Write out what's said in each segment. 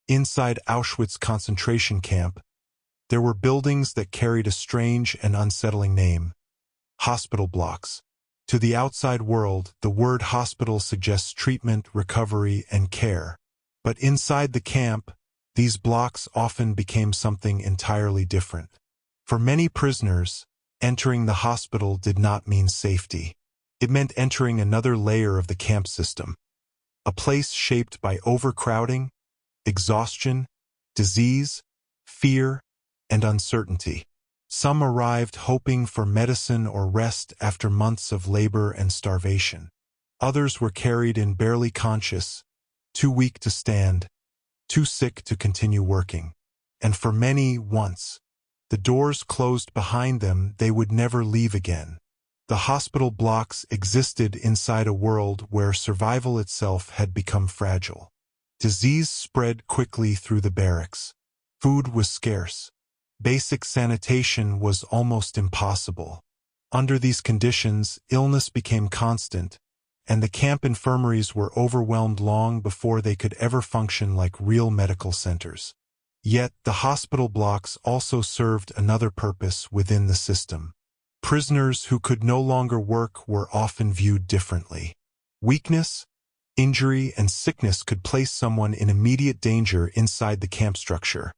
Inside Auschwitz concentration camp, there were buildings that carried a strange and unsettling name: hospital blocks. To the outside world, the word hospital suggests treatment, recovery, and care. But inside the camp, these blocks often became something entirely different. For many prisoners, entering the hospital did not mean safety. It meant entering another layer of the camp system, a place shaped by overcrowding, exhaustion, disease, fear, and uncertainty. Some arrived hoping for medicine or rest after months of labor and starvation. Others were carried in barely conscious, too weak to stand, too sick to continue working. And for many, once the doors closed behind them, they would never leave again. The hospital blocks existed inside a world where survival itself had become fragile. Disease spread quickly through the barracks. Food was scarce. Basic sanitation was almost impossible. Under these conditions, illness became constant, and the camp infirmaries were overwhelmed long before they could ever function like real medical centers. Yet, the hospital blocks also served another purpose within the system. Prisoners who could no longer work were often viewed differently. Weakness, injury, and sickness could place someone in immediate danger inside the camp structure,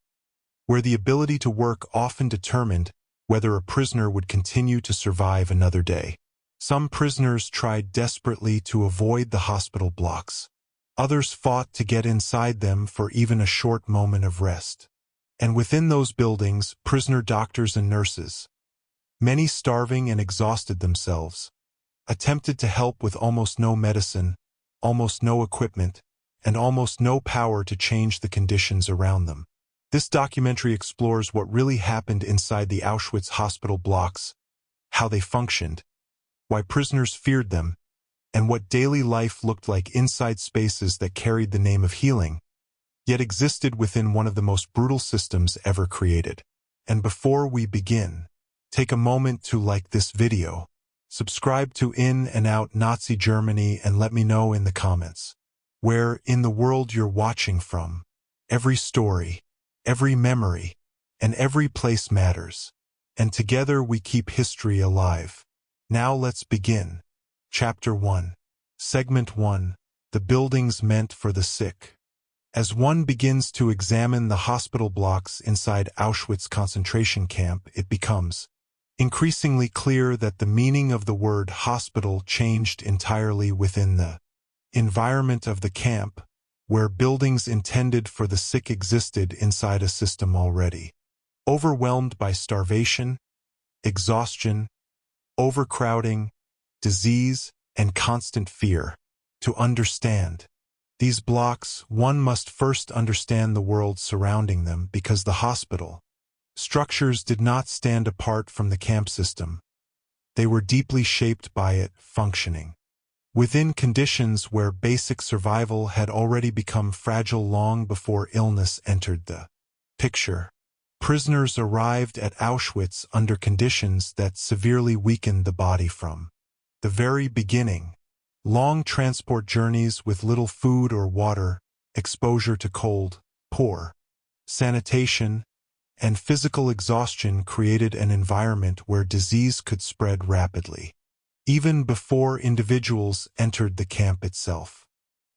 where the ability to work often determined whether a prisoner would continue to survive another day. Some prisoners tried desperately to avoid the hospital blocks. Others fought to get inside them for even a short moment of rest. And within those buildings, prisoner doctors and nurses, many starving and exhausted themselves, attempted to help with almost no medicine, almost no equipment, and almost no power to change the conditions around them. This documentary explores what really happened inside the Auschwitz hospital blocks, how they functioned, why prisoners feared them, and what daily life looked like inside spaces that carried the name of healing, yet existed within one of the most brutal systems ever created. And before we begin, take a moment to like this video, subscribe to In&Out Nazi Germany, and let me know in the comments where in the world you're watching from. Every story, every memory, and every place matters, and together we keep history alive. Now let's begin. Chapter 1. Segment 1. The buildings meant for the sick. As one begins to examine the hospital blocks inside Auschwitz concentration camp, it becomes increasingly clear that the meaning of the word hospital changed entirely within the environment of the camp, where buildings intended for the sick existed inside a system already overwhelmed by starvation, exhaustion, overcrowding, disease, and constant fear. To understand these blocks, one must first understand the world surrounding them, because the hospital structures did not stand apart from the camp system. They were deeply shaped by it, functioning within conditions where basic survival had already become fragile long before illness entered the picture. Prisoners arrived at Auschwitz under conditions that severely weakened the body from the very beginning. Long transport journeys with little food or water, exposure to cold, poor sanitation, and physical exhaustion created an environment where disease could spread rapidly, even before individuals entered the camp itself.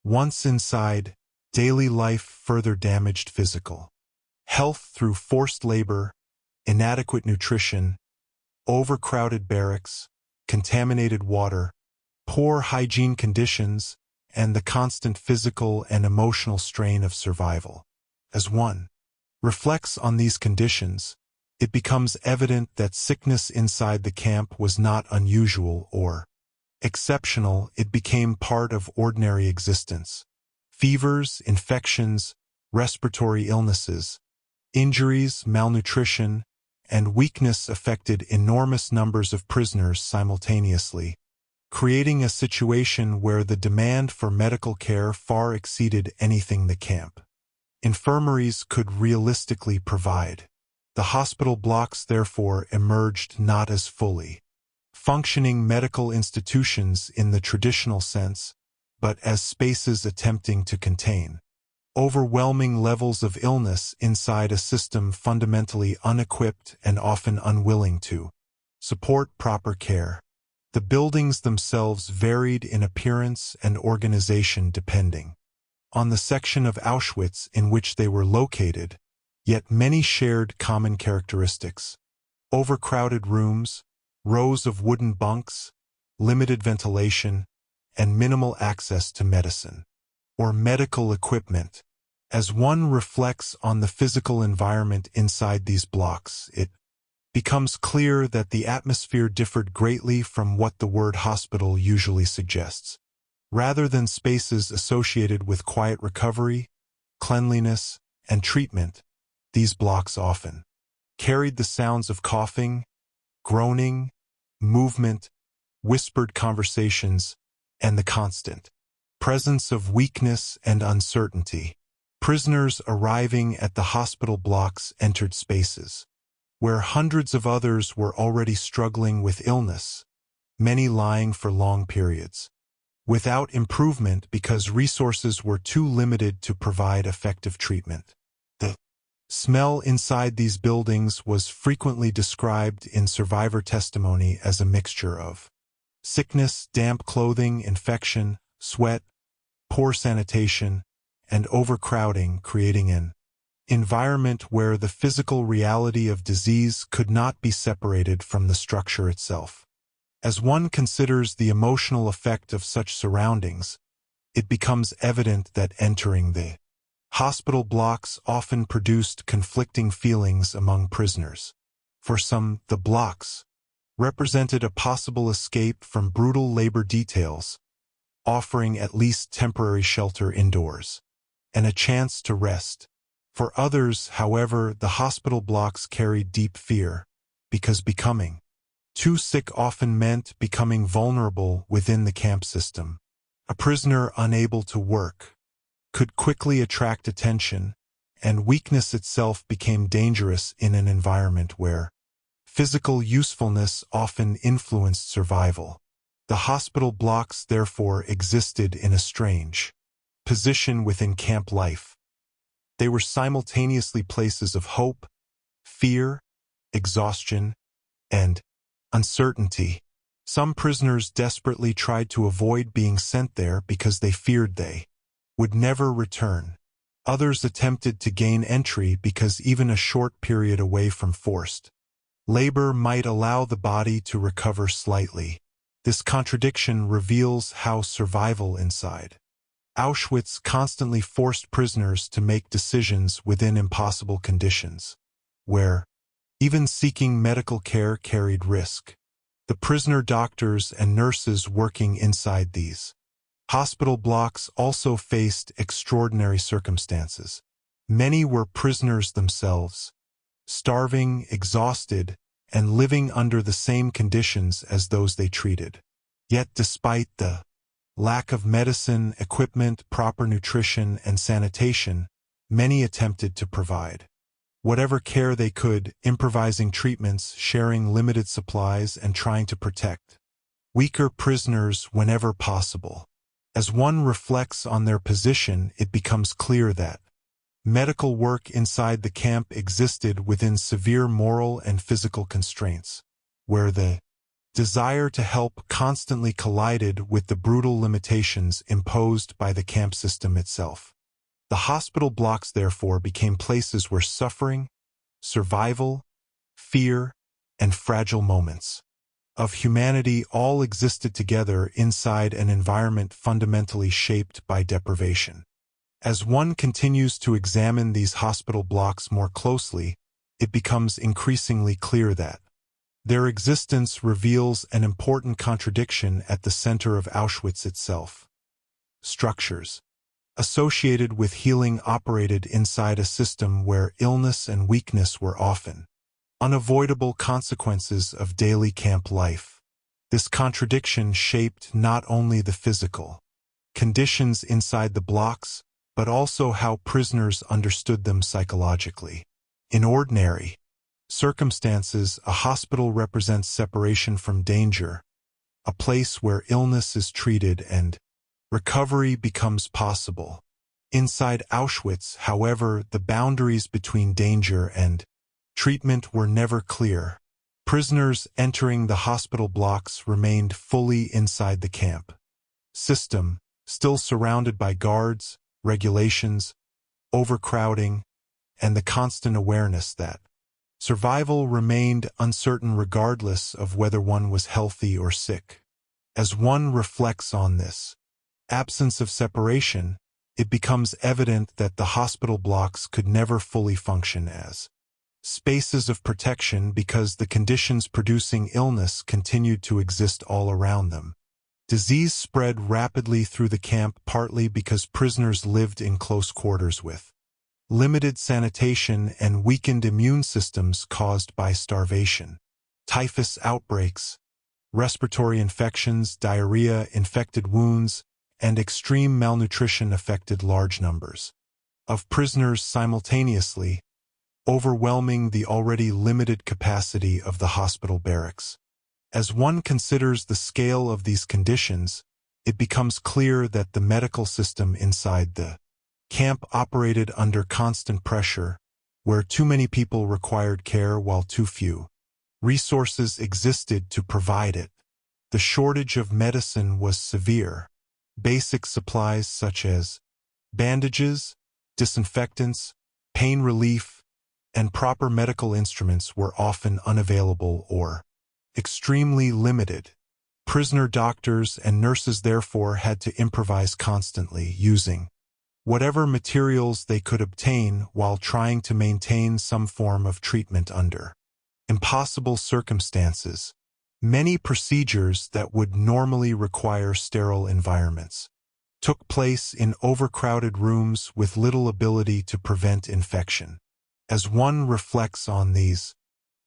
Once inside, daily life further damaged physical health through forced labor, inadequate nutrition, overcrowded barracks, contaminated water, poor hygiene conditions, and the constant physical and emotional strain of survival. As one reflects on these conditions, it becomes evident that sickness inside the camp was not unusual or exceptional. It became part of ordinary existence. Fevers, infections, respiratory illnesses, injuries, malnutrition, and weakness affected enormous numbers of prisoners simultaneously, creating a situation where the demand for medical care far exceeded anything the camp infirmaries could realistically provide. The hospital blocks therefore emerged not as fully functioning medical institutions in the traditional sense, but as spaces attempting to contain overwhelming levels of illness inside a system fundamentally unequipped and often unwilling to support proper care. The buildings themselves varied in appearance and organization depending on the section of Auschwitz in which they were located, yet many shared common characteristics. Overcrowded rooms, rows of wooden bunks, limited ventilation, and minimal access to medicine or medical equipment. As one reflects on the physical environment inside these blocks, it becomes clear that the atmosphere differed greatly from what the word hospital usually suggests. Rather than spaces associated with quiet recovery, cleanliness, and treatment, these blocks often carried the sounds of coughing, groaning, movement, whispered conversations, and the constant presence of weakness and uncertainty. Prisoners arriving at the hospital blocks entered spaces where hundreds of others were already struggling with illness, many lying for long periods, without improvement because resources were too limited to provide effective treatment. The smell inside these buildings was frequently described in survivor testimony as a mixture of sickness, damp clothing, infection, sweat, poor sanitation, and overcrowding, creating an environment where the physical reality of disease could not be separated from the structure itself. As one considers the emotional effect of such surroundings, it becomes evident that entering the hospital blocks often produced conflicting feelings among prisoners. For some, the blocks represented a possible escape from brutal labor details, offering at least temporary shelter indoors and a chance to rest. For others, however, the hospital blocks carried deep fear, because becoming too sick often meant becoming vulnerable within the camp system. A prisoner unable to work could quickly attract attention, and weakness itself became dangerous in an environment where physical usefulness often influenced survival. The hospital blocks therefore existed in a strange position within camp life. They were simultaneously places of hope, fear, exhaustion, and uncertainty. Some prisoners desperately tried to avoid being sent there because they feared they would never return. Others attempted to gain entry because even a short period away from forced labor might allow the body to recover slightly. This contradiction reveals how survival inside Auschwitz constantly forced prisoners to make decisions within impossible conditions, where even seeking medical care carried risk. The prisoner doctors and nurses working inside these hospital blocks also faced extraordinary circumstances. Many were prisoners themselves, starving, exhausted, and living under the same conditions as those they treated. Yet despite the lack of medicine, equipment, proper nutrition, and sanitation, many attempted to provide whatever care they could, improvising treatments, sharing limited supplies, and trying to protect weaker prisoners whenever possible. As one reflects on their position, it becomes clear that medical work inside the camp existed within severe moral and physical constraints, where the desire to help constantly collided with the brutal limitations imposed by the camp system itself. The hospital blocks therefore became places where suffering, survival, fear, and fragile moments of humanity all existed together inside an environment fundamentally shaped by deprivation. As one continues to examine these hospital blocks more closely, it becomes increasingly clear that their existence reveals an important contradiction at the center of Auschwitz itself. Structures associated with healing operated inside a system where illness and weakness were often unavoidable consequences of daily camp life. This contradiction shaped not only the physical conditions inside the blocks, but also how prisoners understood them psychologically. In ordinary circumstances, a hospital represents separation from danger, a place where illness is treated and recovery becomes possible. Inside Auschwitz, however, the boundaries between danger and treatment were never clear. Prisoners entering the hospital blocks remained fully inside the camp system, still surrounded by guards, regulations, overcrowding, and the constant awareness that survival remained uncertain regardless of whether one was healthy or sick. As one reflects on this absence of separation, it becomes evident that the hospital blocks could never fully function as spaces of protection because the conditions producing illness continued to exist all around them. Disease spread rapidly through the camp partly because prisoners lived in close quarters with limited sanitation and weakened immune systems caused by starvation. Typhus outbreaks, respiratory infections, diarrhea, infected wounds, and extreme malnutrition affected large numbers of prisoners simultaneously, overwhelming the already limited capacity of the hospital barracks. As one considers the scale of these conditions, it becomes clear that the medical system inside the camp operated under constant pressure, where too many people required care while too few resources existed to provide it. The shortage of medicine was severe. Basic supplies such as bandages, disinfectants, pain relief, and proper medical instruments were often unavailable or extremely limited. Prisoner doctors and nurses therefore had to improvise constantly, using whatever materials they could obtain while trying to maintain some form of treatment under impossible circumstances. Many procedures that would normally require sterile environments took place in overcrowded rooms with little ability to prevent infection. As one reflects on these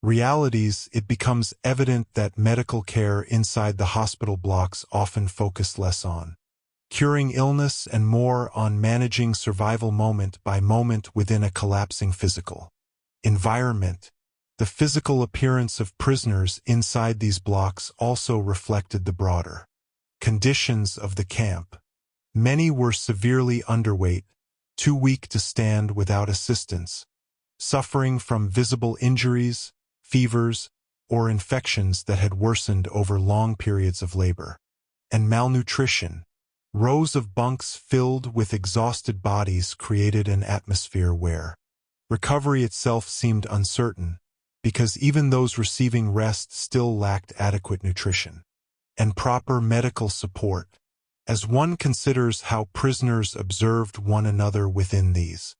realities, it becomes evident that medical care inside the hospital blocks often focused less on curing illness and more on managing survival moment by moment within a collapsing physical environment. The physical appearance of prisoners inside these blocks also reflected the broader conditions of the camp. Many were severely underweight, too weak to stand without assistance, suffering from visible injuries, fevers, or infections that had worsened over long periods of labor. And malnutrition. Rows of bunks filled with exhausted bodies created an atmosphere where recovery itself seemed uncertain, because even those receiving rest still lacked adequate nutrition and proper medical support. As one considers how prisoners observed one another within these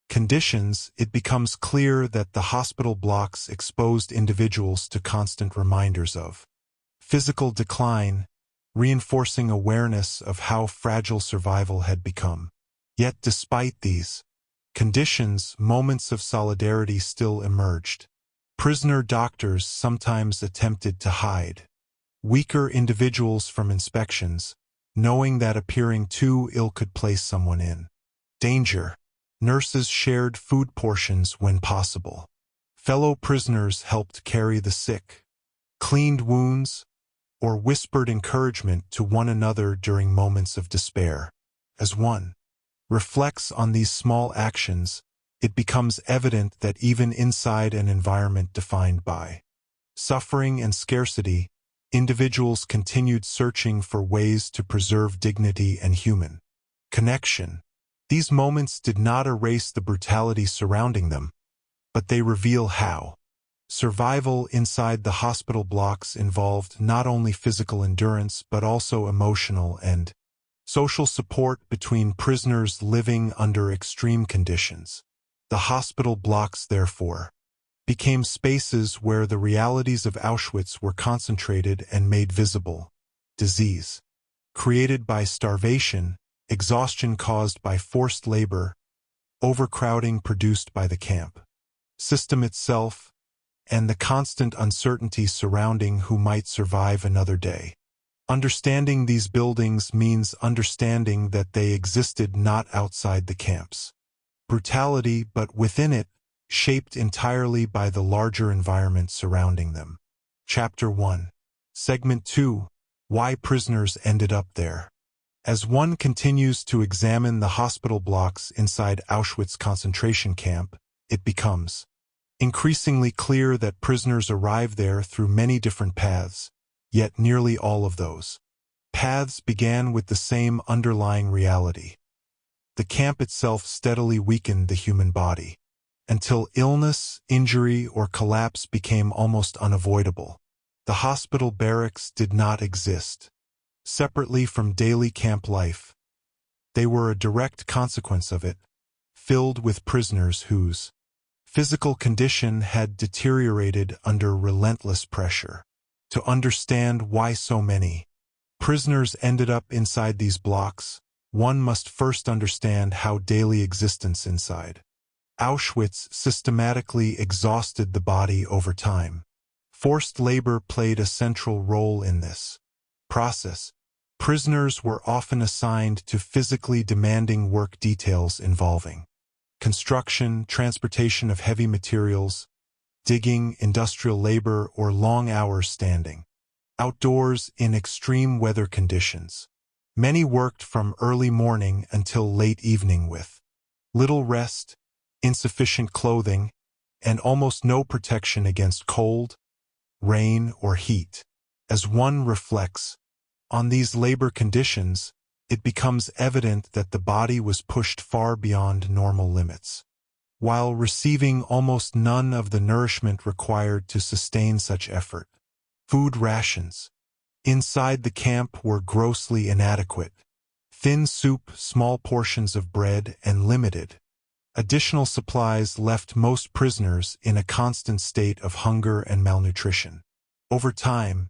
conditions, it becomes clear that the hospital blocks exposed individuals to constant reminders of physical decline, reinforcing awareness of how fragile survival had become. Yet despite these conditions, moments of solidarity still emerged. Prisoner doctors sometimes attempted to hide weaker individuals from inspections, knowing that appearing too ill could place someone in danger. Nurses shared food portions when possible. Fellow prisoners helped carry the sick, cleaned wounds, or whispered encouragement to one another during moments of despair. As one reflects on these small actions, it becomes evident that even inside an environment defined by suffering and scarcity, individuals continued searching for ways to preserve dignity and human connection. These moments did not erase the brutality surrounding them, but they reveal how survival inside the hospital blocks involved not only physical endurance but also emotional and social support between prisoners living under extreme conditions. The hospital blocks, therefore, became spaces where the realities of Auschwitz were concentrated and made visible. Disease created by starvation, exhaustion caused by forced labor, overcrowding produced by the camp system itself, and the constant uncertainty surrounding who might survive another day. Understanding these buildings means understanding that they existed not outside the camps brutality but within it, shaped entirely by the larger environment surrounding them. Chapter 1. Segment 2. Why prisoners ended up there. As one continues to examine the hospital blocks inside Auschwitz concentration camp, it becomes increasingly clear that prisoners arrive there through many different paths, yet nearly all of those paths began with the same underlying reality. The camp itself steadily weakened the human body, until illness, injury, or collapse became almost unavoidable. The hospital barracks did not exist separately from daily camp life. They were a direct consequence of it, filled with prisoners whose physical condition had deteriorated under relentless pressure. To understand why so many prisoners ended up inside these blocks, one must first understand how daily existence inside Auschwitz systematically exhausted the body over time. Forced labor played a central role in this process. Prisoners were often assigned to physically demanding work details involving construction, transportation of heavy materials, digging, industrial labor, or long hours standing outdoors in extreme weather conditions. Many worked from early morning until late evening with little rest, insufficient clothing, and almost no protection against cold, rain, or heat. As one reflects on these labor conditions, it becomes evident that the body was pushed far beyond normal limits, while receiving almost none of the nourishment required to sustain such effort. Food rations inside the camp were grossly inadequate. Thin soup, small portions of bread, and limited additional supplies left most prisoners in a constant state of hunger and malnutrition. Over time,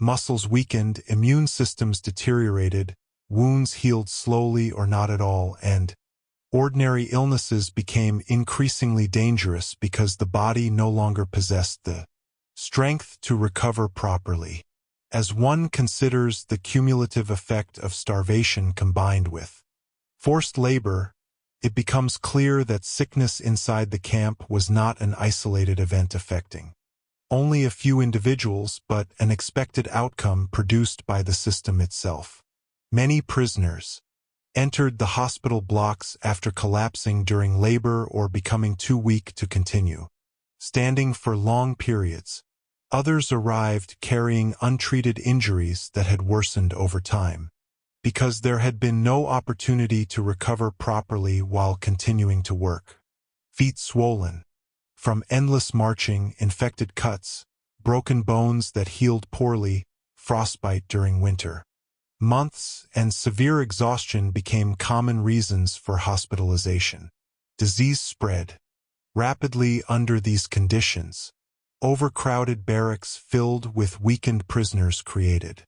muscles weakened, immune systems deteriorated, wounds healed slowly or not at all, and ordinary illnesses became increasingly dangerous because the body no longer possessed the strength to recover properly. As one considers the cumulative effect of starvation combined with forced labor, it becomes clear that sickness inside the camp was not an isolated event affecting only a few individuals, but an expected outcome produced by the system itself. Many prisoners entered the hospital blocks after collapsing during labor or becoming too weak to continue standing for long periods. Others arrived carrying untreated injuries that had worsened over time, because there had been no opportunity to recover properly while continuing to work. Feet swollen from endless marching, infected cuts, broken bones that healed poorly, frostbite during winter months, and severe exhaustion became common reasons for hospitalization. Disease spread rapidly under these conditions. Overcrowded barracks filled with weakened prisoners created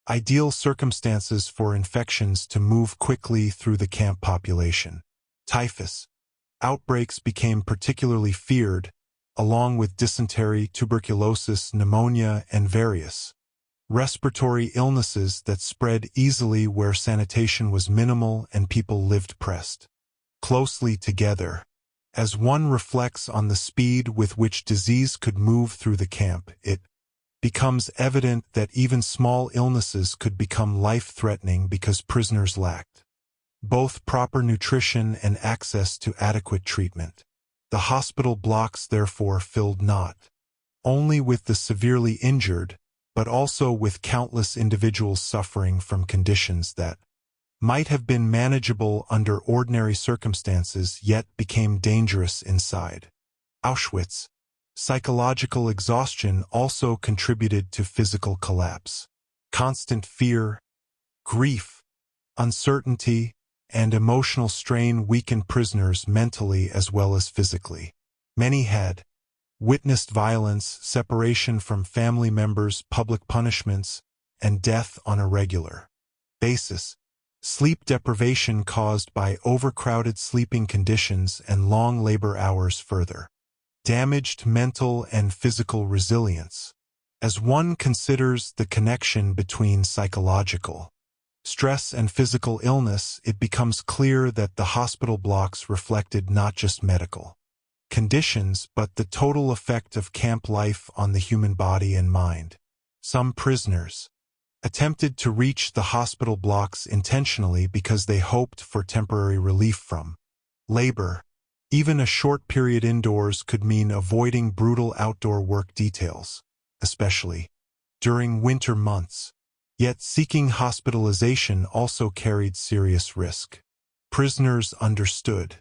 ideal circumstances for infections to move quickly through the camp population. Typhus outbreaks became particularly feared, along with dysentery, tuberculosis, pneumonia, and various respiratory illnesses that spread easily where sanitation was minimal and people lived pressed closely together. As one reflects on the speed with which disease could move through the camp, it becomes evident that even small illnesses could become life-threatening because prisoners lacked both proper nutrition and access to adequate treatment. The hospital blocks therefore filled not only with the severely injured, but also with countless individuals suffering from conditions that might have been manageable under ordinary circumstances yet became dangerous inside Auschwitz. Psychological exhaustion also contributed to physical collapse. Constant fear, grief, uncertainty, and emotional strain weakened prisoners mentally as well as physically. Many had witnessed violence, separation from family members, public punishments, and death on a regular basis. Sleep deprivation caused by overcrowded sleeping conditions and long labor hours further damaged mental and physical resilience. As one considers the connection between psychological stress and physical illness, it becomes clear that the hospital blocks reflected not just medical conditions but the total effect of camp life on the human body and mind. Some prisoners attempted to reach the hospital blocks intentionally because they hoped for temporary relief from labor. Even a short period indoors could mean avoiding brutal outdoor work details, especially during winter months. Yet seeking hospitalization also carried serious risk. Prisoners understood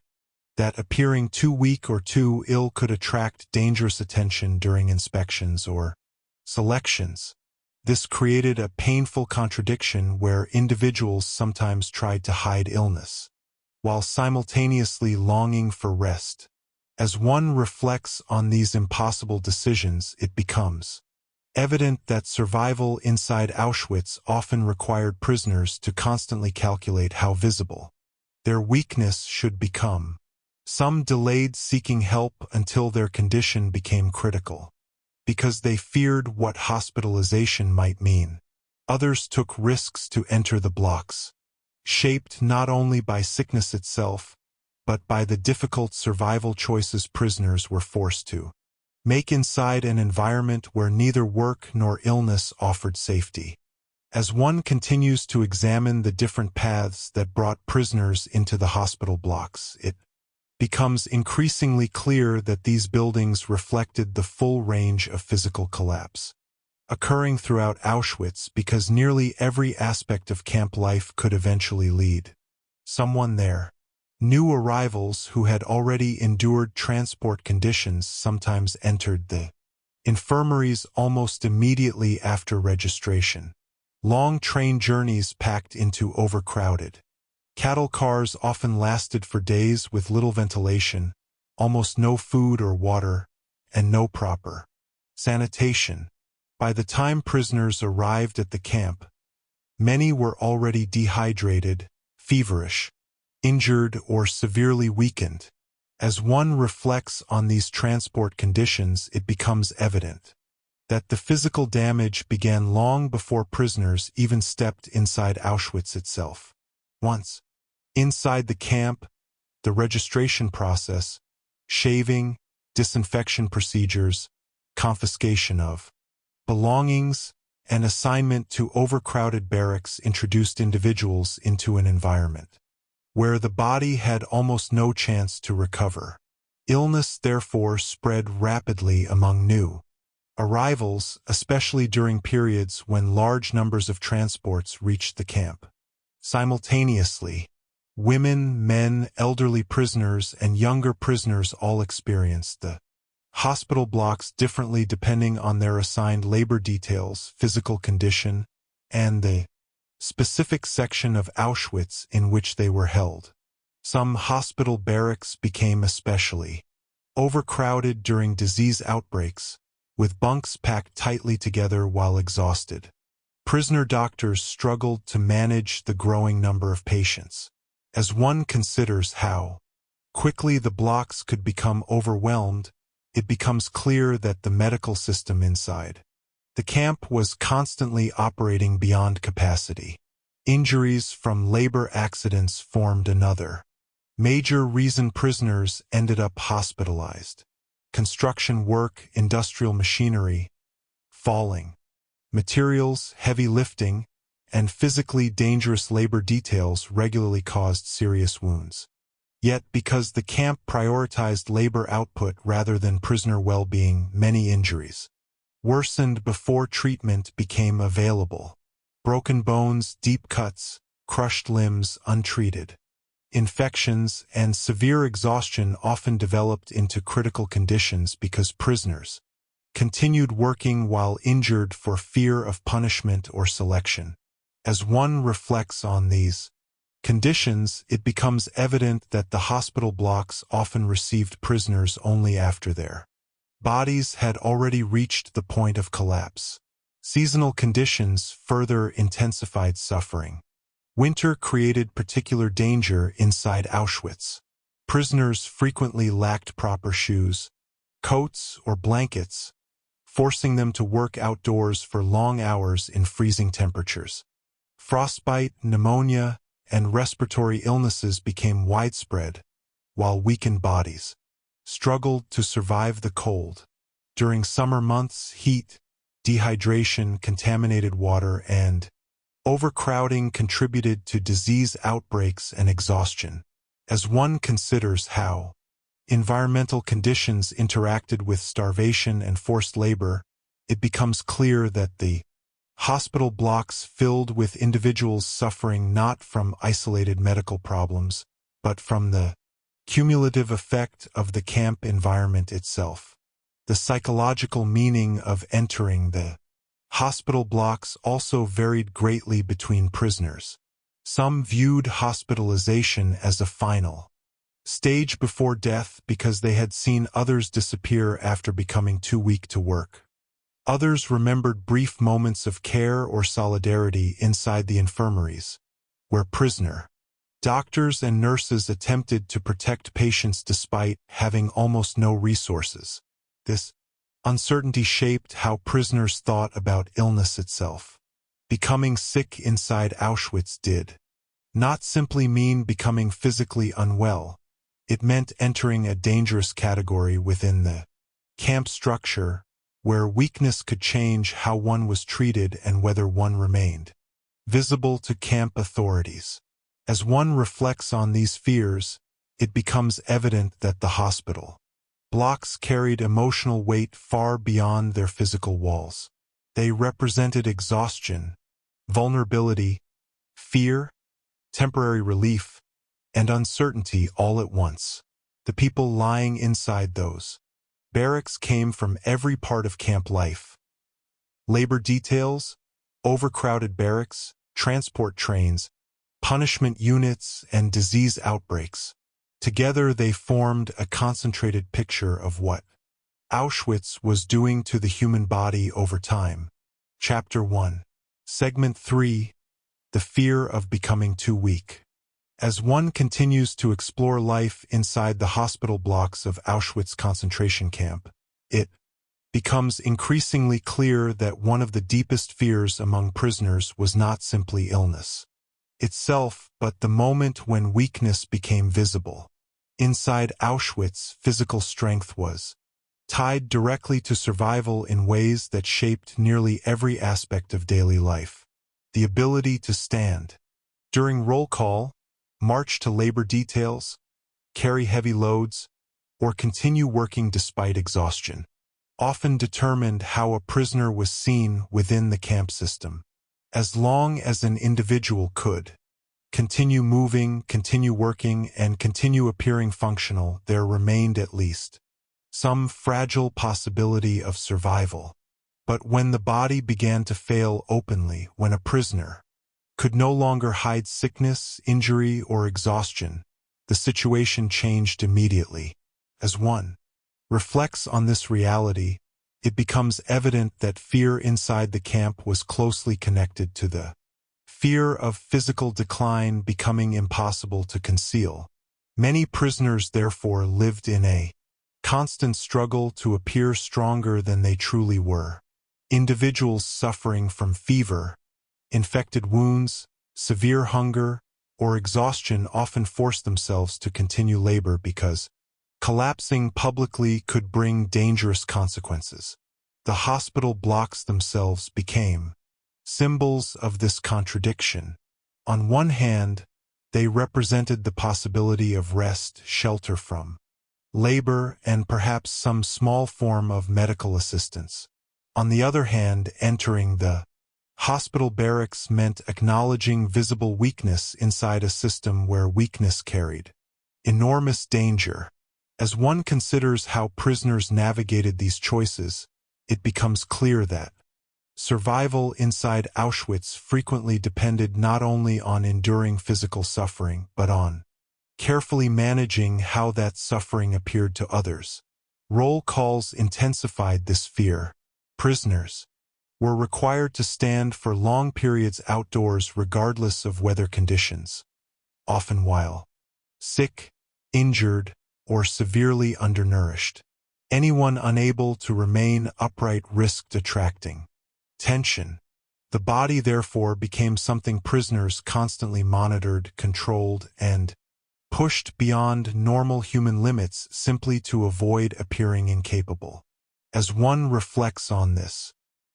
that appearing too weak or too ill could attract dangerous attention during inspections or selections. This created a painful contradiction where individuals sometimes tried to hide illness, while simultaneously longing for rest. As one reflects on these impossible decisions, it becomes evident that survival inside Auschwitz often required prisoners to constantly calculate how visible their weakness should become. Some delayed seeking help until their condition became critical, because they feared what hospitalization might mean. Others took risks to enter the blocks, shaped not only by sickness itself, but by the difficult survival choices prisoners were forced to make inside an environment where neither work nor illness offered safety. As one continues to examine the different paths that brought prisoners into the hospital blocks, it becomes increasingly clear that these buildings reflected the full range of physical collapse occurring throughout Auschwitz, because nearly every aspect of camp life could eventually lead someone there. New arrivals who had already endured transport conditions sometimes entered the infirmaries almost immediately after registration. Long train journeys packed into overcrowded cattle cars often lasted for days with little ventilation, almost no food or water, and no proper sanitation. By the time prisoners arrived at the camp, many were already dehydrated, feverish, injured, or severely weakened. As one reflects on these transport conditions, it becomes evident that the physical damage began long before prisoners even stepped inside Auschwitz itself. Once inside the camp, the registration process, shaving, disinfection procedures, confiscation of belongings, and assignment to overcrowded barracks introduced individuals into an environment where the body had almost no chance to recover. Illness therefore spread rapidly among new arrivals, especially during periods when large numbers of transports reached the camp. Simultaneously, women, men, elderly prisoners, and younger prisoners all experienced the hospital blocks differently depending on their assigned labor details, physical condition, and the specific section of Auschwitz in which they were held. Some hospital barracks became especially overcrowded during disease outbreaks, with bunks packed tightly together while exhausted. Prisoner doctors struggled to manage the growing number of patients. As one considers how quickly the blocks could become overwhelmed, it becomes clear that the medical system inside the camp was constantly operating beyond capacity. Injuries from labor accidents formed another major reason prisoners ended up hospitalized. Construction work, industrial machinery, falling materials, heavy lifting, and physically dangerous labor details regularly caused serious wounds. Yet, because the camp prioritized labor output rather than prisoner well-being, many injuries worsened before treatment became available. Broken bones, deep cuts, crushed limbs untreated. Infections and severe exhaustion often developed into critical conditions because prisoners continued working while injured for fear of punishment or selection. As one reflects on these conditions, it becomes evident that the hospital blocks often received prisoners only after their bodies had already reached the point of collapse. Seasonal conditions further intensified suffering. Winter created particular danger inside Auschwitz. Prisoners frequently lacked proper shoes, coats, or blankets, forcing them to work outdoors for long hours in freezing temperatures. Frostbite, pneumonia, and respiratory illnesses became widespread, while weakened bodies struggled to survive the cold. During summer months, heat, dehydration, contaminated water, and Overcrowding contributed to disease outbreaks and exhaustion. As one considers how environmental conditions interacted with starvation and forced labor, it becomes clear that the hospital blocks filled with individuals suffering not from isolated medical problems, but from the cumulative effect of the camp environment itself. The psychological meaning of entering the hospital blocks also varied greatly between prisoners. Some viewed hospitalization as a final stage before death because they had seen others disappear after becoming too weak to work. Others remembered brief moments of care or solidarity inside the infirmaries, where doctors and nurses attempted to protect patients despite having almost no resources. This uncertainty shaped how prisoners thought about illness itself. Becoming sick inside Auschwitz did not simply mean becoming physically unwell. It meant entering a dangerous category within the camp structure, where weakness could change how one was treated and whether one remained visible to camp authorities. As one reflects on these fears, it becomes evident that the hospital blocks carried emotional weight far beyond their physical walls. They represented exhaustion, vulnerability, fear, temporary relief, and uncertainty all at once. The people lying inside those barracks came from every part of camp life. Labor details, overcrowded barracks, transport trains, punishment units, and disease outbreaks. Together they formed a concentrated picture of what Auschwitz was doing to the human body over time. Chapter 1. Segment 3. The Fear of Becoming Too Weak. As one continues to explore life inside the hospital blocks of Auschwitz concentration camp, it becomes increasingly clear that one of the deepest fears among prisoners was not simply illness itself, but the moment when weakness became visible. Inside Auschwitz, physical strength was tied directly to survival in ways that shaped nearly every aspect of daily life. The ability to stand during roll call, march to labor details, carry heavy loads, or continue working despite exhaustion, often determined how a prisoner was seen within the camp system. As long as an individual could continue moving, continue working, and continue appearing functional, there remained at least some fragile possibility of survival. But when the body began to fail openly, when a prisoner could no longer hide sickness, injury, or exhaustion, the situation changed immediately. As one reflects on this reality, it becomes evident that fear inside the camp was closely connected to the fear of physical decline becoming impossible to conceal. Many prisoners therefore lived in a constant struggle to appear stronger than they truly were. Individuals suffering from fever, infected wounds, severe hunger, or exhaustion often forced themselves to continue labor because collapsing publicly could bring dangerous consequences. The hospital blocks themselves became symbols of this contradiction. On one hand, they represented the possibility of rest, shelter from labor, and perhaps some small form of medical assistance. On the other hand, entering the hospital barracks meant acknowledging visible weakness inside a system where weakness carried enormous danger. As one considers how prisoners navigated these choices, it becomes clear that survival inside Auschwitz frequently depended not only on enduring physical suffering, but on carefully managing how that suffering appeared to others. Roll calls intensified this fear. Prisoners were required to stand for long periods outdoors regardless of weather conditions, often while sick, injured, or severely undernourished. Anyone unable to remain upright risked attracting tension. The body therefore became something prisoners constantly monitored, controlled, and pushed beyond normal human limits simply to avoid appearing incapable. As one reflects on this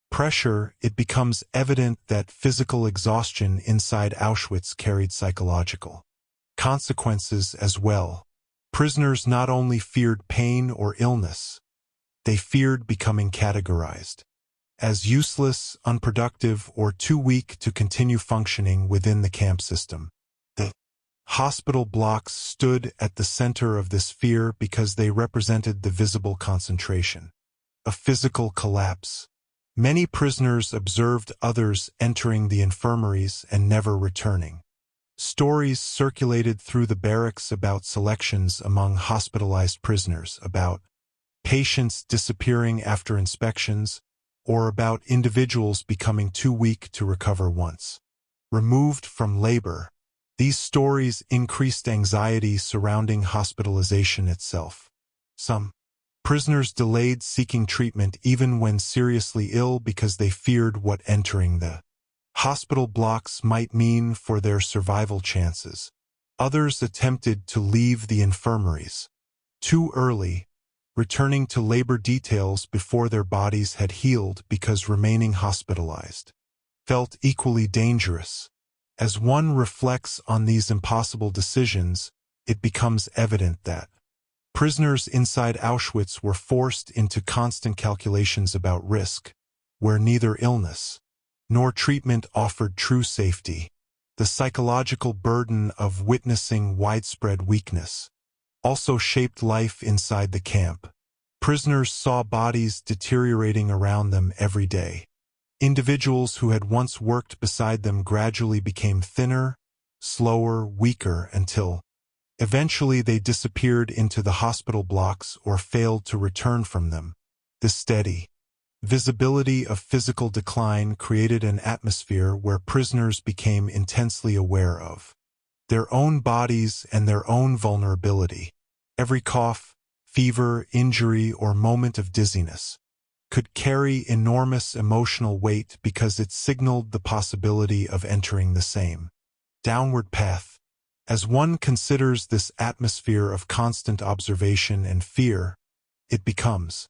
pressure, it becomes evident that physical exhaustion inside Auschwitz carried psychological consequences as well. Prisoners not only feared pain or illness, they feared becoming categorized as useless, unproductive, or too weak to continue functioning within the camp system. The hospital blocks stood at the center of this fear because they represented the visible concentration of physical collapse. Many prisoners observed others entering the infirmaries and never returning. Stories circulated through the barracks about selections among hospitalized prisoners, about patients disappearing after inspections, or about individuals becoming too weak to recover once removed from labor. These stories increased anxiety surrounding hospitalization itself. Some prisoners delayed seeking treatment even when seriously ill because they feared what entering the hospital blocks might mean for their survival chances. Others attempted to leave the infirmaries too early, returning to labor details before their bodies had healed because remaining hospitalized felt equally dangerous. As one reflects on these impossible decisions, it becomes evident that prisoners inside Auschwitz were forced into constant calculations about risk, where neither illness nor treatment offered true safety. The psychological burden of witnessing widespread weakness also shaped life inside the camp. Prisoners saw bodies deteriorating around them every day. Individuals who had once worked beside them gradually became thinner, slower, weaker, until eventually they disappeared into the hospital blocks or failed to return from them. The steady visibility of physical decline created an atmosphere where prisoners became intensely aware of their own bodies and their own vulnerability. Every cough, fever, injury, or moment of dizziness could carry enormous emotional weight because it signaled the possibility of entering the same downward path. As one considers this atmosphere of constant observation and fear, it becomes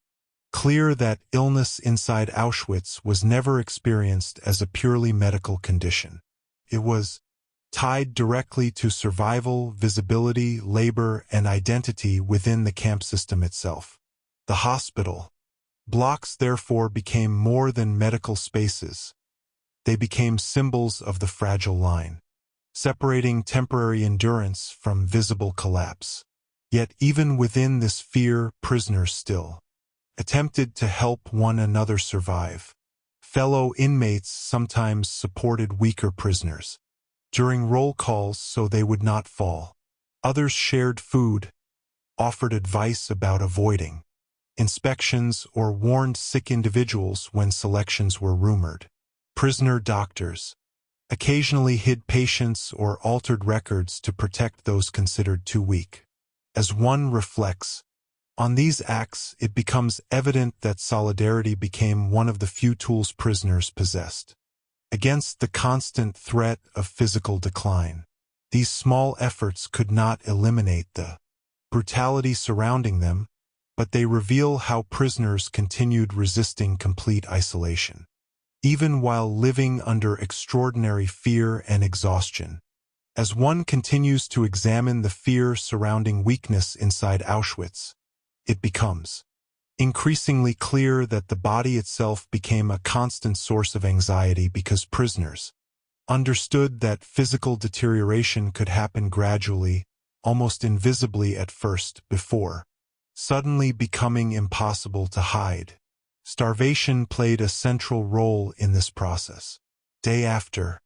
clear that illness inside Auschwitz was never experienced as a purely medical condition. It was tied directly to survival, visibility, labor, and identity within the camp system itself. The hospital blocks therefore became more than medical spaces. They became symbols of the fragile line, separating temporary endurance from visible collapse. Yet even within this fear, prisoners still attempted to help one another survive. Fellow inmates sometimes supported weaker prisoners during roll calls so they would not fall. Others shared food, offered advice about avoiding inspections, or warned sick individuals when selections were rumored. Prisoner doctors occasionally hid patients or altered records to protect those considered too weak. As one reflects on these acts, it becomes evident that solidarity became one of the few tools prisoners possessed against the constant threat of physical decline. These small efforts could not eliminate the brutality surrounding them, but they reveal how prisoners continued resisting complete isolation, even while living under extraordinary fear and exhaustion. As one continues to examine the fear surrounding weakness inside Auschwitz, it becomes increasingly clear that the body itself became a constant source of anxiety because prisoners understood that physical deterioration could happen gradually, almost invisibly at first, before suddenly becoming impossible to hide. Starvation played a central role in this process. Day after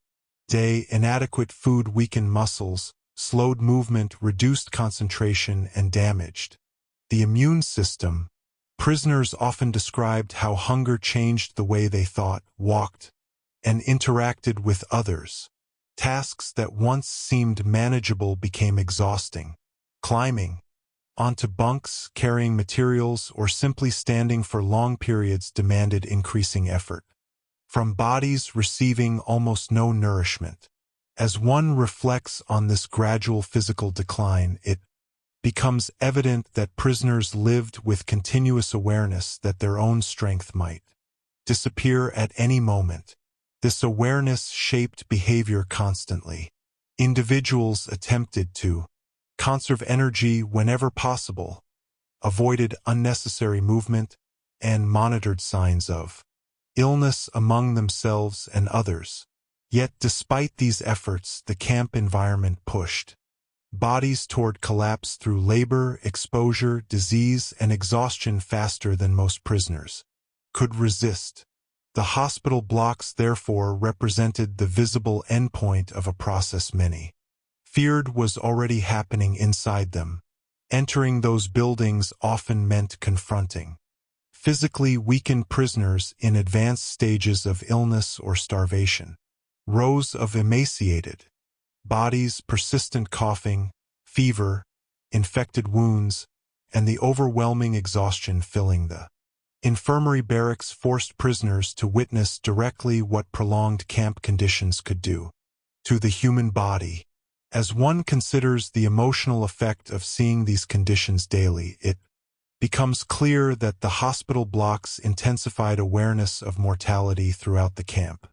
day, inadequate food weakened muscles, slowed movement, reduced concentration, and damaged the immune system. Prisoners often described how hunger changed the way they thought, walked, and interacted with others. Tasks that once seemed manageable became exhausting. Climbing onto bunks, carrying materials, or simply standing for long periods demanded increasing effort from bodies receiving almost no nourishment. As one reflects on this gradual physical decline, it becomes evident that prisoners lived with continuous awareness that their own strength might disappear at any moment. This awareness shaped behavior constantly. Individuals attempted to conserve energy whenever possible, avoided unnecessary movement, and monitored signs of illness among themselves and others. Yet despite these efforts, the camp environment pushed bodies toward collapse through labor, exposure, disease, and exhaustion faster than most prisoners could resist. The hospital blocks therefore represented the visible endpoint of a process many feared was already happening inside them. Entering those buildings often meant confronting physically weakened prisoners in advanced stages of illness or starvation. Rows of emaciated bodies, persistent coughing, fever, infected wounds, and the overwhelming exhaustion filling the infirmary barracks forced prisoners to witness directly what prolonged camp conditions could do to the human body. As one considers the emotional effect of seeing these conditions daily, it becomes clear that the hospital blocks intensified awareness of mortality throughout the camp.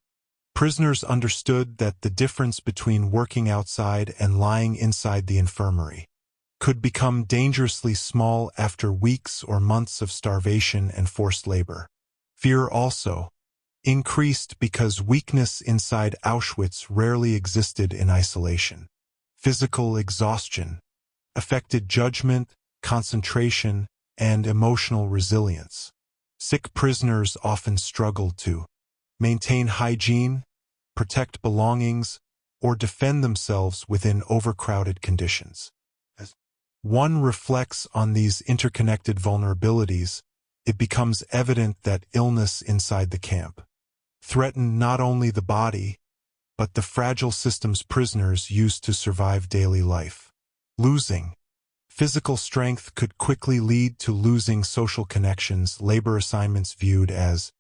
Prisoners understood that the difference between working outside and lying inside the infirmary could become dangerously small after weeks or months of starvation and forced labor. Fear also increased because weakness inside Auschwitz rarely existed in isolation. Physical exhaustion affected judgment, concentration, and emotional resilience. Sick prisoners often struggled to maintain hygiene, protect belongings, or defend themselves within overcrowded conditions. As one reflects on these interconnected vulnerabilities, it becomes evident that illness inside the camp threatened not only the body, but the fragile systems prisoners used to survive daily life. Losing physical strength could quickly lead to losing social connections, labor assignments viewed as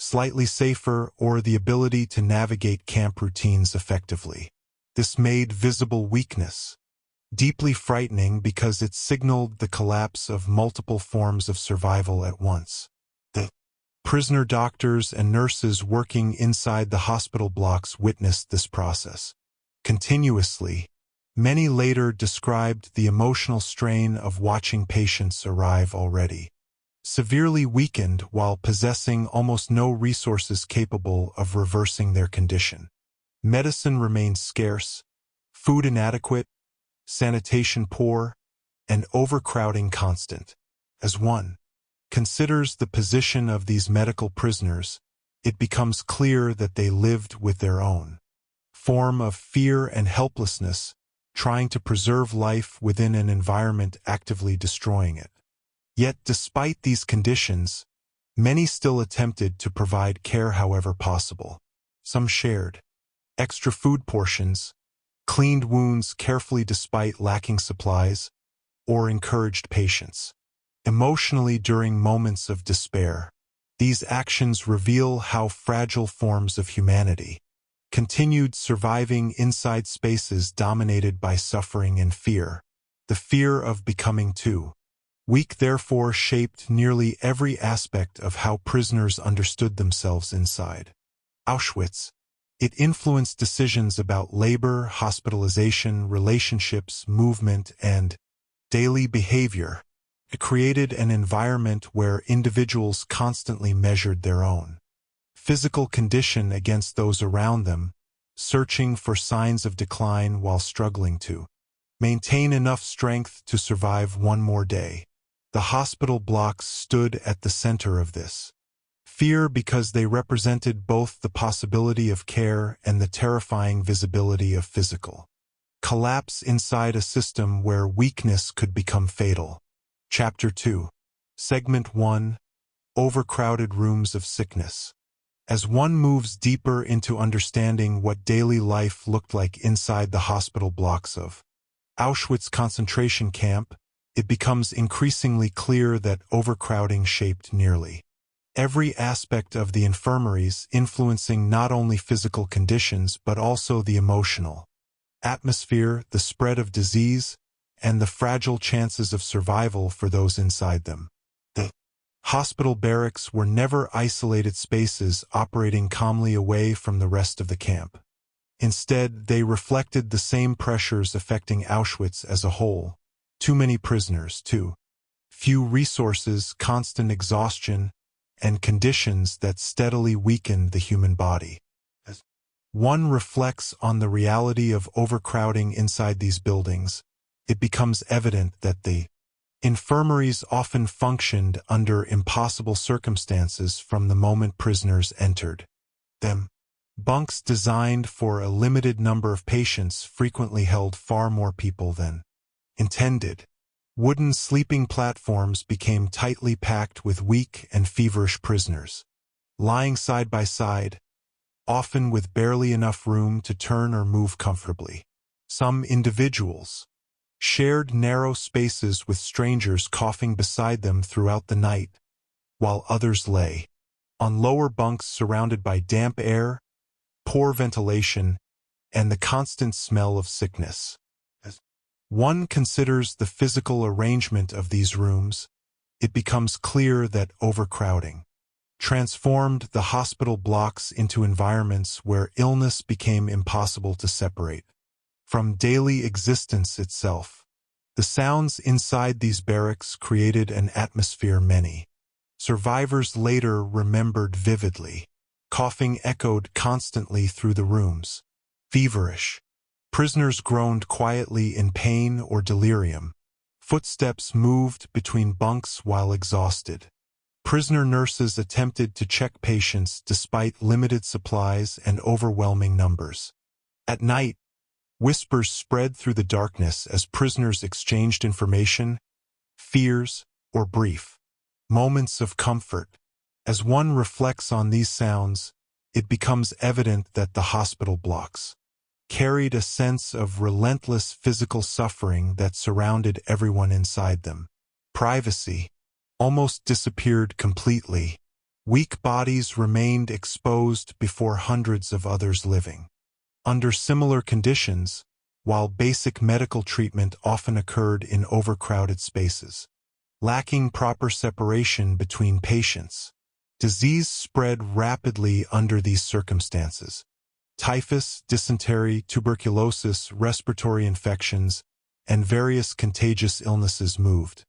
slightly safer, or the ability to navigate camp routines effectively. This made visible weakness deeply frightening because it signaled the collapse of multiple forms of survival at once. The prisoner doctors and nurses working inside the hospital blocks witnessed this process continuously. Many later described the emotional strain of watching patients arrive already severely weakened while possessing almost no resources capable of reversing their condition. Medicine remained scarce, food inadequate, sanitation poor, and overcrowding constant. As one considers the position of these medical prisoners, it becomes clear that they lived with their own form of fear and helplessness, trying to preserve life within an environment actively destroying it. Yet despite these conditions, many still attempted to provide care however possible. Some shared extra food portions, cleaned wounds carefully despite lacking supplies, or encouraged patience emotionally during moments of despair. These actions reveal how fragile forms of humanity continued surviving inside spaces dominated by suffering and fear. The fear of becoming too weak therefore shaped nearly every aspect of how prisoners understood themselves inside Auschwitz. It influenced decisions about labor, hospitalization, relationships, movement, and daily behavior. It created an environment where individuals constantly measured their own physical condition against those around them, searching for signs of decline while struggling to maintain enough strength to survive one more day. The hospital blocks stood at the center of this fear because they represented both the possibility of care and the terrifying visibility of physical collapse inside a system where weakness could become fatal. Chapter 2. Segment 1. Overcrowded Rooms of Sickness. As one moves deeper into understanding what daily life looked like inside the hospital blocks of Auschwitz concentration camp, it becomes increasingly clear that overcrowding shaped nearly every aspect of the infirmaries, influencing not only physical conditions but also the emotional atmosphere, the spread of disease, and the fragile chances of survival for those inside them. The Hospital barracks were never isolated spaces operating calmly away from the rest of the camp. Instead, they reflected the same pressures affecting Auschwitz as a whole. Too many prisoners, too few resources, constant exhaustion, and conditions that steadily weakened the human body. As one reflects on the reality of overcrowding inside these buildings, it becomes evident that the infirmaries often functioned under impossible circumstances from the moment prisoners entered them. Bunks designed for a limited number of patients frequently held far more people than intended. Wooden sleeping platforms became tightly packed with weak and feverish prisoners, lying side by side, often with barely enough room to turn or move comfortably. Some individuals shared narrow spaces with strangers coughing beside them throughout the night, while others lay on lower bunks surrounded by damp air, poor ventilation, and the constant smell of sickness. As one considers the physical arrangement of these rooms, it becomes clear that overcrowding transformed the hospital blocks into environments where illness became impossible to separate from daily existence itself. The sounds inside these barracks created an atmosphere many survivors later remembered vividly. Coughing echoed constantly through the rooms. Feverish. Prisoners groaned quietly in pain or delirium. Footsteps moved between bunks while exhausted. Prisoner nurses attempted to check patients despite limited supplies and overwhelming numbers. At night, whispers spread through the darkness as prisoners exchanged information, fears, or brief moments of comfort. As one reflects on these sounds, it becomes evident that the hospital blocks carried a sense of relentless physical suffering that surrounded everyone inside them. Privacy almost disappeared completely. Weak bodies remained exposed before hundreds of others living under similar conditions, while basic medical treatment often occurred in overcrowded spaces. Lacking proper separation between patients, disease spread rapidly under these circumstances. Typhus, dysentery, tuberculosis, respiratory infections, and various contagious illnesses moved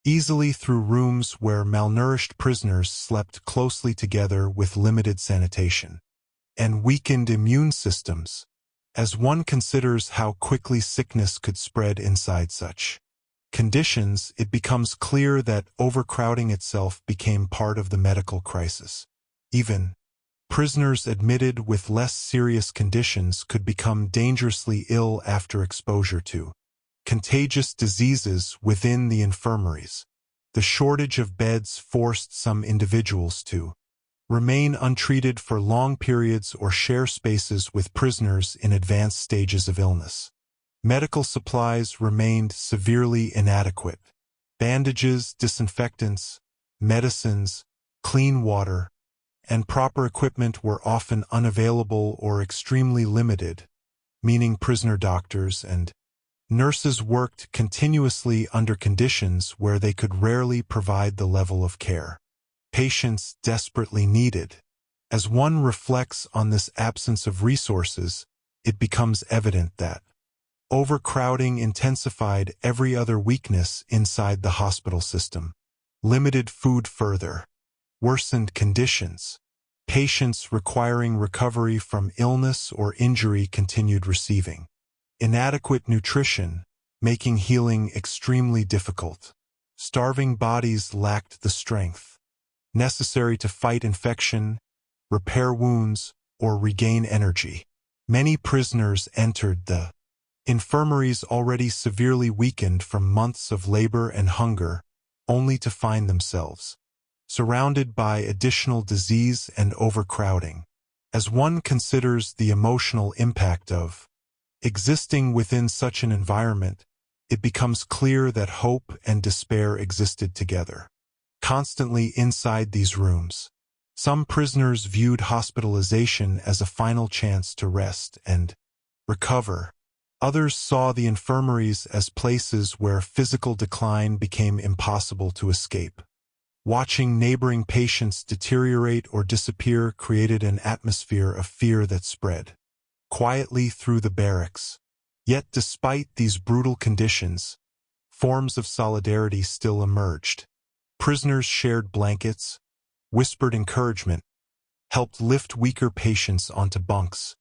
easily through rooms where malnourished prisoners slept closely together with limited sanitation and weakened immune systems. As one considers how quickly sickness could spread inside such conditions, it becomes clear that overcrowding itself became part of the medical crisis. Even prisoners admitted with less serious conditions could become dangerously ill after exposure to contagious diseases within the infirmaries. The shortage of beds forced some individuals to remain untreated for long periods or share spaces with prisoners in advanced stages of illness. Medical supplies remained severely inadequate. Bandages, disinfectants, medicines, clean water, and proper equipment were often unavailable or extremely limited, meaning prisoner doctors and nurses worked continuously under conditions where they could rarely provide the level of care patients desperately needed. As one reflects on this absence of resources, it becomes evident that overcrowding intensified every other weakness inside the hospital system. Limited food further worsened conditions. Patients requiring recovery from illness or injury continued receiving inadequate nutrition, making healing extremely difficult. Starving bodies lacked the strength necessary to fight infection, repair wounds, or regain energy. Many prisoners entered the infirmaries already severely weakened from months of labor and hunger, only to find themselves surrounded by additional disease and overcrowding. As one considers the emotional impact of existing within such an environment, it becomes clear that hope and despair existed together, constantly inside these rooms. Some prisoners viewed hospitalization as a final chance to rest and recover. Others saw the infirmaries as places where physical decline became impossible to escape. Watching neighboring patients deteriorate or disappear created an atmosphere of fear that spread quietly through the barracks. Yet despite these brutal conditions, forms of solidarity still emerged. Prisoners shared blankets, whispered encouragement, helped lift weaker patients onto bunks,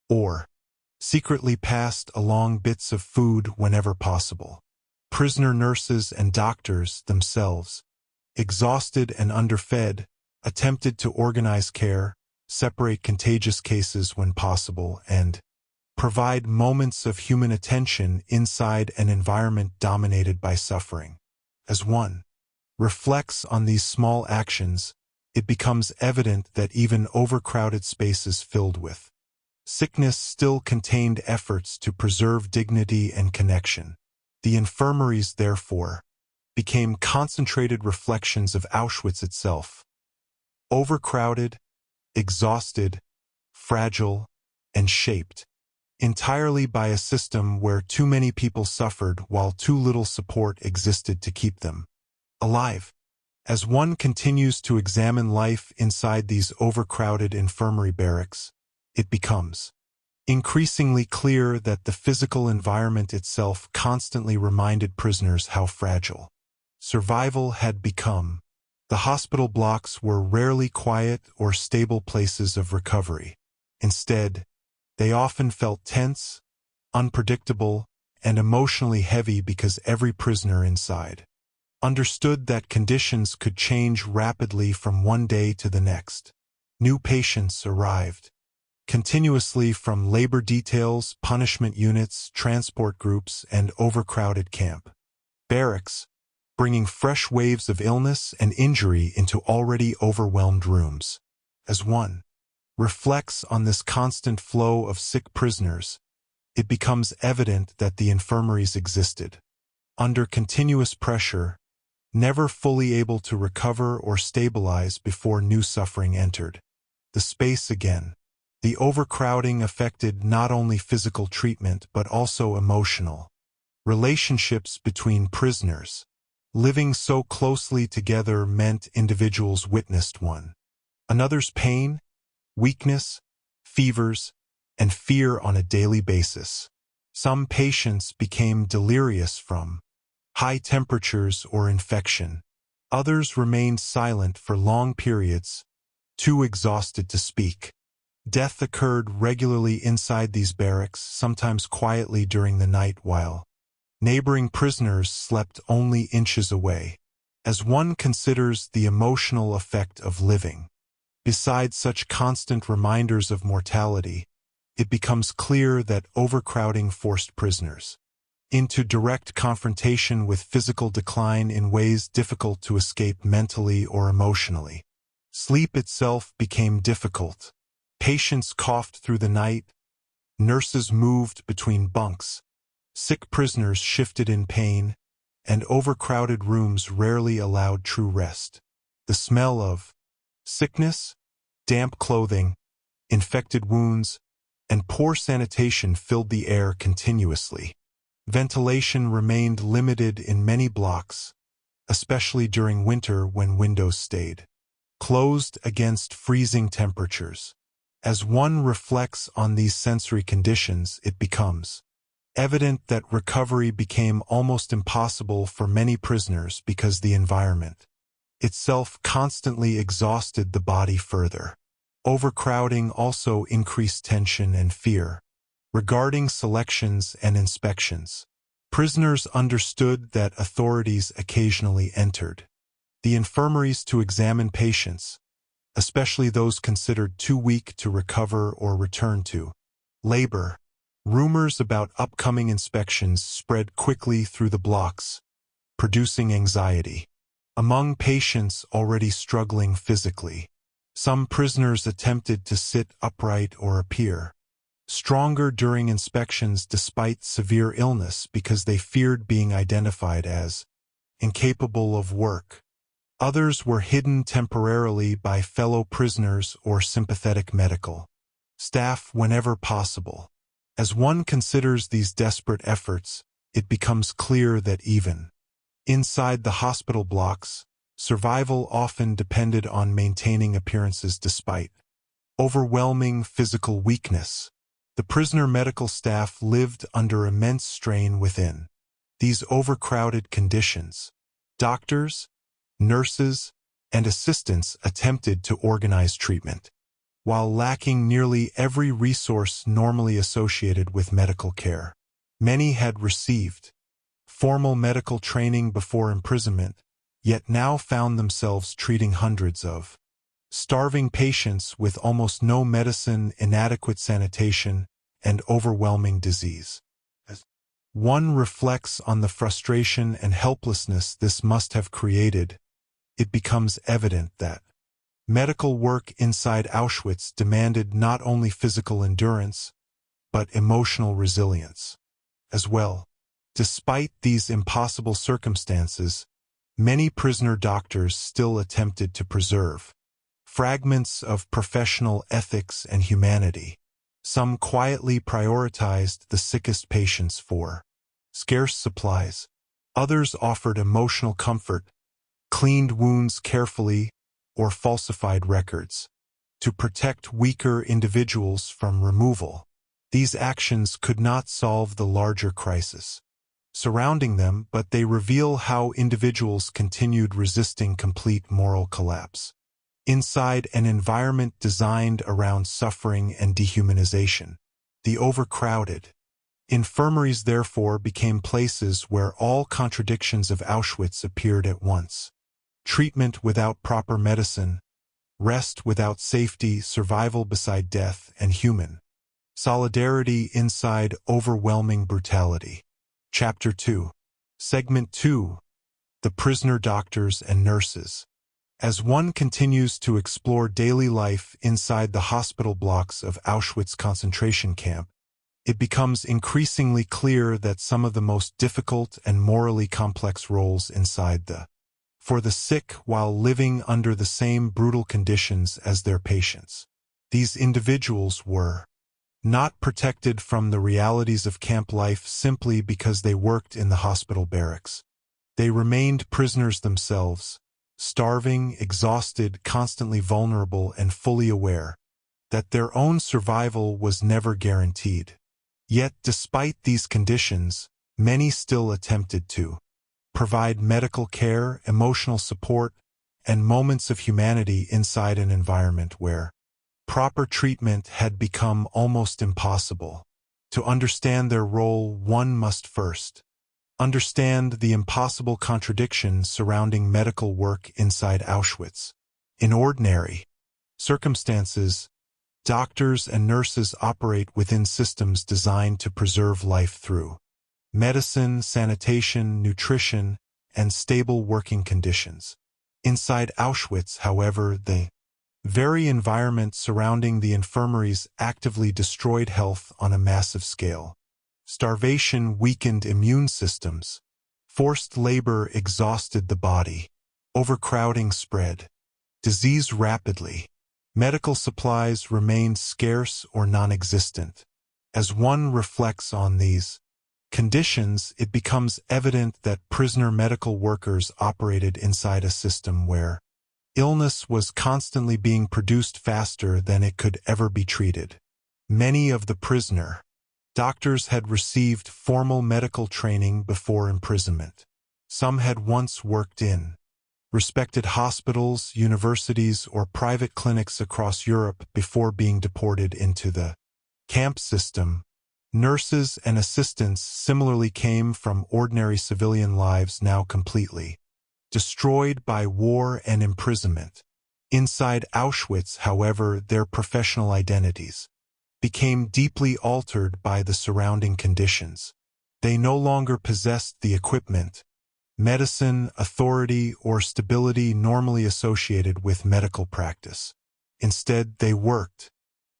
or secretly passed along bits of food whenever possible. Prisoner nurses and doctors themselves, exhausted and underfed, attempted to organize care, separate contagious cases when possible, and provide moments of human attention inside an environment dominated by suffering. As one reflects on these small actions, it becomes evident that even overcrowded spaces filled with sickness still contained efforts to preserve dignity and connection. The infirmaries, therefore, became concentrated reflections of Auschwitz itself. Overcrowded, exhausted, fragile, and shaped entirely by a system where too many people suffered while too little support existed to keep them alive. As one continues to examine life inside these overcrowded infirmary barracks, it becomes increasingly clear that the physical environment itself constantly reminded prisoners how fragile survival had become. The hospital blocks were rarely quiet or stable places of recovery. Instead, they often felt tense, unpredictable, and emotionally heavy because every prisoner inside understood that conditions could change rapidly from one day to the next. New patients arrived continuously from labor details, punishment units, transport groups, and overcrowded camp barracks, bringing fresh waves of illness and injury into already overwhelmed rooms. As one reflects on this constant flow of sick prisoners, it becomes evident that the infirmaries existed under continuous pressure, never fully able to recover or stabilize before new suffering entered the space again. The overcrowding affected not only physical treatment but also emotional relationships between prisoners. Living so closely together meant individuals witnessed one another's pain, weakness, fevers, and fear on a daily basis. Some patients became delirious from high temperatures or infection. Others remained silent for long periods, too exhausted to speak. Death occurred regularly inside these barracks, sometimes quietly during the night while neighboring prisoners slept only inches away. As one considers the emotional effect of living beside such constant reminders of mortality, it becomes clear that overcrowding forced prisoners into direct confrontation with physical decline in ways difficult to escape mentally or emotionally. Sleep itself became difficult. Patients coughed through the night, nurses moved between bunks, sick prisoners shifted in pain, and overcrowded rooms rarely allowed true rest. The smell of sickness, damp clothing, infected wounds, and poor sanitation filled the air continuously. Ventilation remained limited in many blocks, especially during winter when windows stayed closed against freezing temperatures. As one reflects on these sensory conditions, it becomes evident that recovery became almost impossible for many prisoners because the environment itself constantly exhausted the body further. Overcrowding also increased tension and fear. Regarding selections and inspections, prisoners understood that authorities occasionally entered the infirmaries to examine patients, especially those considered too weak to recover or return to labor. Rumors about upcoming inspections spread quickly through the blocks, producing anxiety among patients already struggling physically. Some prisoners attempted to sit upright or appear stronger during inspections despite severe illness because they feared being identified as incapable of work. Others were hidden temporarily by fellow prisoners or sympathetic medical staff whenever possible. As one considers these desperate efforts, it becomes clear that even inside the hospital blocks, Survival often depended on maintaining appearances despite overwhelming physical weakness. The prisoner medical staff lived under immense strain within these overcrowded conditions. Doctors, nurses, and assistants attempted to organize treatment, while lacking nearly every resource normally associated with medical care. Many had received formal medical training before imprisonment, yet now found themselves treating hundreds of starving patients with almost no medicine, inadequate sanitation, and overwhelming disease. As one reflects on the frustration and helplessness this must have created, it becomes evident that medical work inside Auschwitz demanded not only physical endurance, but emotional resilience as well. Despite these impossible circumstances, many prisoner doctors still attempted to preserve fragments of professional ethics and humanity. Some quietly prioritized the sickest patients for scarce supplies. Others offered emotional comfort, cleaned wounds carefully, or falsified records to protect weaker individuals from removal. These actions could not solve the larger crisis surrounding them, but they reveal how individuals continued resisting complete moral collapse inside an environment designed around suffering and dehumanization. The overcrowded infirmaries therefore became places where all contradictions of Auschwitz appeared at once. Treatment without proper medicine, rest without safety, survival beside death, and human solidarity inside overwhelming brutality. Chapter 2. Segment 2. The Prisoner Doctors and Nurses. As one continues to explore daily life inside the hospital blocks of Auschwitz concentration camp, it becomes increasingly clear that some of the most difficult and morally complex roles inside for the sick while living under the same brutal conditions as their patients. These individuals were not protected from the realities of camp life simply because they worked in the hospital barracks. They remained prisoners themselves, starving, exhausted, constantly vulnerable, and fully aware that their own survival was never guaranteed. Yet, despite these conditions, many still attempted to provide medical care, emotional support, and moments of humanity inside an environment where proper treatment had become almost impossible. To understand their role, one must first understand the impossible contradiction surrounding medical work inside Auschwitz. In ordinary circumstances, doctors and nurses operate within systems designed to preserve life through medicine, sanitation, nutrition, and stable working conditions. Inside Auschwitz, however, the very environment surrounding the infirmaries actively destroyed health on a massive scale. Starvation weakened immune systems. Forced labor exhausted the body. Overcrowding spread disease rapidly. Medical supplies remained scarce or non-existent. As one reflects on these conditions, it becomes evident that prisoner medical workers operated inside a system where illness was constantly being produced faster than it could ever be treated. Many of the prisoner doctors had received formal medical training before imprisonment. Some had once worked in respected hospitals, universities, or private clinics across Europe before being deported into the camp system. Nurses and assistants similarly came from ordinary civilian lives now completely destroyed by war and imprisonment. Inside Auschwitz, however, their professional identities became deeply altered by the surrounding conditions. They no longer possessed the equipment, medicine, authority, or stability normally associated with medical practice. Instead, they worked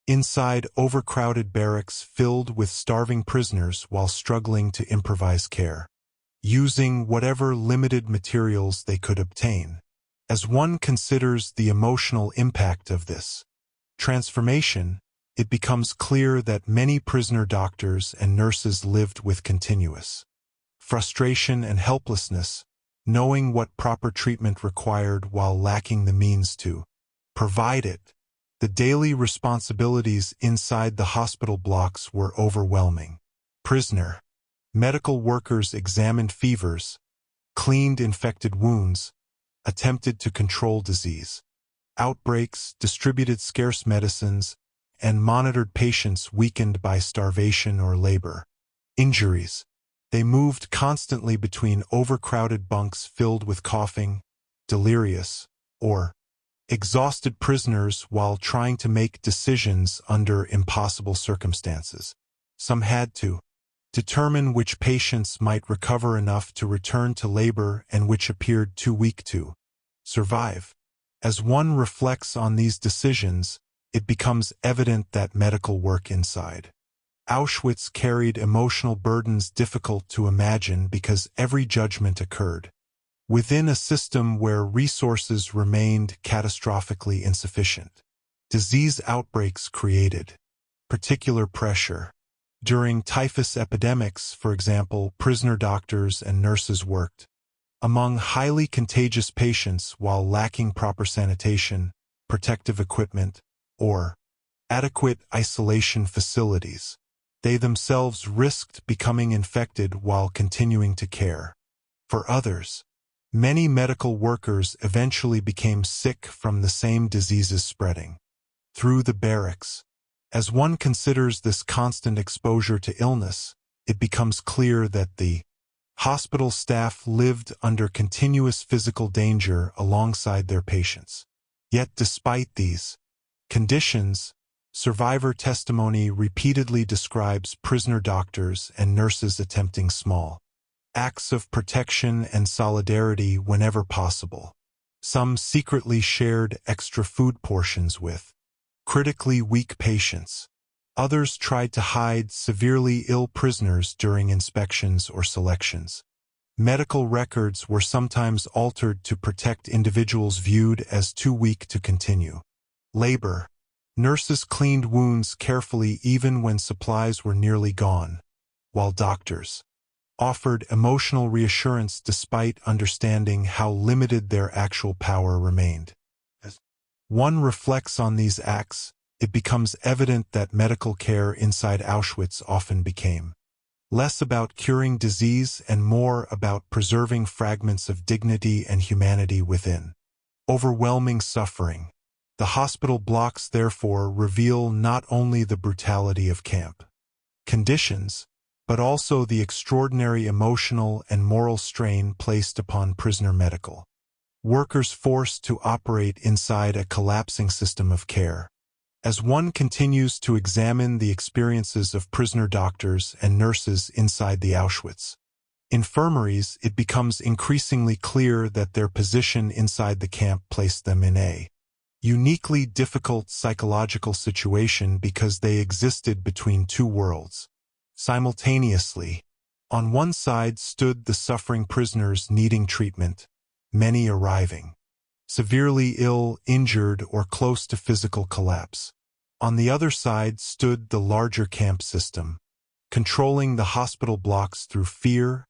inside overcrowded barracks filled with starving prisoners while struggling to improvise care, using whatever limited materials they could obtain. As one considers the emotional impact of this transformation, it becomes clear that many prisoner doctors and nurses lived with continuous frustration and helplessness, knowing what proper treatment required while lacking the means to provide it. The daily responsibilities inside the hospital blocks were overwhelming. Prisoner. Medical workers examined fevers, cleaned infected wounds, attempted to control disease outbreaks, distributed scarce medicines, and monitored patients weakened by starvation or labor injuries. They moved constantly between overcrowded bunks filled with coughing, delirious, or exhausted prisoners while trying to make decisions under impossible circumstances. Some had to determine which patients might recover enough to return to labor and which appeared too weak to survive. As one reflects on these decisions, it becomes evident that medical work inside Auschwitz carried emotional burdens difficult to imagine because every judgment occurred within a system where resources remained catastrophically insufficient. Disease outbreaks created particular pressure. During typhus epidemics, for example, prisoner doctors and nurses worked among highly contagious patients while lacking proper sanitation, protective equipment, or adequate isolation facilities. They themselves risked becoming infected while continuing to care for others. Many medical workers eventually became sick from the same diseases spreading through the barracks. As one considers this constant exposure to illness, it becomes clear that the hospital staff lived under continuous physical danger alongside their patients. Yet despite these conditions, survivor testimony repeatedly describes prisoner doctors and nurses attempting small acts of protection and solidarity whenever possible. Some secretly shared extra food portions with critically weak patients. Others tried to hide severely ill prisoners during inspections or selections. Medical records were sometimes altered to protect individuals viewed as too weak to continue labor. Nurses cleaned wounds carefully even when supplies were nearly gone, while doctors offered emotional reassurance despite understanding how limited their actual power remained. As one reflects on these acts, it becomes evident that medical care inside Auschwitz often became less about curing disease and more about preserving fragments of dignity and humanity within overwhelming suffering. The hospital blocks therefore reveal not only the brutality of camp conditions, but also the extraordinary emotional and moral strain placed upon prisoner medical workers forced to operate inside a collapsing system of care. As one continues to examine the experiences of prisoner doctors and nurses inside the Auschwitz infirmaries, it becomes increasingly clear that their position inside the camp placed them in a uniquely difficult psychological situation because they existed between two worlds. Simultaneously, on one side stood the suffering prisoners needing treatment, many arriving severely ill, injured, or close to physical collapse. On the other side stood the larger camp system, controlling the hospital blocks through fear,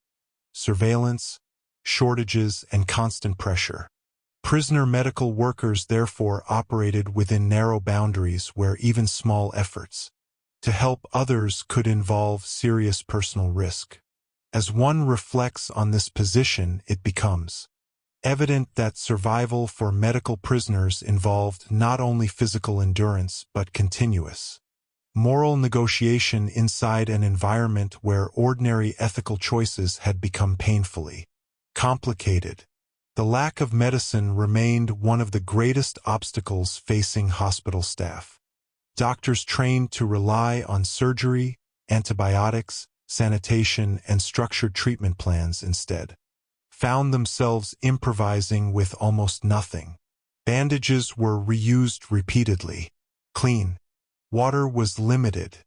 surveillance, shortages, and constant pressure. Prisoner medical workers therefore operated within narrow boundaries where even small efforts to help others could involve serious personal risk. As one reflects on this position, it becomes evident that survival for medical prisoners involved not only physical endurance but continuous moral negotiation inside an environment where ordinary ethical choices had become painfully complicated. The lack of medicine remained one of the greatest obstacles facing hospital staff. Doctors trained to rely on surgery, antibiotics, sanitation, and structured treatment plans instead found themselves improvising with almost nothing. Bandages were reused repeatedly. Clean water was limited.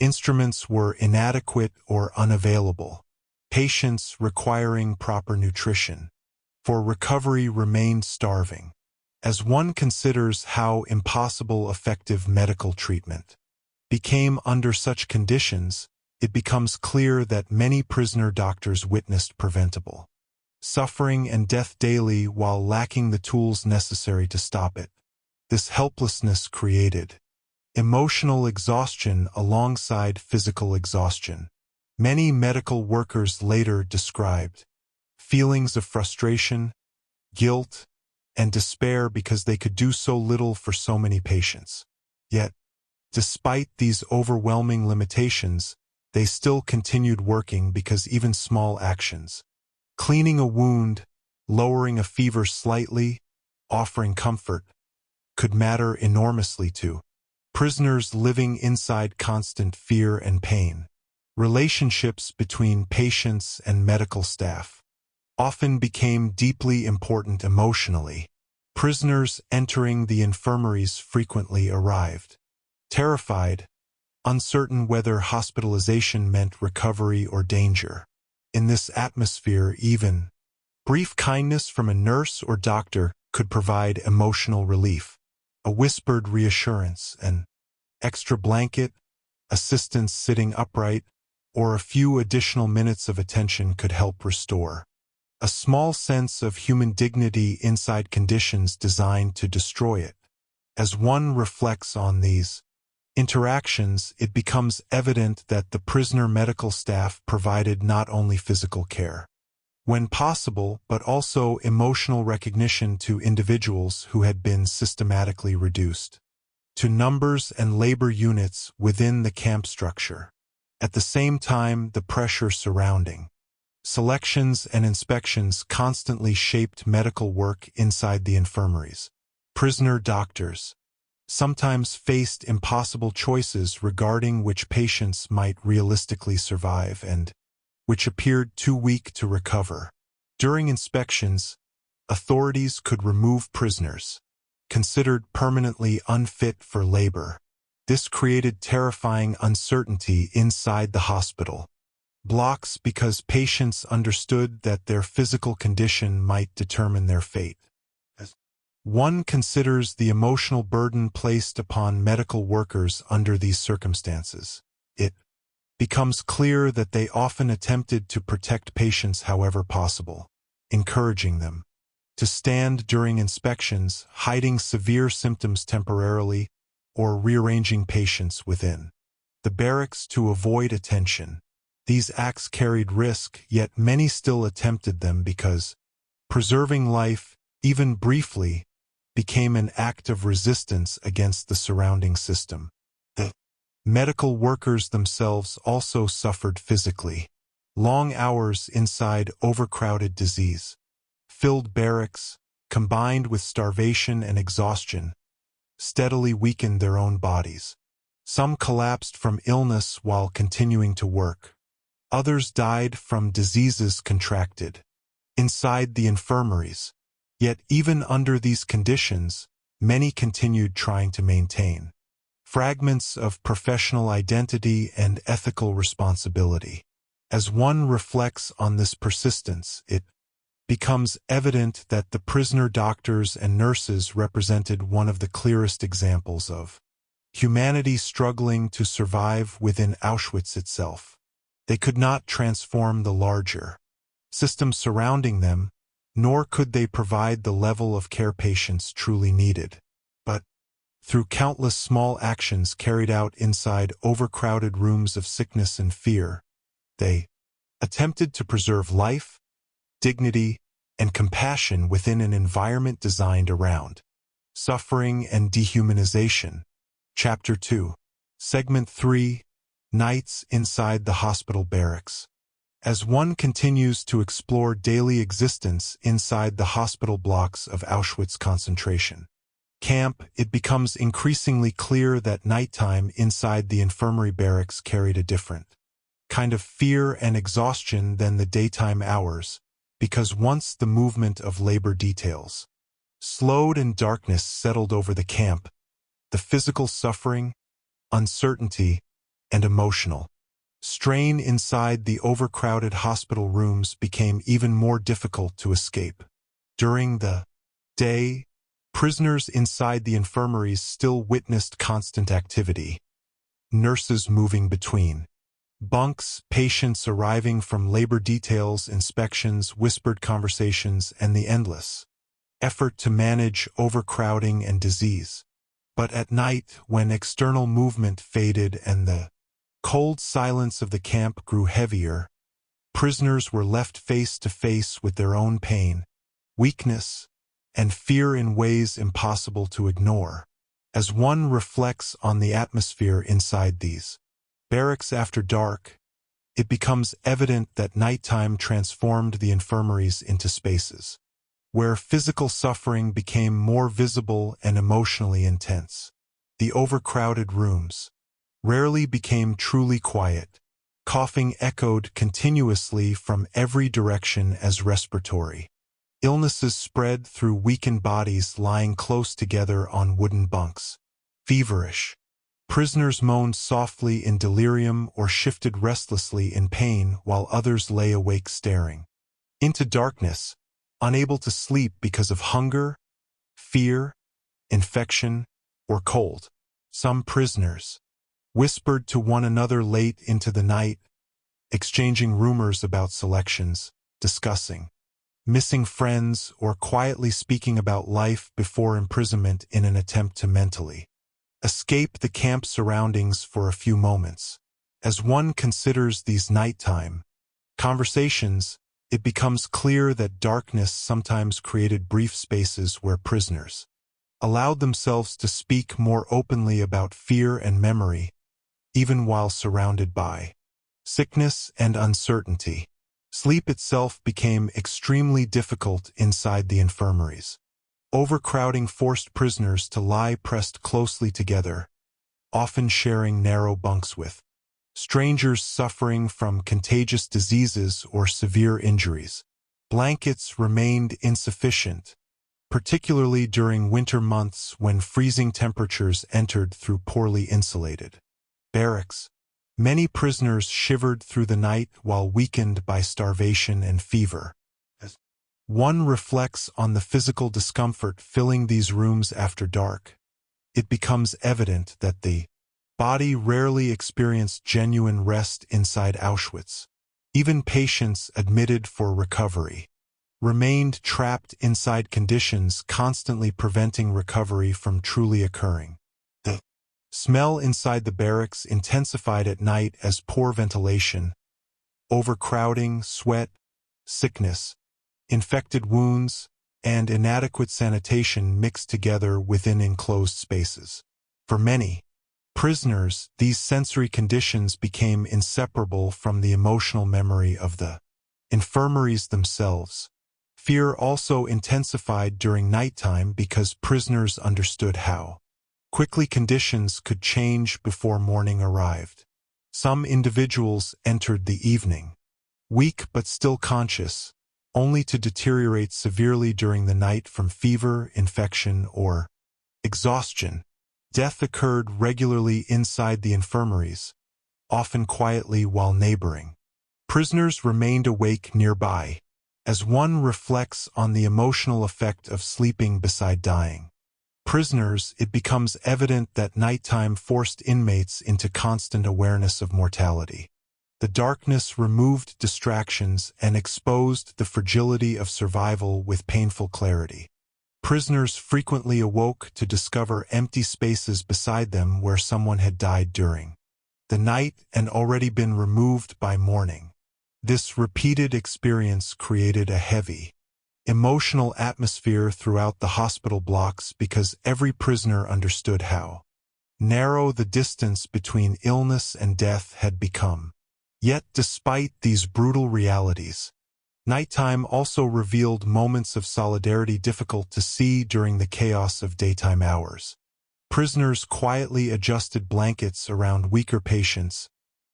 Instruments were inadequate or unavailable. Patients requiring proper nutrition for recovery remained starving. As one considers how impossible effective medical treatment became under such conditions, it becomes clear that many prisoner doctors witnessed preventable suffering and death daily while lacking the tools necessary to stop it. This helplessness created emotional exhaustion alongside physical exhaustion. Many medical workers later described feelings of frustration, guilt, and despair because they could do so little for so many patients. Yet, despite these overwhelming limitations, they still continued working because even small actions, cleaning a wound, lowering a fever slightly, offering comfort, could matter enormously to prisoners living inside constant fear and pain. Relationships between patients and medical staff often became deeply important emotionally. Prisoners entering the infirmaries frequently arrived terrified, uncertain whether hospitalization meant recovery or danger. In this atmosphere, even brief kindness from a nurse or doctor could provide emotional relief. A whispered reassurance, an extra blanket, assistance sitting upright, or a few additional minutes of attention could help restore a small sense of human dignity inside conditions designed to destroy it. As one reflects on these interactions, it becomes evident that the prisoner medical staff provided not only physical care, when possible, but also emotional recognition to individuals who had been systematically reduced to numbers and labor units within the camp structure. At the same time, the pressure surrounding selections and inspections constantly shaped medical work inside the infirmaries. Prisoner doctors sometimes faced impossible choices regarding which patients might realistically survive and which appeared too weak to recover. During inspections, authorities could remove prisoners considered permanently unfit for labor. This created terrifying uncertainty inside the hospital blocks because patients understood that their physical condition might determine their fate. As one considers the emotional burden placed upon medical workers under these circumstances, it becomes clear that they often attempted to protect patients however possible, encouraging them to stand during inspections, hiding severe symptoms temporarily, or rearranging patients within the barracks to avoid attention. These acts carried risk, yet many still attempted them because preserving life, even briefly, became an act of resistance against the surrounding system. The medical workers themselves also suffered physically. Long hours inside overcrowded disease-filled barracks, combined with starvation and exhaustion, steadily weakened their own bodies. Some collapsed from illness while continuing to work. Others died from diseases contracted inside the infirmaries. Yet even under these conditions, many continued trying to maintain fragments of professional identity and ethical responsibility. As one reflects on this persistence, it becomes evident that the prisoner doctors and nurses represented one of the clearest examples of humanity struggling to survive within Auschwitz itself. They could not transform the larger system surrounding them, nor could they provide the level of care patients truly needed. But through countless small actions carried out inside overcrowded rooms of sickness and fear, they attempted to preserve life, dignity, and compassion within an environment designed around suffering and dehumanization. Chapter 2. Segment 3. Nights inside the hospital barracks. As one continues to explore daily existence inside the hospital blocks of Auschwitz concentration camp, it becomes increasingly clear that nighttime inside the infirmary barracks carried a different kind of fear and exhaustion than the daytime hours, because once the movement of labor details slowed and darkness settled over the camp, the physical suffering, uncertainty, and emotional strain inside the overcrowded hospital rooms became even more difficult to escape. During the day, prisoners inside the infirmaries still witnessed constant activity, nurses moving between Bunks, patients arriving from labor details, inspections, whispered conversations, and the endless effort to manage overcrowding and disease. But at night, when external movement faded and the cold silence of the camp grew heavier, prisoners were left face to face with their own pain, weakness, and fear in ways impossible to ignore. As one reflects on the atmosphere inside these barracks after dark, it becomes evident that nighttime transformed the infirmaries into spaces where physical suffering became more visible and emotionally intense. The overcrowded rooms rarely became truly quiet. Coughing echoed continuously from every direction as respiratory illnesses spread through weakened bodies lying close together on wooden bunks. Feverish prisoners moaned softly in delirium or shifted restlessly in pain while others lay awake staring into darkness, unable to sleep because of hunger, fear, infection, or cold. Some prisoners whispered to one another late into the night, exchanging rumors about selections, discussing missing friends, or quietly speaking about life before imprisonment in an attempt to mentally escape the camp surroundings for a few moments. As one considers these nighttime conversations, it becomes clear that darkness sometimes created brief spaces where prisoners allowed themselves to speak more openly about fear and memory, even while surrounded by sickness and uncertainty. Sleep itself became extremely difficult inside the infirmaries. Overcrowding forced prisoners to lie pressed closely together, often sharing narrow bunks with strangers suffering from contagious diseases or severe injuries. Blankets remained insufficient, particularly during winter months when freezing temperatures entered through poorly insulated barracks. Many prisoners shivered through the night while weakened by starvation and fever. As one reflects on the physical discomfort filling these rooms after dark, it becomes evident that the body rarely experienced genuine rest inside Auschwitz. Even patients admitted for recovery remained trapped inside conditions constantly preventing recovery from truly occurring. The smell inside the barracks intensified at night as poor ventilation, overcrowding, sweat, sickness, infected wounds, and inadequate sanitation mixed together within enclosed spaces. For many prisoners, these sensory conditions became inseparable from the emotional memory of the infirmaries themselves. Fear also intensified during nighttime because prisoners understood how quickly conditions could change before morning arrived. Some individuals entered the evening, weak but still conscious, only to deteriorate severely during the night from fever, infection, or exhaustion. Death occurred regularly inside the infirmaries, often quietly while neighboring prisoners remained awake nearby. As one reflects on the emotional effect of sleeping beside dying prisoners, it becomes evident that nighttime forced inmates into constant awareness of mortality. The darkness removed distractions and exposed the fragility of survival with painful clarity. Prisoners frequently awoke to discover empty spaces beside them where someone had died during the night and already been removed by morning. This repeated experience created a heavy, emotional atmosphere throughout the hospital blocks because every prisoner understood how narrow the distance between illness and death had become. Yet despite these brutal realities, nighttime also revealed moments of solidarity difficult to see during the chaos of daytime hours. Prisoners quietly adjusted blankets around weaker patients,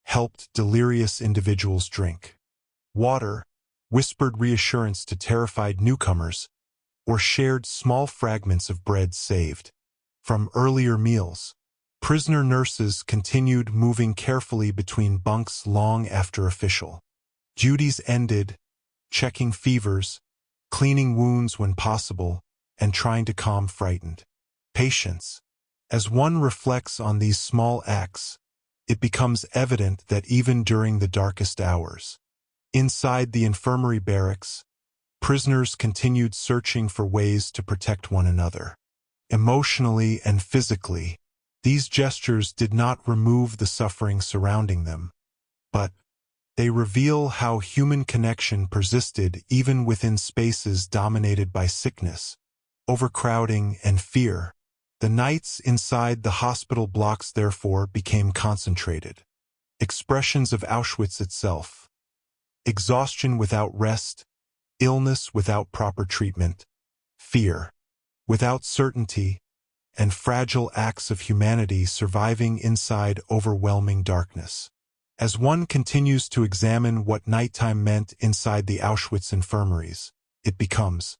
helped delirious individuals drink water, whispered reassurance to terrified newcomers, or shared small fragments of bread saved from earlier meals. Prisoner nurses continued moving carefully between bunks long after official duties ended, checking fevers, cleaning wounds when possible, and trying to calm frightened patients. As one reflects on these small acts, it becomes evident that even during the darkest hours, inside the infirmary barracks, prisoners continued searching for ways to protect one another. Emotionally and physically, these gestures did not remove the suffering surrounding them, but they reveal how human connection persisted even within spaces dominated by sickness, overcrowding, and fear. The nights inside the hospital blocks therefore became concentrated. Expressions of Auschwitz itself. Exhaustion without rest, illness without proper treatment, fear without certainty, and fragile acts of humanity surviving inside overwhelming darkness. As one continues to examine what nighttime meant inside the Auschwitz infirmaries, it becomes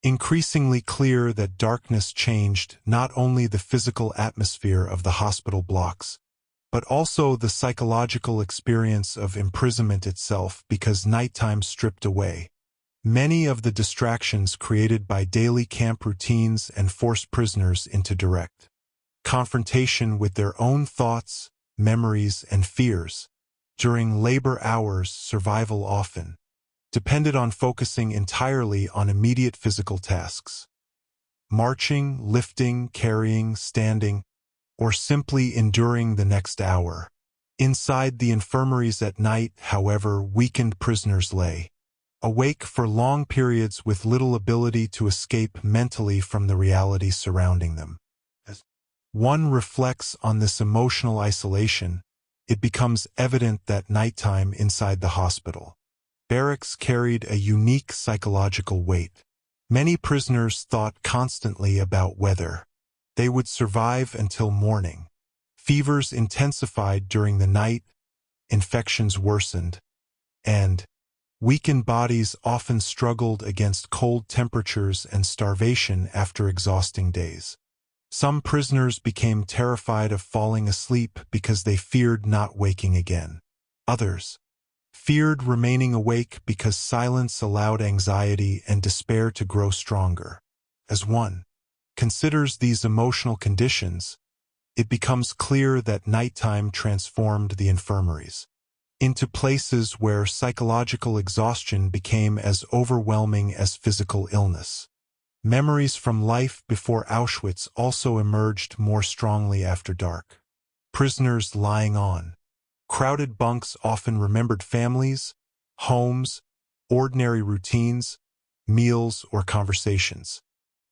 increasingly clear that darkness changed not only the physical atmosphere of the hospital blocks, but also the psychological experience of imprisonment itself, because nighttime stripped away many of the distractions created by daily camp routines and forced prisoners into direct confrontation with their own thoughts, memories, and fears. During labor hours, survival often depended on focusing entirely on immediate physical tasks. Marching, lifting, carrying, standing, or simply enduring the next hour. Inside the infirmaries at night, however, weakened prisoners lay awake for long periods with little ability to escape mentally from the reality surrounding them. As one reflects on this emotional isolation, it becomes evident that nighttime inside the hospital barracks carried a unique psychological weight. Many prisoners thought constantly about whether they would survive until morning. Fevers intensified during the night, infections worsened, and weakened bodies often struggled against cold temperatures and starvation after exhausting days. Some prisoners became terrified of falling asleep because they feared not waking again. Others feared remaining awake because silence allowed anxiety and despair to grow stronger. As one considers these emotional conditions, it becomes clear that nighttime transformed the infirmaries into places where psychological exhaustion became as overwhelming as physical illness. Memories from life before Auschwitz also emerged more strongly after dark. Prisoners lying on crowded bunks often remembered families, homes, ordinary routines, meals, or conversations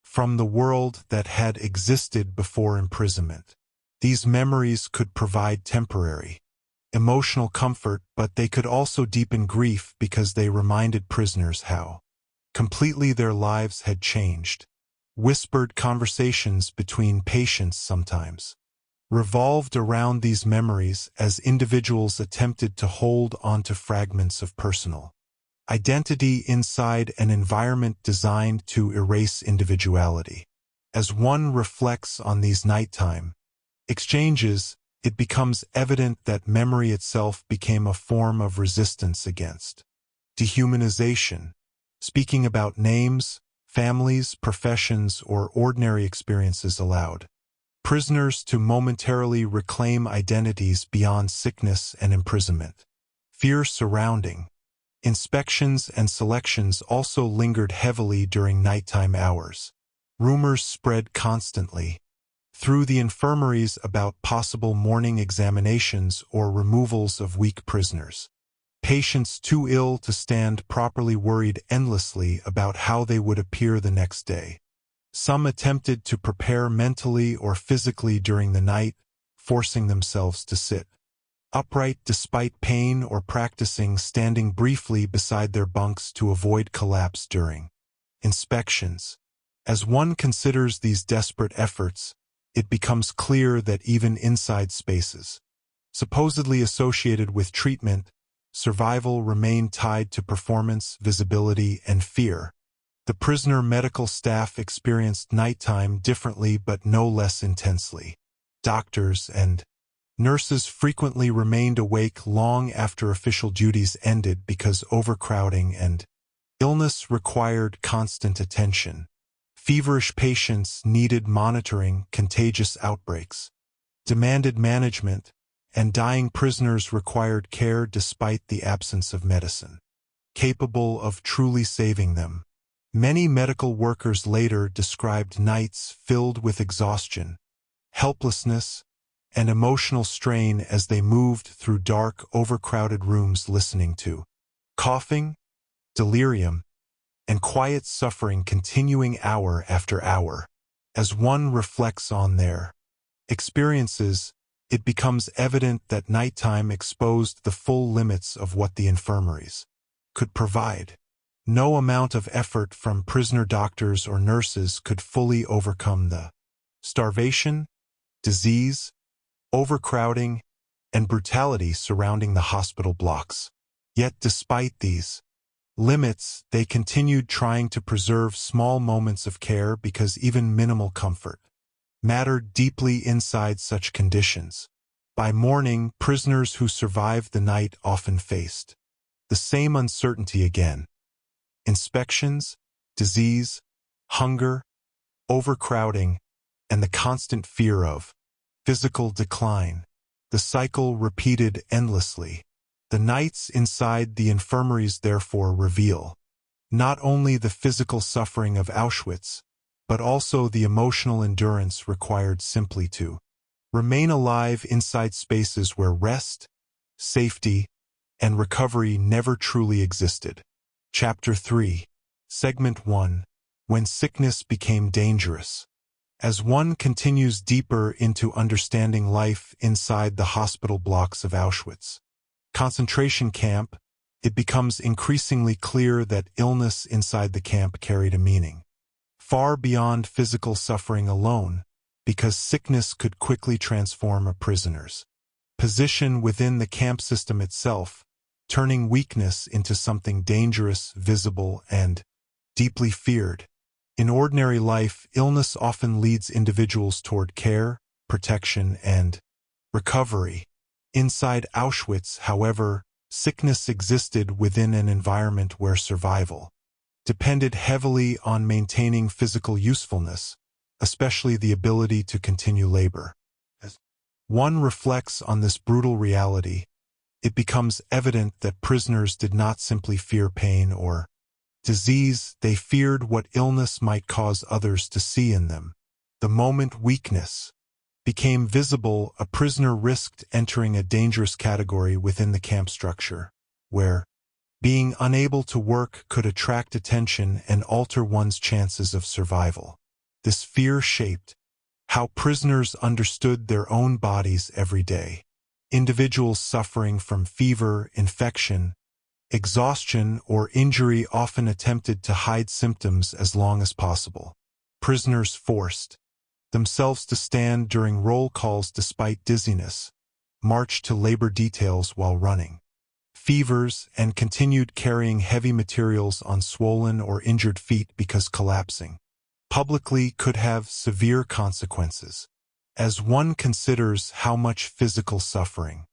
from the world that had existed before imprisonment. These memories could provide temporary emotional comfort, but they could also deepen grief because they reminded prisoners how completely their lives had changed. Whispered conversations between patients sometimes revolved around these memories as individuals attempted to hold onto fragments of personal identity inside an environment designed to erase individuality. As one reflects on these nighttime exchanges, it becomes evident that memory itself became a form of resistance against dehumanization. Speaking about names, families, professions, or ordinary experiences allowed prisoners to momentarily reclaim identities beyond sickness and imprisonment. Fear surrounding inspections and selections also lingered heavily during nighttime hours. Rumors spread constantly through the infirmaries about possible morning examinations or removals of weak prisoners. Patients too ill to stand properly worried endlessly about how they would appear the next day. Some attempted to prepare mentally or physically during the night, forcing themselves to sit upright despite pain or practicing standing briefly beside their bunks to avoid collapse during inspections. As one considers these desperate efforts, it becomes clear that even inside spaces supposedly associated with treatment, survival remained tied to performance, visibility, and fear. The prisoner medical staff experienced nighttime differently but no less intensely. Doctors and nurses frequently remained awake long after official duties ended because overcrowding and illness required constant attention. Feverish patients needed monitoring, contagious outbreaks demanded management, and dying prisoners required care despite the absence of medicine capable of truly saving them. Many medical workers later described nights filled with exhaustion, helplessness, and emotional strain as they moved through dark, overcrowded rooms listening to coughing, delirium, and quiet suffering continuing hour after hour. As one reflects on their experiences, it becomes evident that nighttime exposed the full limits of what the infirmaries could provide. No amount of effort from prisoner doctors or nurses could fully overcome the starvation, disease, overcrowding, and brutality surrounding the hospital blocks. Yet despite these limits, they continued trying to preserve small moments of care because even minimal comfort mattered deeply inside such conditions. By morning, prisoners who survived the night often faced the same uncertainty again. Inspections, disease, hunger, overcrowding, and the constant fear of physical decline. The cycle repeated endlessly. The nights inside the infirmaries therefore reveal not only the physical suffering of Auschwitz, but also the emotional endurance required simply to remain alive inside spaces where rest, safety, and recovery never truly existed. Chapter 3, Segment 1, When Sickness Became Dangerous. As one continues deeper into understanding life inside the hospital blocks of Auschwitz concentration camp, it becomes increasingly clear that illness inside the camp carried a meaning far beyond physical suffering alone, because sickness could quickly transform a prisoner's position within the camp system itself, turning weakness into something dangerous, visible, and deeply feared. In ordinary life, illness often leads individuals toward care, protection, and recovery. Inside Auschwitz, however, sickness existed within an environment where survival depended heavily on maintaining physical usefulness, especially the ability to continue labor. As one reflects on this brutal reality, it becomes evident that prisoners did not simply fear pain or disease, they feared what illness might cause others to see in them. The moment weakness became visible, a prisoner risked entering a dangerous category within the camp structure, where being unable to work could attract attention and alter one's chances of survival. This fear shaped how prisoners understood their own bodies every day. Individuals suffering from fever, infection, exhaustion, or injury often attempted to hide symptoms as long as possible. Prisoners forced themselves to stand during roll calls despite dizziness, marched to labor details while running fevers, and continued carrying heavy materials on swollen or injured feet because collapsing publicly could have severe consequences. As one considers how much physical suffering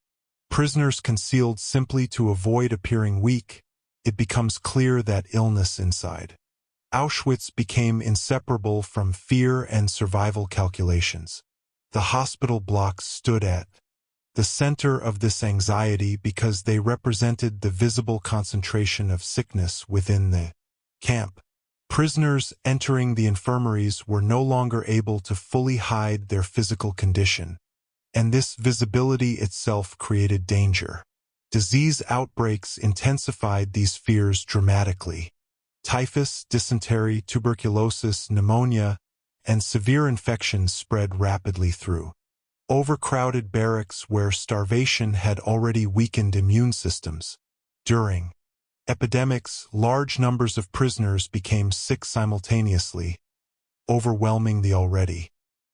prisoners concealed simply to avoid appearing weak, it becomes clear that illness inside Auschwitz became inseparable from fear and survival calculations. The hospital blocks stood at the center of this anxiety because they represented the visible concentration of sickness within the camp. Prisoners entering the infirmaries were no longer able to fully hide their physical condition, and this visibility itself created danger. Disease outbreaks intensified these fears dramatically. Typhus, dysentery, tuberculosis, pneumonia, and severe infections spread rapidly through overcrowded barracks where starvation had already weakened immune systems. During epidemics, large numbers of prisoners became sick simultaneously, overwhelming the already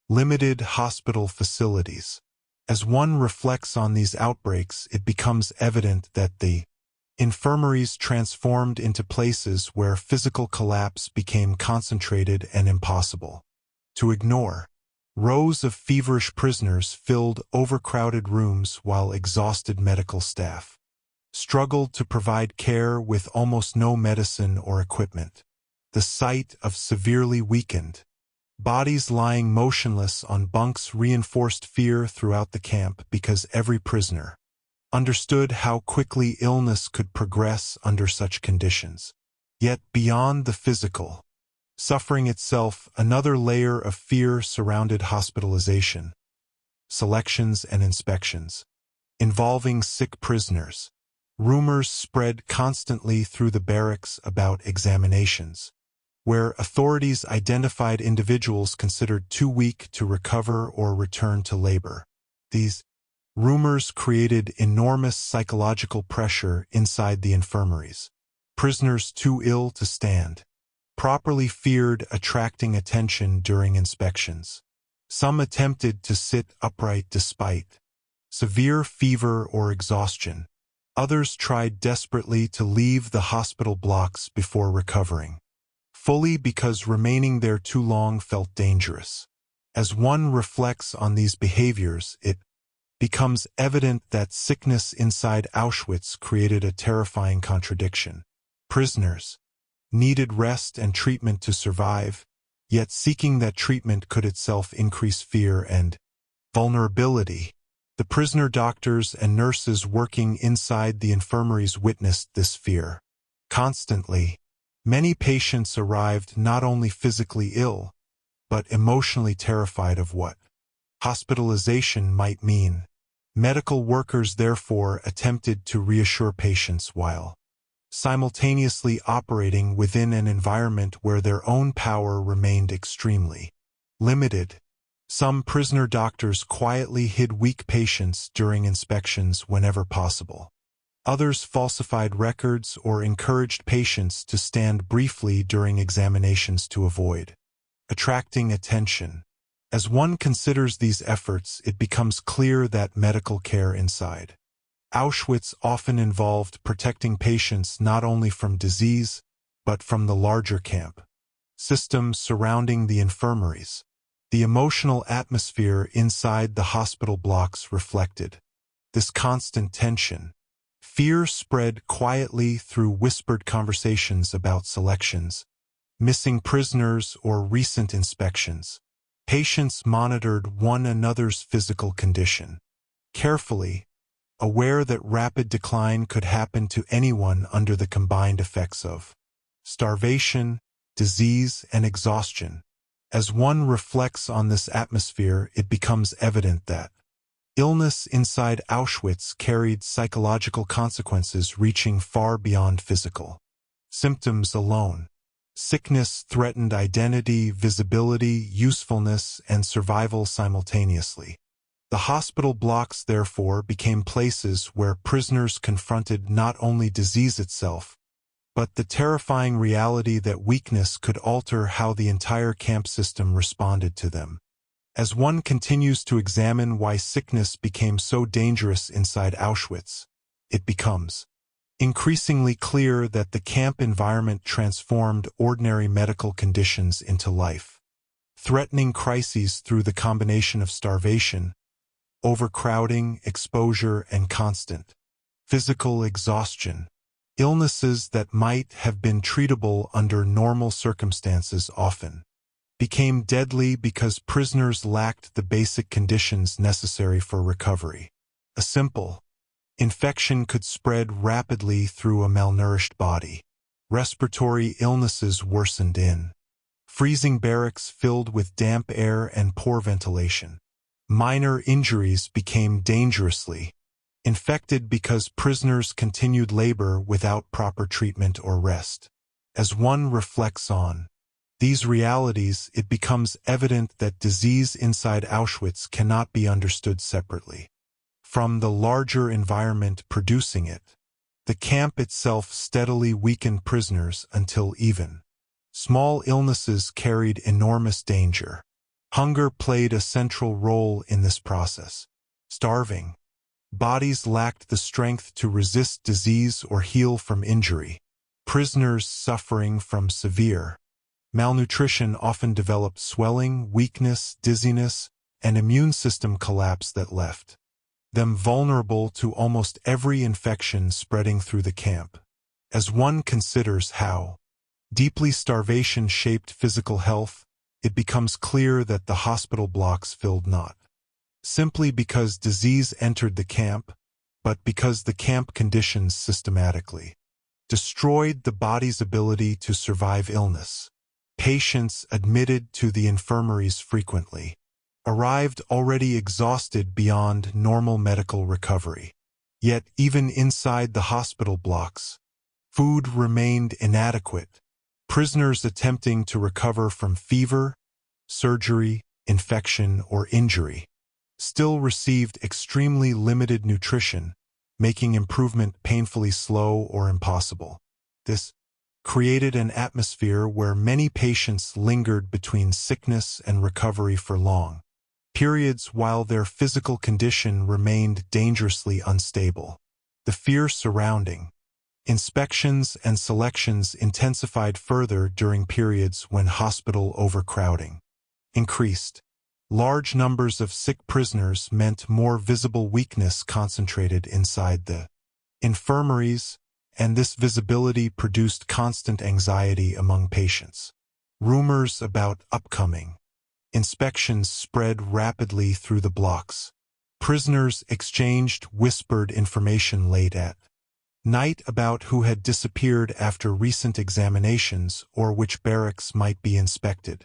limited hospital facilities. As one reflects on these outbreaks, it becomes evident that the infirmaries transformed into places where physical collapse became concentrated and impossible to ignore. Rows of feverish prisoners filled overcrowded rooms while exhausted medical staff struggled to provide care with almost no medicine or equipment. The sight of severely weakened Bodies lying motionless on bunks reinforced fear throughout the camp because every prisoner understood how quickly illness could progress under such conditions. Yet beyond the physical suffering itself, another layer of fear surrounded hospitalization, selections and inspections. Involving sick prisoners, rumors spread constantly through the barracks about examinations, where authorities identified individuals considered too weak to recover or return to labor. These rumors created enormous psychological pressure inside the infirmaries. Prisoners too ill to stand properly feared attracting attention during inspections. Some attempted to sit upright despite severe fever or exhaustion. Others tried desperately to leave the hospital blocks before recovering, fully because remaining there too long felt dangerous. As one reflects on these behaviors, it becomes evident that sickness inside Auschwitz created a terrifying contradiction. Prisoners needed rest and treatment to survive, yet seeking that treatment could itself increase fear and vulnerability. The prisoner doctors and nurses working inside the infirmaries witnessed this fear. Constantly, many patients arrived not only physically ill, but emotionally terrified of what hospitalization might mean. Medical workers therefore attempted to reassure patients while simultaneously operating within an environment where their own power remained extremely limited. Some prisoner doctors quietly hid weak patients during inspections whenever possible. Others falsified records or encouraged patients to stand briefly during examinations to avoid attracting attention. As one considers these efforts, it becomes clear that medical care inside Auschwitz often involved protecting patients not only from disease, but from the larger camp systems surrounding the infirmaries. The emotional atmosphere inside the hospital blocks reflected this constant tension. Fear spread quietly through whispered conversations about selections, missing prisoners, or recent inspections. Patients monitored one another's physical condition carefully, aware that rapid decline could happen to anyone under the combined effects of starvation, disease, and exhaustion. As one reflects on this atmosphere, it becomes evident that illness inside Auschwitz carried psychological consequences reaching far beyond physical symptoms alone. Sickness threatened identity, visibility, usefulness, and survival simultaneously. The hospital blocks, therefore, became places where prisoners confronted not only disease itself, but the terrifying reality that weakness could alter how the entire camp system responded to them. As one continues to examine why sickness became so dangerous inside Auschwitz, it becomes increasingly clear that the camp environment transformed ordinary medical conditions into life-threatening crises through the combination of starvation, overcrowding, exposure, and constant physical exhaustion. Illnesses that might have been treatable under normal circumstances often became deadly because prisoners lacked the basic conditions necessary for recovery. A simple infection could spread rapidly through a malnourished body. Respiratory illnesses worsened in freezing barracks filled with damp air and poor ventilation. Minor injuries became dangerously infected because prisoners continued labor without proper treatment or rest. As one reflects on these realities, it becomes evident that disease inside Auschwitz cannot be understood separately from the larger environment producing it. The camp itself steadily weakened prisoners until even small illnesses carried enormous danger. Hunger played a central role in this process. Starving bodies lacked the strength to resist disease or heal from injury. Prisoners suffering from severe malnutrition often developed swelling, weakness, dizziness, and immune system collapse that left them vulnerable to almost every infection spreading through the camp. As one considers how deeply starvation shaped physical health, it becomes clear that the hospital blocks filled not simply because disease entered the camp, but because the camp conditions systematically destroyed the body's ability to survive illness. Patients admitted to the infirmaries frequently arrived already exhausted beyond normal medical recovery. Yet even inside the hospital blocks, food remained inadequate. Prisoners attempting to recover from fever, surgery, infection, or injury still received extremely limited nutrition, making improvement painfully slow or impossible. This created an atmosphere where many patients lingered between sickness and recovery for long periods while their physical condition remained dangerously unstable. The fear surrounding inspections and selections intensified further during periods when hospital overcrowding increased. Large numbers of sick prisoners meant more visible weakness concentrated inside the infirmaries, and this visibility produced constant anxiety among patients. Rumors about upcoming inspections spread rapidly through the blocks. Prisoners exchanged whispered information late at night about who had disappeared after recent examinations or which barracks might be inspected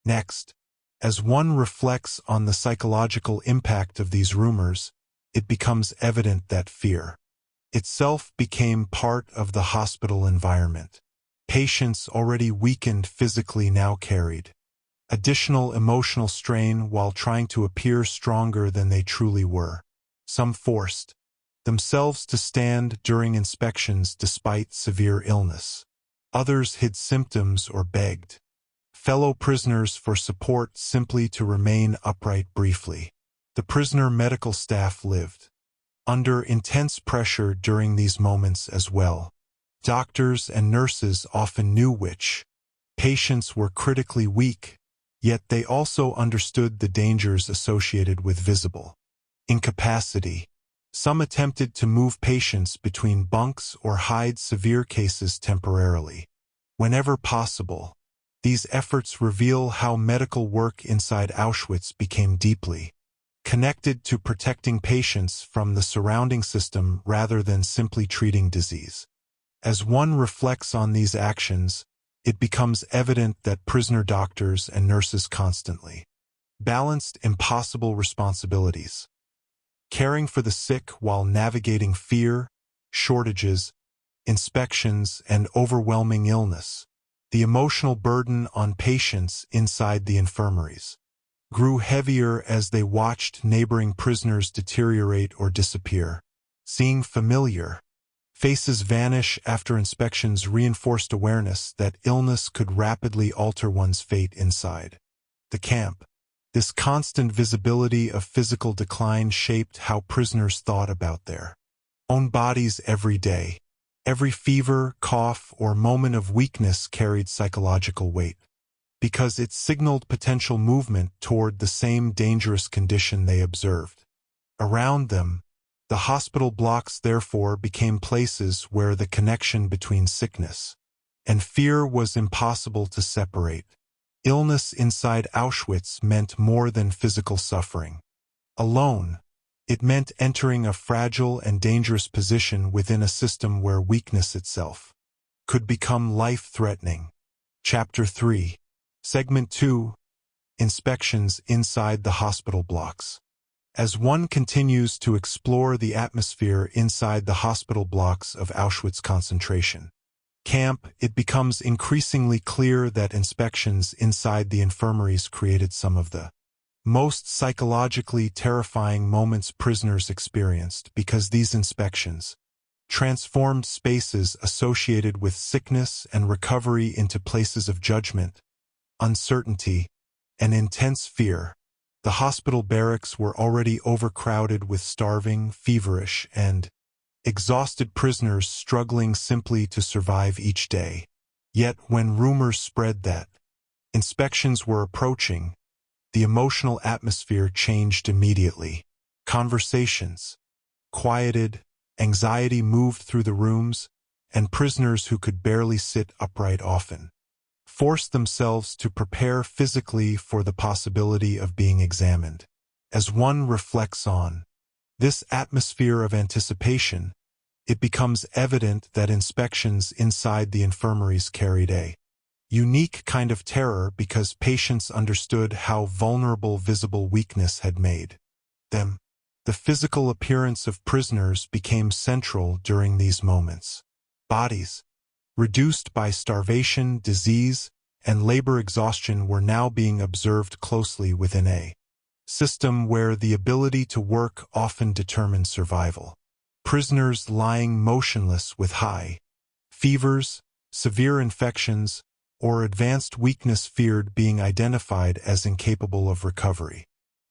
next. As one reflects on the psychological impact of these rumors, it becomes evident that fear itself became part of the hospital environment. Patients already weakened physically now carried additional emotional strain while trying to appear stronger than they truly were. Some forced themselves to stand during inspections despite severe illness. Others hid symptoms or begged fellow prisoners for support simply to remain upright briefly. The prisoner medical staff lived under intense pressure during these moments as well. Doctors and nurses often knew which patients were critically weak, yet they also understood the dangers associated with visible incapacity. Some attempted to move patients between bunks or hide severe cases temporarily. Whenever possible, these efforts reveal how medical work inside Auschwitz became deeply connected to protecting patients from the surrounding system rather than simply treating disease. As one reflects on these actions, it becomes evident that prisoner doctors and nurses constantly balanced impossible responsibilities, caring for the sick while navigating fear, shortages, inspections, and overwhelming illness. The emotional burden on patients inside the infirmaries grew heavier as they watched neighboring prisoners deteriorate or disappear. Seeing familiar faces vanish after inspections reinforced awareness that illness could rapidly alter one's fate inside the camp. This constant visibility of physical decline shaped how prisoners thought about their own bodies every day. Every fever, cough, or moment of weakness carried psychological weight, because it signaled potential movement toward the same dangerous condition they observed. Around them, the hospital blocks therefore became places where the connection between sickness and fear was impossible to separate. Illness inside Auschwitz meant more than physical suffering alone. It meant entering a fragile and dangerous position within a system where weakness itself could become life-threatening. Chapter 3. Segment 2. Inspections inside the hospital blocks. As one continues to explore the atmosphere inside the hospital blocks of Auschwitz concentration camp, it becomes increasingly clear that inspections inside the infirmaries created some of the most psychologically terrifying moments prisoners experienced, because these inspections transformed spaces associated with sickness and recovery into places of judgment, uncertainty, and intense fear. The hospital barracks were already overcrowded with starving, feverish, and exhausted prisoners struggling simply to survive each day. Yet when rumors spread that inspections were approaching, the emotional atmosphere changed immediately. Conversations quieted, anxiety moved through the rooms, and prisoners who could barely sit upright often forced themselves to prepare physically for the possibility of being examined. As one reflects on this atmosphere of anticipation, it becomes evident that inspections inside the infirmaries carried a unique kind of terror because patients understood how vulnerable visible weakness had made them. The physical appearance of prisoners became central during these moments. Bodies, reduced by starvation, disease, and labor exhaustion, were now being observed closely within a system where the ability to work often determined survival. Prisoners lying motionless with high fevers, severe infections, or advanced weakness feared being identified as incapable of recovery.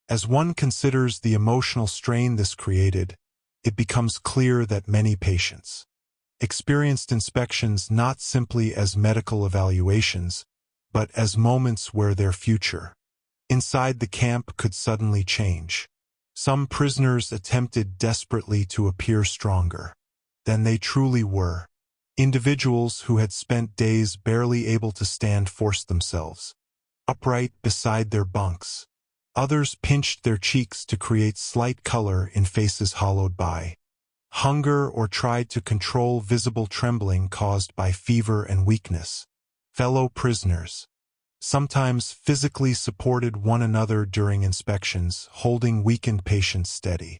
As one considers the emotional strain this created, it becomes clear that many patients experienced inspections not simply as medical evaluations, but as moments where their future inside the camp could suddenly change. Some prisoners attempted desperately to appear stronger than they truly were. Individuals who had spent days barely able to stand forced themselves upright beside their bunks. Others pinched their cheeks to create slight color in faces hollowed by hunger or tried to control visible trembling caused by fever and weakness. Fellow prisoners sometimes physically supported one another during inspections, holding weakened patients steady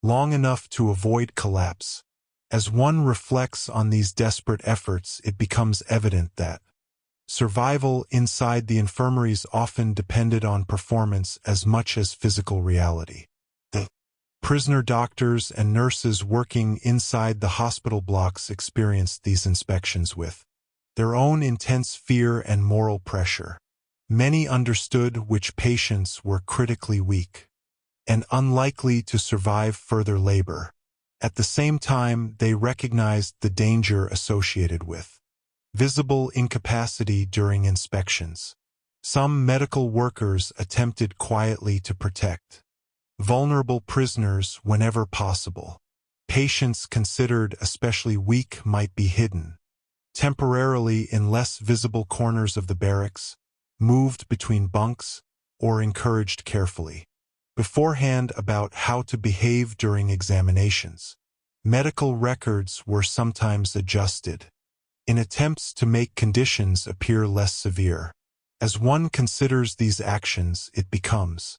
long enough to avoid collapse. As one reflects on these desperate efforts, it becomes evident that survival inside the infirmaries often depended on performance as much as physical reality. The prisoner doctors and nurses working inside the hospital blocks experienced these inspections with their own intense fear and moral pressure. Many understood which patients were critically weak and unlikely to survive further labor. At the same time, they recognized the danger associated with visible incapacity during inspections. Some medical workers attempted quietly to protect vulnerable prisoners whenever possible. Patients considered especially weak might be hidden temporarily in less visible corners of the barracks, moved between bunks, or encouraged carefully beforehand about how to behave during examinations. Medical records were sometimes adjusted in attempts to make conditions appear less severe. As one considers these actions, it becomes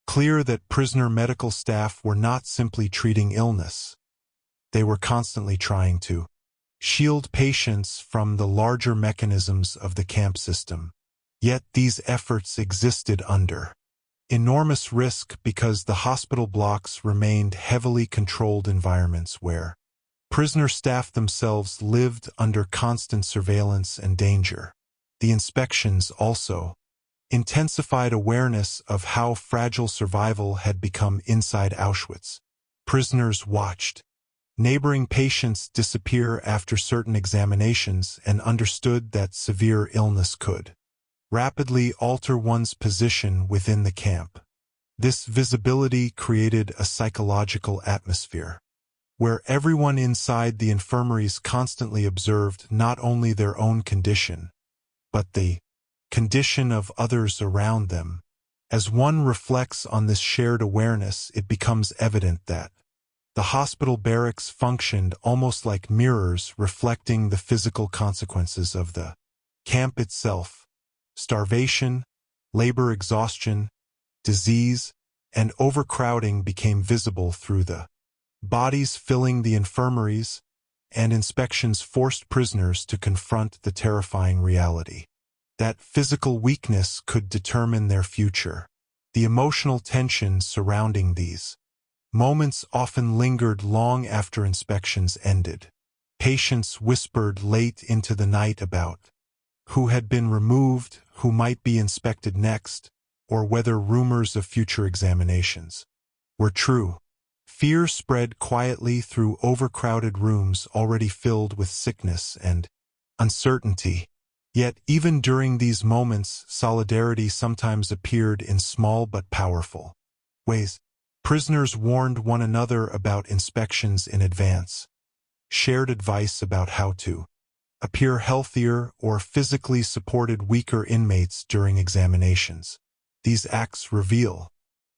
clear that prisoner medical staff were not simply treating illness. They were constantly trying to shield patients from the larger mechanisms of the camp system. Yet these efforts existed under enormous risk because the hospital blocks remained heavily controlled environments where prisoner staff themselves lived under constant surveillance and danger. The inspections also intensified awareness of how fragile survival had become inside Auschwitz. Prisoners watched neighboring patients disappear after certain examinations and understood that severe illness could rapidly alter one's position within the camp. This visibility created a psychological atmosphere where everyone inside the infirmaries constantly observed not only their own condition, but the condition of others around them. As one reflects on this shared awareness, it becomes evident that the hospital barracks functioned almost like mirrors reflecting the physical consequences of the camp itself. Starvation, labor exhaustion, disease, and overcrowding became visible through the bodies filling the infirmaries, and inspections forced prisoners to confront the terrifying reality that physical weakness could determine their future. The emotional tension surrounding these moments often lingered long after inspections ended. Patients whispered late into the night about who had been removed, who might be inspected next, or whether rumors of future examinations were true. Fear spread quietly through overcrowded rooms already filled with sickness and uncertainty. Yet even during these moments, solidarity sometimes appeared in small but powerful ways. Prisoners warned one another about inspections in advance, shared advice about how to appear healthier or physically supported weaker inmates during examinations. These acts reveal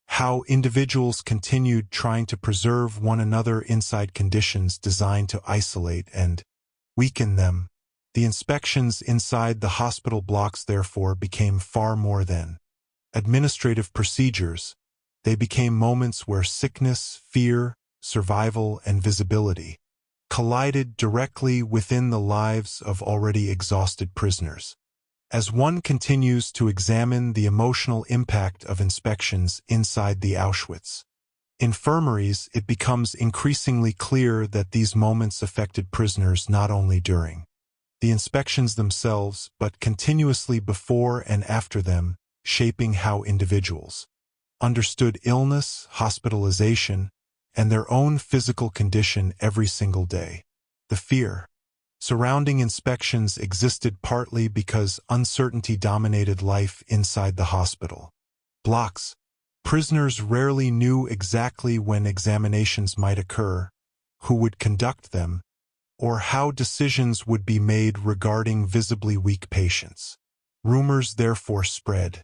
how individuals continued trying to preserve one another inside conditions designed to isolate and weaken them. The inspections inside the hospital blocks therefore became far more than administrative procedures. They became moments where sickness, fear, survival, and visibility collided directly within the lives of already exhausted prisoners. As one continues to examine the emotional impact of inspections inside the Auschwitz infirmaries, it becomes increasingly clear that these moments affected prisoners not only during the inspections themselves, but continuously before and after them, shaping how individuals understood illness, hospitalization, and their own physical condition every single day. The fear surrounding inspections existed partly because uncertainty dominated life inside the hospital blocks. Prisoners rarely knew exactly when examinations might occur, who would conduct them, or how decisions would be made regarding visibly weak patients. Rumors therefore spread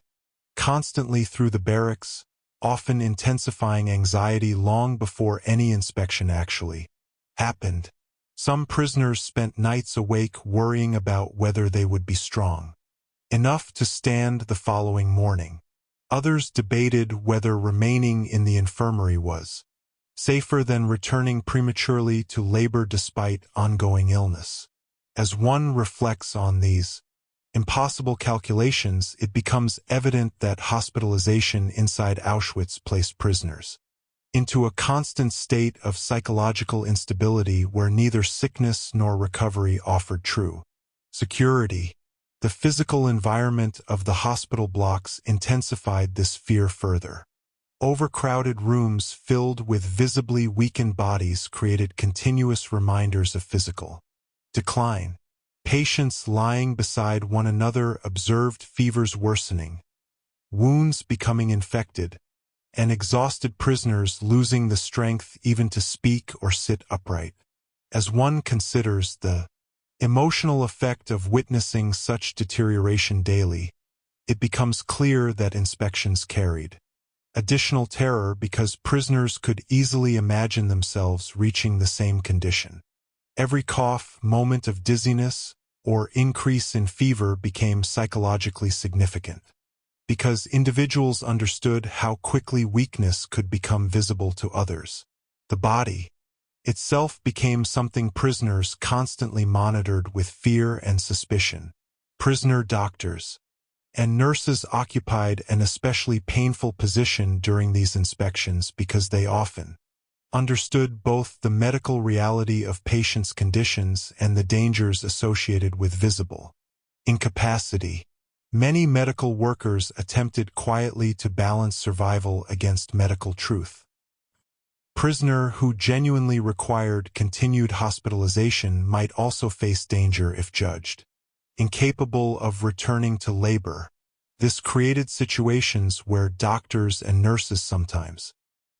constantly through the barracks, often intensifying anxiety long before any inspection actually happened. Some prisoners spent nights awake worrying about whether they would be strong enough to stand the following morning. Others debated whether remaining in the infirmary was safer than returning prematurely to labor despite ongoing illness. As one reflects on these impossible calculations, it becomes evident that hospitalization inside Auschwitz placed prisoners into a constant state of psychological instability where neither sickness nor recovery offered true security. The physical environment of the hospital blocks intensified this fear further. Overcrowded rooms filled with visibly weakened bodies created continuous reminders of physical decline. Patients lying beside one another observed fevers worsening, wounds becoming infected, and exhausted prisoners losing the strength even to speak or sit upright. As one considers the emotional effect of witnessing such deterioration daily, it becomes clear that inspections carried additional terror because prisoners could easily imagine themselves reaching the same condition. Every cough, moment of dizziness, or increase in fever became psychologically significant, because individuals understood how quickly weakness could become visible to others. The body itself became something prisoners constantly monitored with fear and suspicion. Prisoner doctors and nurses occupied an especially painful position during these inspections because they often understood both the medical reality of patients' conditions and the dangers associated with visible incapacity. Many medical workers attempted quietly to balance survival against medical truth. Prisoner who genuinely required continued hospitalization might also face danger if judged incapable of returning to labor. This created situations where doctors and nurses sometimes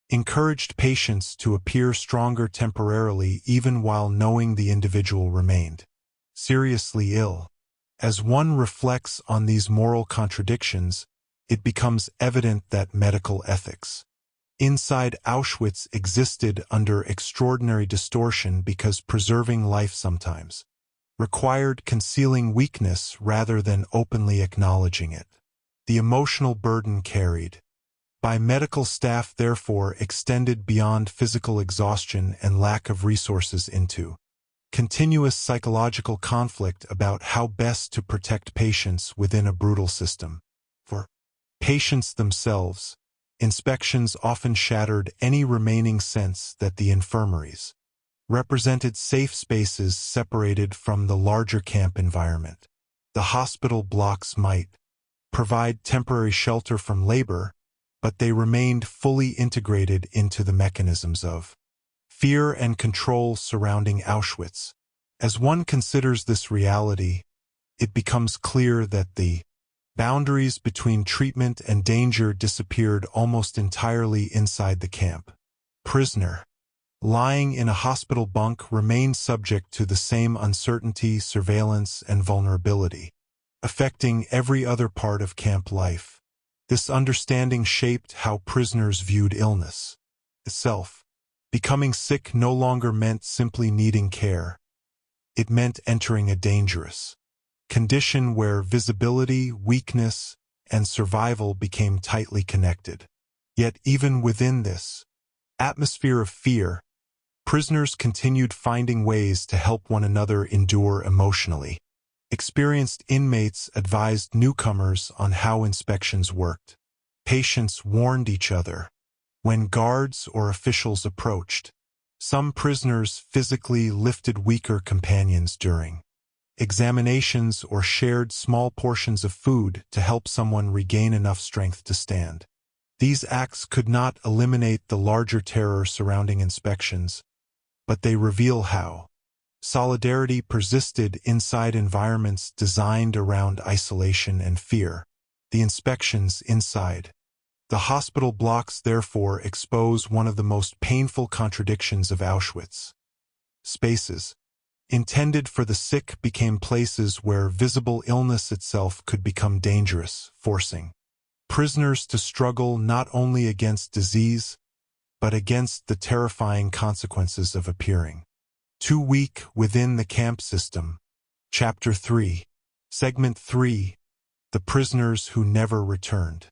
encouraged patients to appear stronger temporarily even while knowing the individual remained seriously ill. As one reflects on these moral contradictions, it becomes evident that medical ethics inside Auschwitz existed under extraordinary distortion because preserving life sometimes required concealing weakness rather than openly acknowledging it. The emotional burden carried by medical staff therefore extended beyond physical exhaustion and lack of resources into continuous psychological conflict about how best to protect patients within a brutal system. For patients themselves, inspections often shattered any remaining sense that the infirmaries represented safe spaces separated from the larger camp environment. The hospital blocks might provide temporary shelter from labor, but they remained fully integrated into the mechanisms of fear and control surrounding Auschwitz. As one considers this reality, it becomes clear that the boundaries between treatment and danger disappeared almost entirely inside the camp. Prisoner lying in a hospital bunk remained subject to the same uncertainty, surveillance, and vulnerability, affecting every other part of camp life. This understanding shaped how prisoners viewed illness itself. Becoming sick no longer meant simply needing care. It meant entering a dangerous condition where visibility, weakness, and survival became tightly connected. Yet even within this atmosphere of fear, prisoners continued finding ways to help one another endure emotionally. Experienced inmates advised newcomers on how inspections worked. Patients warned each other when guards or officials approached. Some prisoners physically lifted weaker companions during examinations or shared small portions of food to help someone regain enough strength to stand. These acts could not eliminate the larger terror surrounding inspections, but they reveal how solidarity persisted inside environments designed around isolation and fear. The inspections inside the hospital blocks therefore expose one of the most painful contradictions of Auschwitz. Spaces intended for the sick became places where visible illness itself could become dangerous, forcing prisoners to struggle not only against disease, but against the terrifying consequences of appearing too weak within the camp system. Chapter 3. Segment 3. The Prisoners Who Never Returned.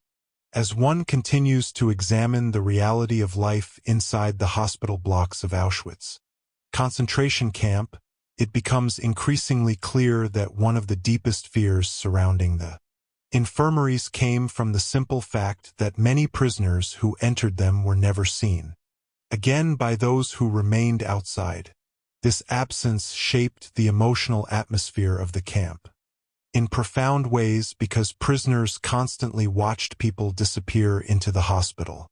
As one continues to examine the reality of life inside the hospital blocks of Auschwitz concentration camp, it becomes increasingly clear that one of the deepest fears surrounding the infirmaries came from the simple fact that many prisoners who entered them were never seen again by those who remained outside. This absence shaped the emotional atmosphere of the camp in profound ways because prisoners constantly watched people disappear into the hospital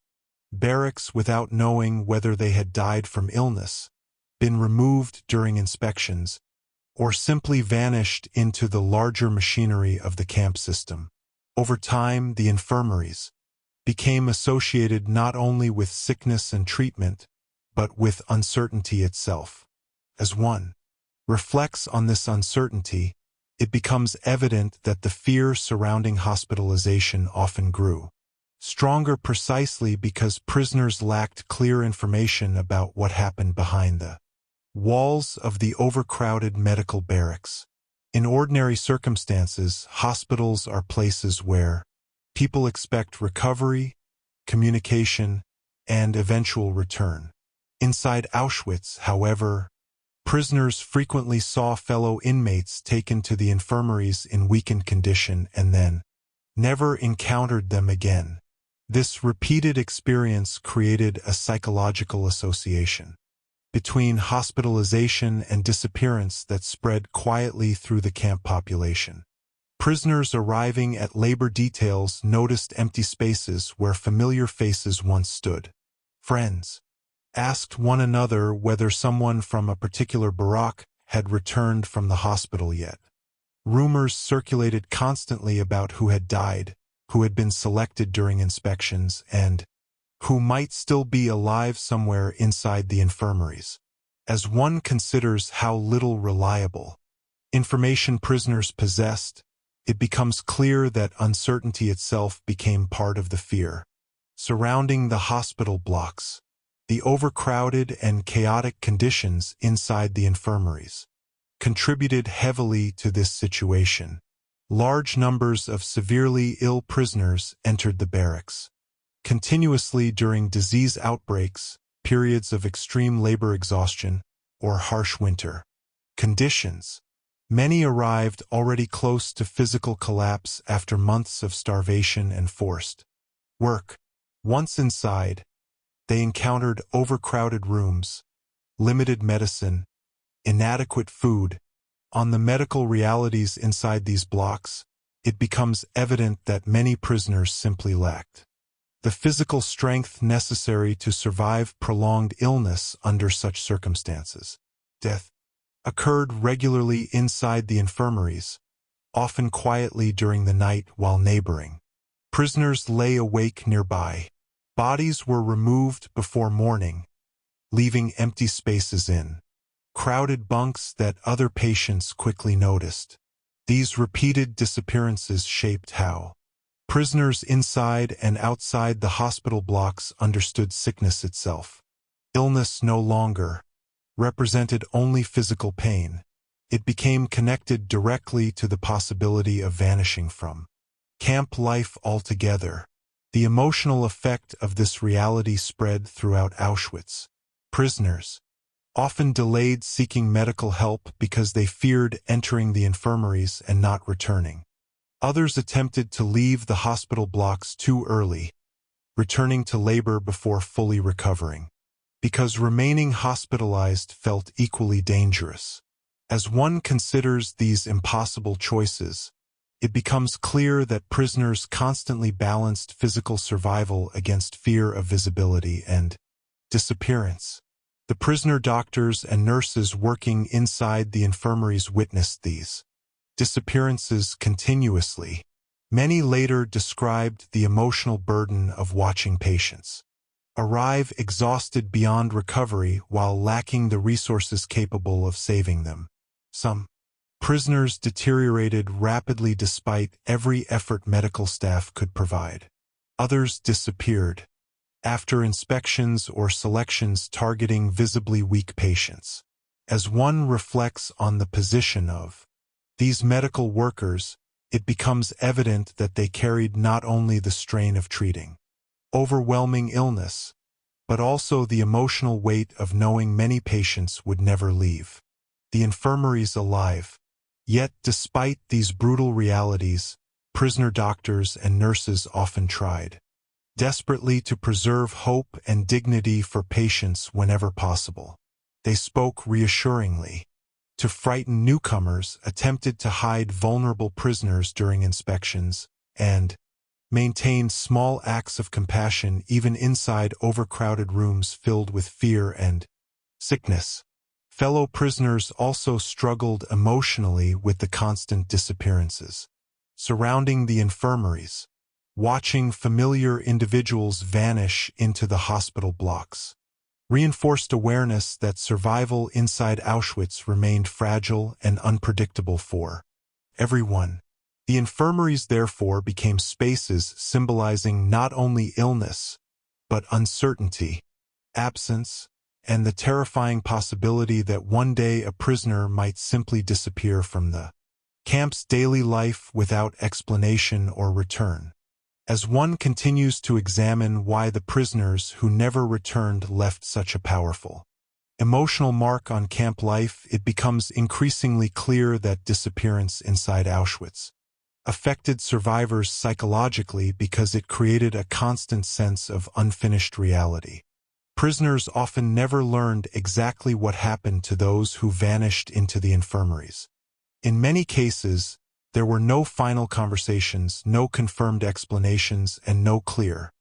barracks without knowing whether they had died from illness, been removed during inspections, or simply vanished into the larger machinery of the camp system. Over time, the infirmaries became associated not only with sickness and treatment, but with uncertainty itself. As one reflects on this uncertainty, it becomes evident that the fear surrounding hospitalization often grew stronger precisely because prisoners lacked clear information about what happened behind the walls of the overcrowded medical barracks. In ordinary circumstances, hospitals are places where people expect recovery, communication, and eventual return. Inside Auschwitz, however, prisoners frequently saw fellow inmates taken to the infirmaries in weakened condition and then never encountered them again. This repeated experience created a psychological association between hospitalization and disappearance that spread quietly through the camp population. Prisoners arriving at labor details noticed empty spaces where familiar faces once stood. Friends asked one another whether someone from a particular barrack had returned from the hospital yet. Rumors circulated constantly about who had died, who had been selected during inspections, and who might still be alive somewhere inside the infirmaries. As one considers how little reliable information prisoners possessed, it becomes clear that uncertainty itself became part of the fear surrounding the hospital blocks. The overcrowded and chaotic conditions inside the infirmaries contributed heavily to this situation. Large numbers of severely ill prisoners entered the barracks continuously during disease outbreaks, periods of extreme labor exhaustion, or harsh winter conditions. Many arrived already close to physical collapse after months of starvation and forced work. Once inside, they encountered overcrowded rooms, limited medicine, inadequate food. On the medical realities inside these blocks, it becomes evident that many prisoners simply lacked the physical strength necessary to survive prolonged illness under such circumstances. Death occurred regularly inside the infirmaries, often quietly during the night while neighboring prisoners lay awake nearby. Bodies were removed before morning, leaving empty spaces in crowded bunks that other patients quickly noticed. These repeated disappearances shaped how prisoners inside and outside the hospital blocks understood sickness itself. Illness no longer represented only physical pain. It became connected directly to the possibility of vanishing from camp life altogether. The emotional effect of this reality spread throughout Auschwitz. Prisoners often delayed seeking medical help because they feared entering the infirmaries and not returning. Others attempted to leave the hospital blocks too early, returning to labor before fully recovering, because remaining hospitalized felt equally dangerous. As one considers these impossible choices, it becomes clear that prisoners constantly balanced physical survival against fear of visibility and disappearance. The prisoner doctors and nurses working inside the infirmaries witnessed these disappearances continuously. Many later described the emotional burden of watching patients arrive exhausted beyond recovery while lacking the resources capable of saving them. Some prisoners deteriorated rapidly despite every effort medical staff could provide. Others disappeared after inspections or selections targeting visibly weak patients. As one reflects on the position of these medical workers, it becomes evident that they carried not only the strain of treating overwhelming illness, but also the emotional weight of knowing many patients would never leave the infirmaries alive. Yet, despite these brutal realities, prisoner doctors and nurses often tried desperately to preserve hope and dignity for patients whenever possible. They spoke reassuringly to frighten newcomers, attempted to hide vulnerable prisoners during inspections, and maintained small acts of compassion even inside overcrowded rooms filled with fear and sickness. Fellow prisoners also struggled emotionally with the constant disappearances surrounding the infirmaries. Watching familiar individuals vanish into the hospital blocks reinforced awareness that survival inside Auschwitz remained fragile and unpredictable for everyone. The infirmaries therefore became spaces symbolizing not only illness, but uncertainty, absence, and the terrifying possibility that one day a prisoner might simply disappear from the camp's daily life without explanation or return. As one continues to examine why the prisoners who never returned left such a powerful emotional mark on camp life, it becomes increasingly clear that disappearance inside Auschwitz affected survivors psychologically because it created a constant sense of unfinished reality. Prisoners often never learned exactly what happened to those who vanished into the infirmaries. In many cases, there were no final conversations, no confirmed explanations, and no clear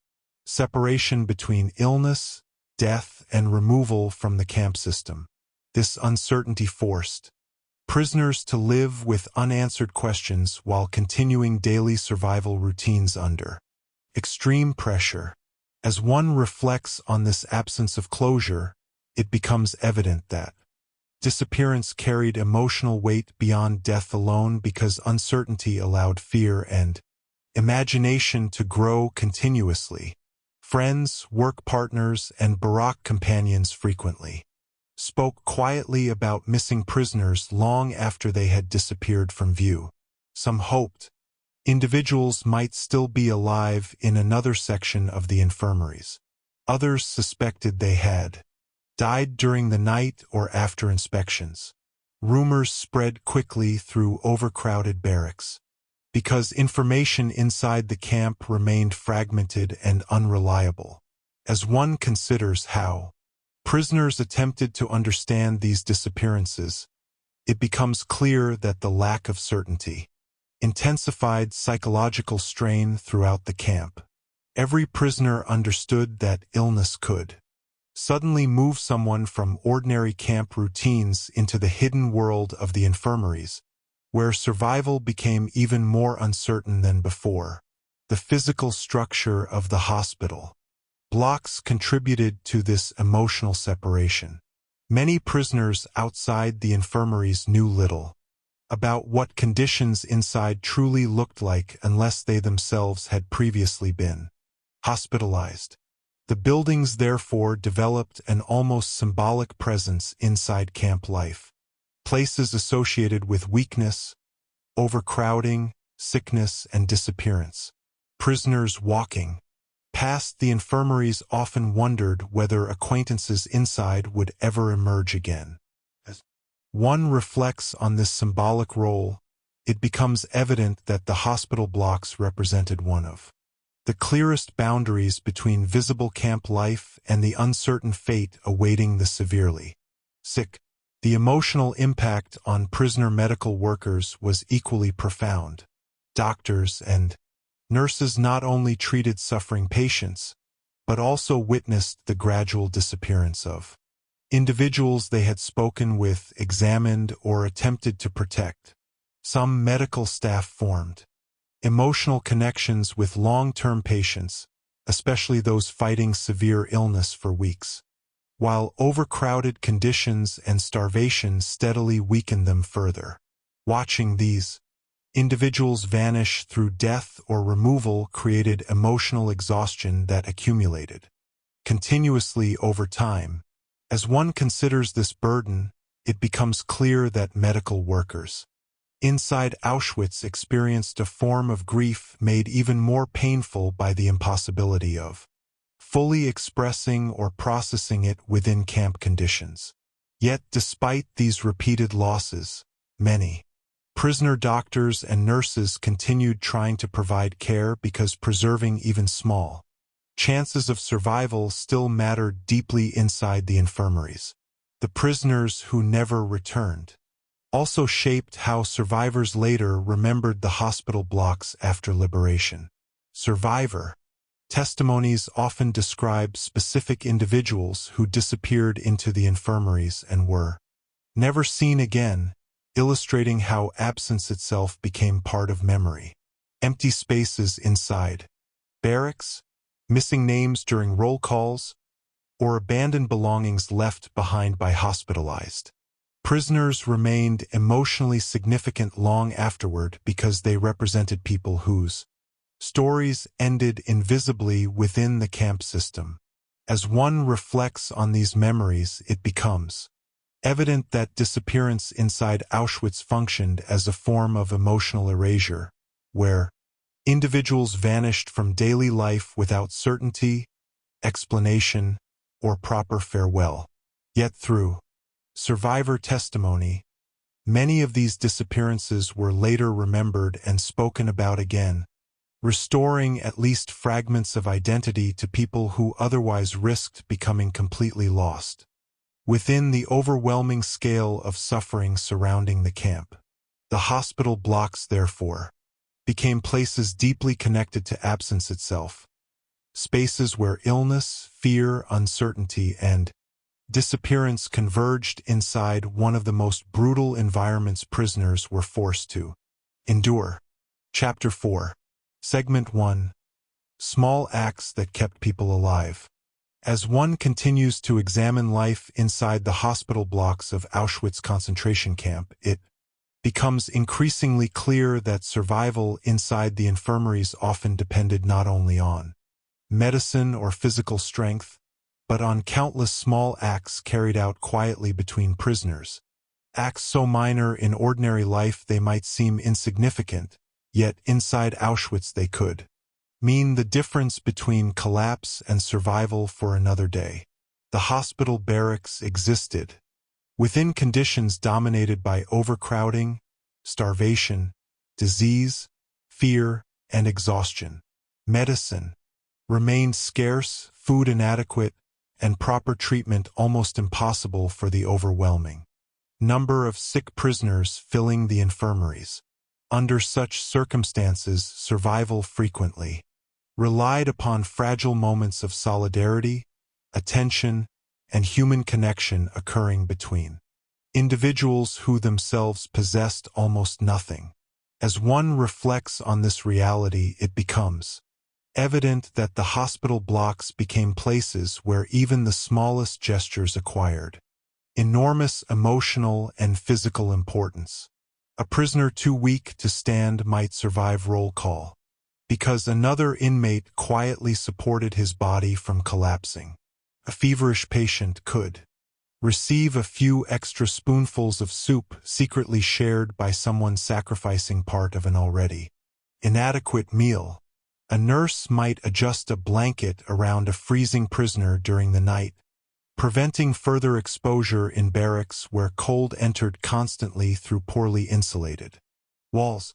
separation between illness, death, and removal from the camp system. This uncertainty forced prisoners to live with unanswered questions while continuing daily survival routines under extreme pressure. As one reflects on this absence of closure, it becomes evident that disappearance carried emotional weight beyond death alone because uncertainty allowed fear and imagination to grow continuously. Friends, work partners, and Barak companions frequently spoke quietly about missing prisoners long after they had disappeared from view. Some hoped individuals might still be alive in another section of the infirmaries. Others suspected they had died during the night or after inspections. Rumors spread quickly through overcrowded barracks because information inside the camp remained fragmented and unreliable. As one considers how prisoners attempted to understand these disappearances, it becomes clear that the lack of certainty intensified psychological strain throughout the camp. Every prisoner understood that illness could suddenly move someone from ordinary camp routines into the hidden world of the infirmaries, where survival became even more uncertain than before. The physical structure of the hospital blocks contributed to this emotional separation. Many prisoners outside the infirmaries knew little about what conditions inside truly looked like unless they themselves had previously been hospitalized. The buildings therefore developed an almost symbolic presence inside camp life. Places associated with weakness, overcrowding, sickness, and disappearance. Prisoners walking past the infirmaries often wondered whether acquaintances inside would ever emerge again. As one reflects on this symbolic role, it becomes evident that the hospital blocks represented one of the clearest boundaries between visible camp life and the uncertain fate awaiting the severely sick. The emotional impact on prisoner medical workers was equally profound. Doctors and nurses not only treated suffering patients, but also witnessed the gradual disappearance of individuals they had spoken with, examined, or attempted to protect. Some medical staff formed emotional connections with long-term patients, especially those fighting severe illness for weeks, while overcrowded conditions and starvation steadily weakened them further. Watching these individuals vanish through death or removal created emotional exhaustion that accumulated continuously over time. As one considers this burden, it becomes clear that medical workers inside Auschwitz experienced a form of grief made even more painful by the impossibility of fully expressing or processing it within camp conditions. Yet, despite these repeated losses, many prisoner doctors and nurses continued trying to provide care because preserving even small chances of survival still mattered deeply inside the infirmaries. The prisoners who never returned also shaped how survivors later remembered the hospital blocks after liberation. Survivor testimonies often describe specific individuals who disappeared into the infirmaries and were never seen again, illustrating how absence itself became part of memory. Empty spaces inside barracks, missing names during roll calls, or abandoned belongings left behind by hospitalized prisoners remained emotionally significant long afterward because they represented people whose stories ended invisibly within the camp system. As one reflects on these memories, it becomes evident that disappearance inside Auschwitz functioned as a form of emotional erasure, where individuals vanished from daily life without certainty, explanation, or proper farewell. Yet through survivor testimony, many of these disappearances were later remembered and spoken about again, restoring at least fragments of identity to people who otherwise risked becoming completely lost within the overwhelming scale of suffering surrounding the camp. The hospital blocks, therefore, became places deeply connected to absence itself, spaces where illness, fear, uncertainty, and disappearance converged inside one of the most brutal environments prisoners were forced to endure. Chapter 4. Segment 1. Small acts that kept people alive. As one continues to examine life inside the hospital blocks of Auschwitz concentration camp, it becomes increasingly clear that survival inside the infirmaries often depended not only on medicine or physical strength, but on countless small acts carried out quietly between prisoners. Acts so minor in ordinary life they might seem insignificant, yet inside Auschwitz they could mean the difference between collapse and survival for another day. The hospital barracks existed within conditions dominated by overcrowding, starvation, disease, fear, and exhaustion. Medicine remained scarce, food inadequate, and proper treatment almost impossible for the overwhelming number of sick prisoners filling the infirmaries. Under such circumstances, survival frequently relied upon fragile moments of solidarity, attention, and human connection occurring between individuals who themselves possessed almost nothing. As one reflects on this reality, it becomes evident that the hospital blocks became places where even the smallest gestures acquired enormous emotional and physical importance. A prisoner too weak to stand might survive roll call, because another inmate quietly supported his body from collapsing. A feverish patient could receive a few extra spoonfuls of soup secretly shared by someone sacrificing part of an already inadequate meal. A nurse might adjust a blanket around a freezing prisoner during the night, preventing further exposure in barracks where cold entered constantly through poorly insulated walls.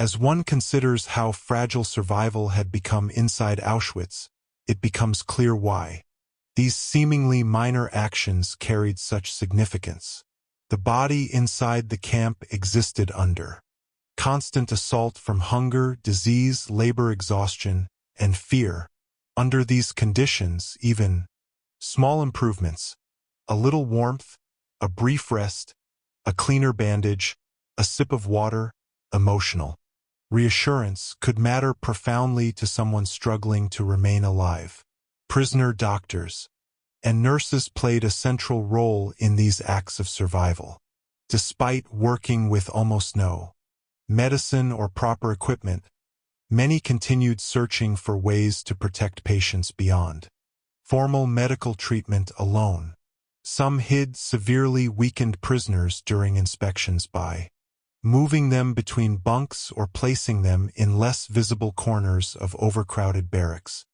As one considers how fragile survival had become inside Auschwitz, it becomes clear why these seemingly minor actions carried such significance. The body inside the camp existed under constant assault from hunger, disease, labor exhaustion, and fear. Under these conditions, even small improvements, a little warmth, a brief rest, a cleaner bandage, a sip of water, emotional reassurance could matter profoundly to someone struggling to remain alive. Prisoner doctors and nurses played a central role in these acts of survival. Despite working with almost no medicine or proper equipment, many continued searching for ways to protect patients beyond formal medical treatment alone. Some hid severely weakened prisoners during inspections by moving them between bunks or placing them in less visible corners of overcrowded barracks.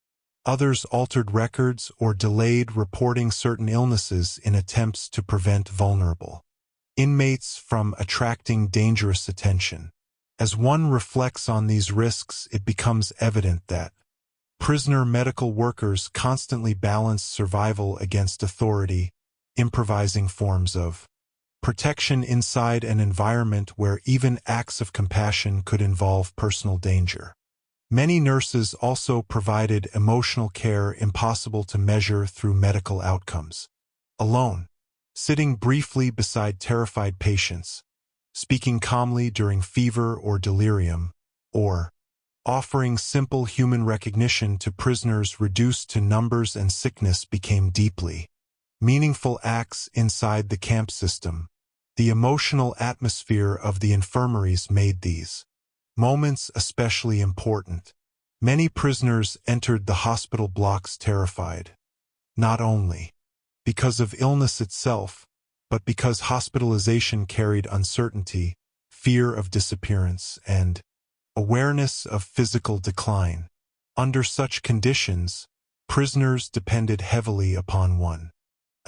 Others altered records or delayed reporting certain illnesses in attempts to prevent vulnerable inmates from attracting dangerous attention. As one reflects on these risks, it becomes evident that prisoner medical workers constantly balanced survival against authority, improvising forms of protection inside an environment where even acts of compassion could involve personal danger. Many nurses also provided emotional care impossible to measure through medical outcomes. Alone, sitting briefly beside terrified patients, speaking calmly during fever or delirium, or offering simple human recognition to prisoners reduced to numbers and sickness became deeply meaningful acts inside the camp system. The emotional atmosphere of the infirmaries made these moments especially important. Many prisoners entered the hospital blocks terrified, not only because of illness itself, but because hospitalization carried uncertainty, fear of disappearance, and awareness of physical decline. Under such conditions, prisoners depended heavily upon one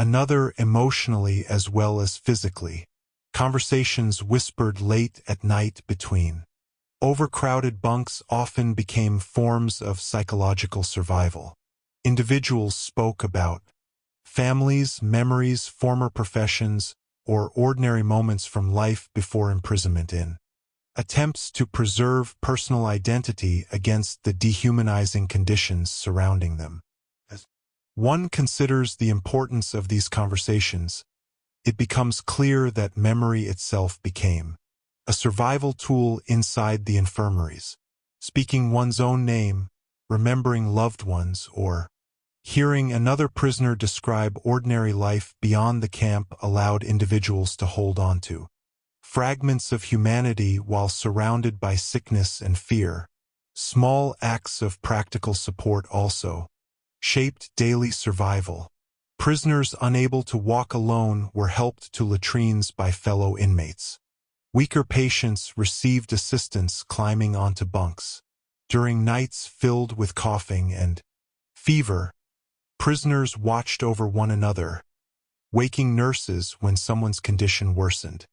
another emotionally as well as physically. Conversations whispered late at night between overcrowded bunks often became forms of psychological survival. Individuals spoke about families, memories, former professions, or ordinary moments from life before imprisonment in attempts to preserve personal identity against the dehumanizing conditions surrounding them. As one considers the importance of these conversations, it becomes clear that memory itself became a survival tool inside the infirmaries. Speaking one's own name, remembering loved ones, or hearing another prisoner describe ordinary life beyond the camp allowed individuals to hold on to fragments of humanity while surrounded by sickness and fear. Small acts of practical support also shaped daily survival. Prisoners unable to walk alone were helped to latrines by fellow inmates. Weaker patients received assistance climbing onto bunks. During nights filled with coughing and fever, prisoners watched over one another, waking nurses when someone's condition worsened.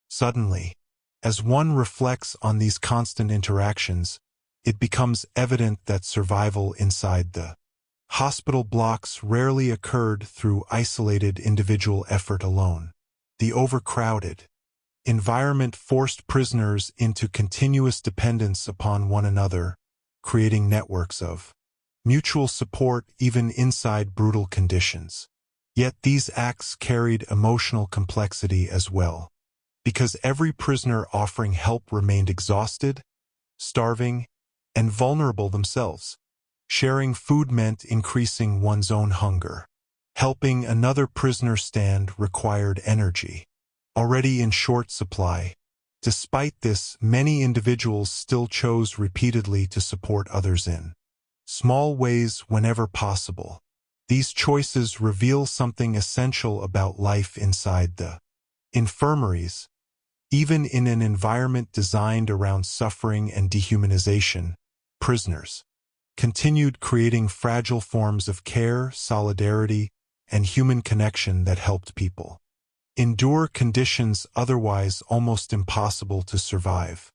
Suddenly, as one reflects on these constant interactions, it becomes evident that survival inside the hospital blocks rarely occurred through isolated individual effort alone. The overcrowded environment forced prisoners into continuous dependence upon one another, creating networks of mutual support even inside brutal conditions. Yet these acts carried emotional complexity as well, because every prisoner offering help remained exhausted, starving, and vulnerable themselves. Sharing food meant increasing one's own hunger. Helping another prisoner stand required energy, already in short supply. Despite this, many individuals still chose repeatedly to support others in small ways whenever possible. These choices reveal something essential about life inside the infirmaries. Even in an environment designed around suffering and dehumanization, prisoners continued creating fragile forms of care, solidarity, and human connection that helped people endure conditions otherwise almost impossible to survive.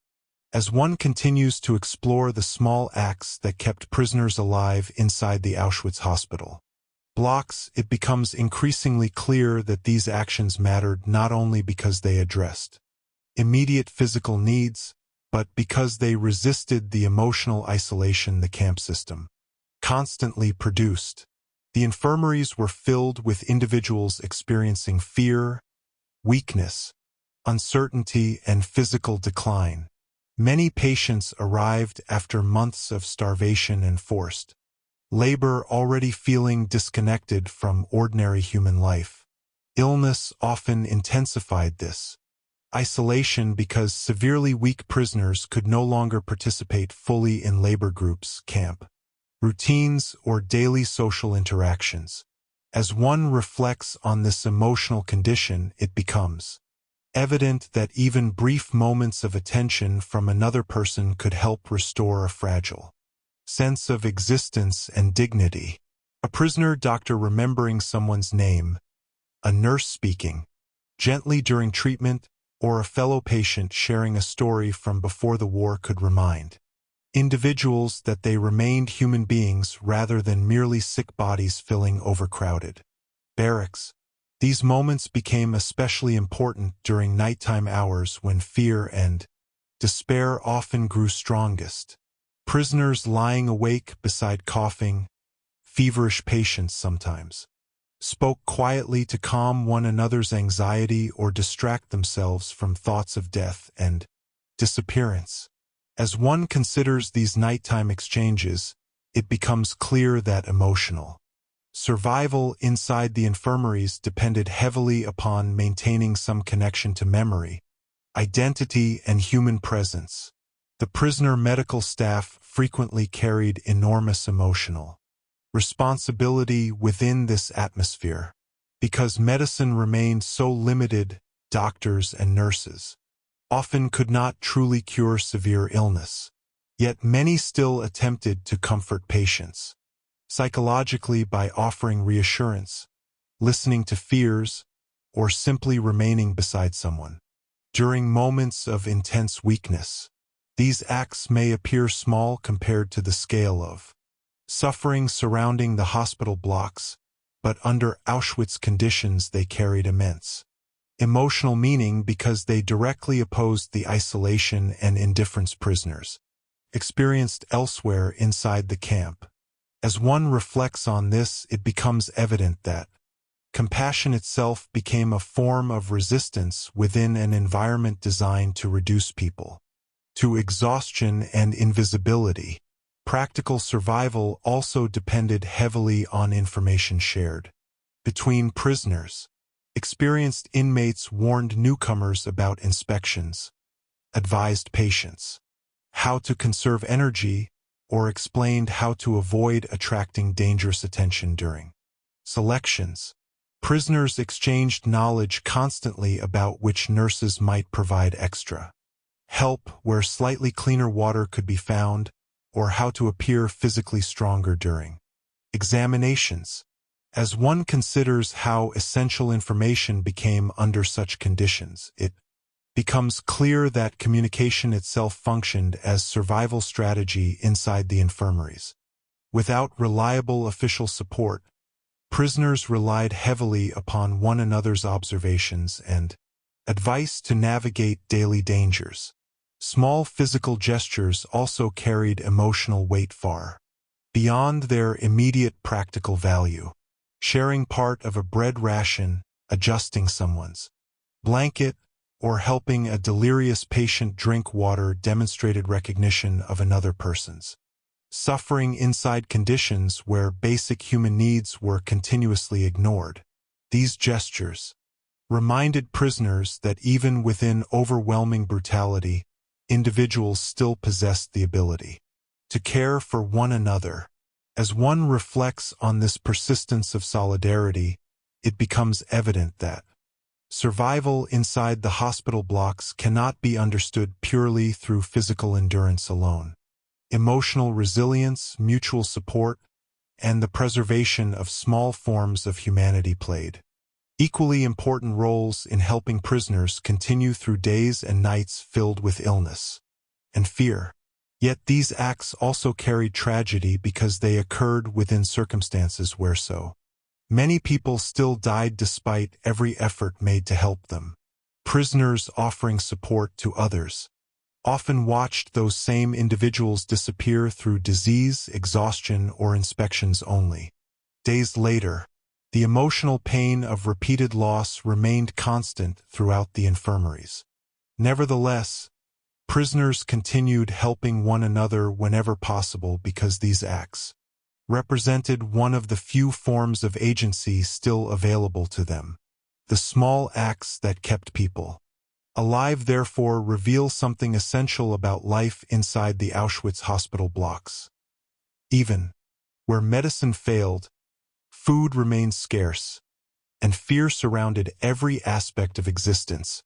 As one continues to explore the small acts that kept prisoners alive inside the Auschwitz hospital blocks, it becomes increasingly clear that these actions mattered not only because they addressed immediate physical needs, but because they resisted the emotional isolation the camp system constantly produced. The infirmaries were filled with individuals experiencing fear, weakness, uncertainty, and physical decline. Many patients arrived after months of starvation and forced labor, already feeling disconnected from ordinary human life. Illness often intensified this isolation because severely weak prisoners could no longer participate fully in labor groups, camp routines, or daily social interactions. As one reflects on this emotional condition, it becomes evident that even brief moments of attention from another person could help restore a fragile sense of existence and dignity. A prisoner doctor remembering someone's name, a nurse speaking gently during treatment, or a fellow patient sharing a story from before the war could remind individuals that they remained human beings rather than merely sick bodies filling overcrowded barracks. These moments became especially important during nighttime hours when fear and despair often grew strongest. Prisoners lying awake beside coughing, feverish patients sometimes spoke quietly to calm one another's anxiety or distract themselves from thoughts of death and disappearance. As one considers these nighttime exchanges, it becomes clear that emotional survival inside the infirmaries depended heavily upon maintaining some connection to memory, identity, and human presence. The prisoner medical staff frequently carried enormous emotional responsibility within this atmosphere. Because medicine remained so limited, doctors and nurses often could not truly cure severe illness. Yet many still attempted to comfort patients psychologically by offering reassurance, listening to fears, or simply remaining beside someone during moments of intense weakness. These acts may appear small compared to the scale of suffering surrounding the hospital blocks, but under Auschwitz conditions they carried immense emotional meaning because they directly opposed the isolation and indifference prisoners experienced elsewhere inside the camp. As one reflects on this, it becomes evident that compassion itself became a form of resistance within an environment designed to reduce people to exhaustion and invisibility. Practical survival also depended heavily on information shared between prisoners. Experienced inmates warned newcomers about inspections, advised patients how to conserve energy, or explained how to avoid attracting dangerous attention during selections. Prisoners exchanged knowledge constantly about which nurses might provide extra help where slightly cleaner water could be found, or how to appear physically stronger during examinations. As one considers how essential information became under such conditions, it becomes clear that communication itself functioned as survival strategy inside the infirmaries. Without reliable official support, prisoners relied heavily upon one another's observations and advice to navigate daily dangers. Small physical gestures also carried emotional weight far beyond their immediate practical value. Sharing part of a bread ration, adjusting someone's blanket, or helping a delirious patient drink water demonstrated recognition of another person's suffering inside conditions where basic human needs were continuously ignored. These gestures reminded prisoners that even within overwhelming brutality, individuals still possessed the ability to care for one another. As one reflects on this persistence of solidarity, it becomes evident that survival inside the hospital blocks cannot be understood purely through physical endurance alone. Emotional resilience, mutual support, and the preservation of small forms of humanity played equally important roles in helping prisoners continue through days and nights filled with illness and fear. Yet these acts also carried tragedy because they occurred within circumstances where so many people still died despite every effort made to help them. Prisoners offering support to others often watched those same individuals disappear through disease, exhaustion, or inspections only. Days later, the emotional pain of repeated loss remained constant throughout the infirmaries. Nevertheless, prisoners continued helping one another whenever possible because these acts represented one of the few forms of agency still available to them. The small acts that kept people alive therefore reveal something essential about life inside the Auschwitz hospital blocks. Even where medicine failed, food remained scarce, and fear surrounded every aspect of existence.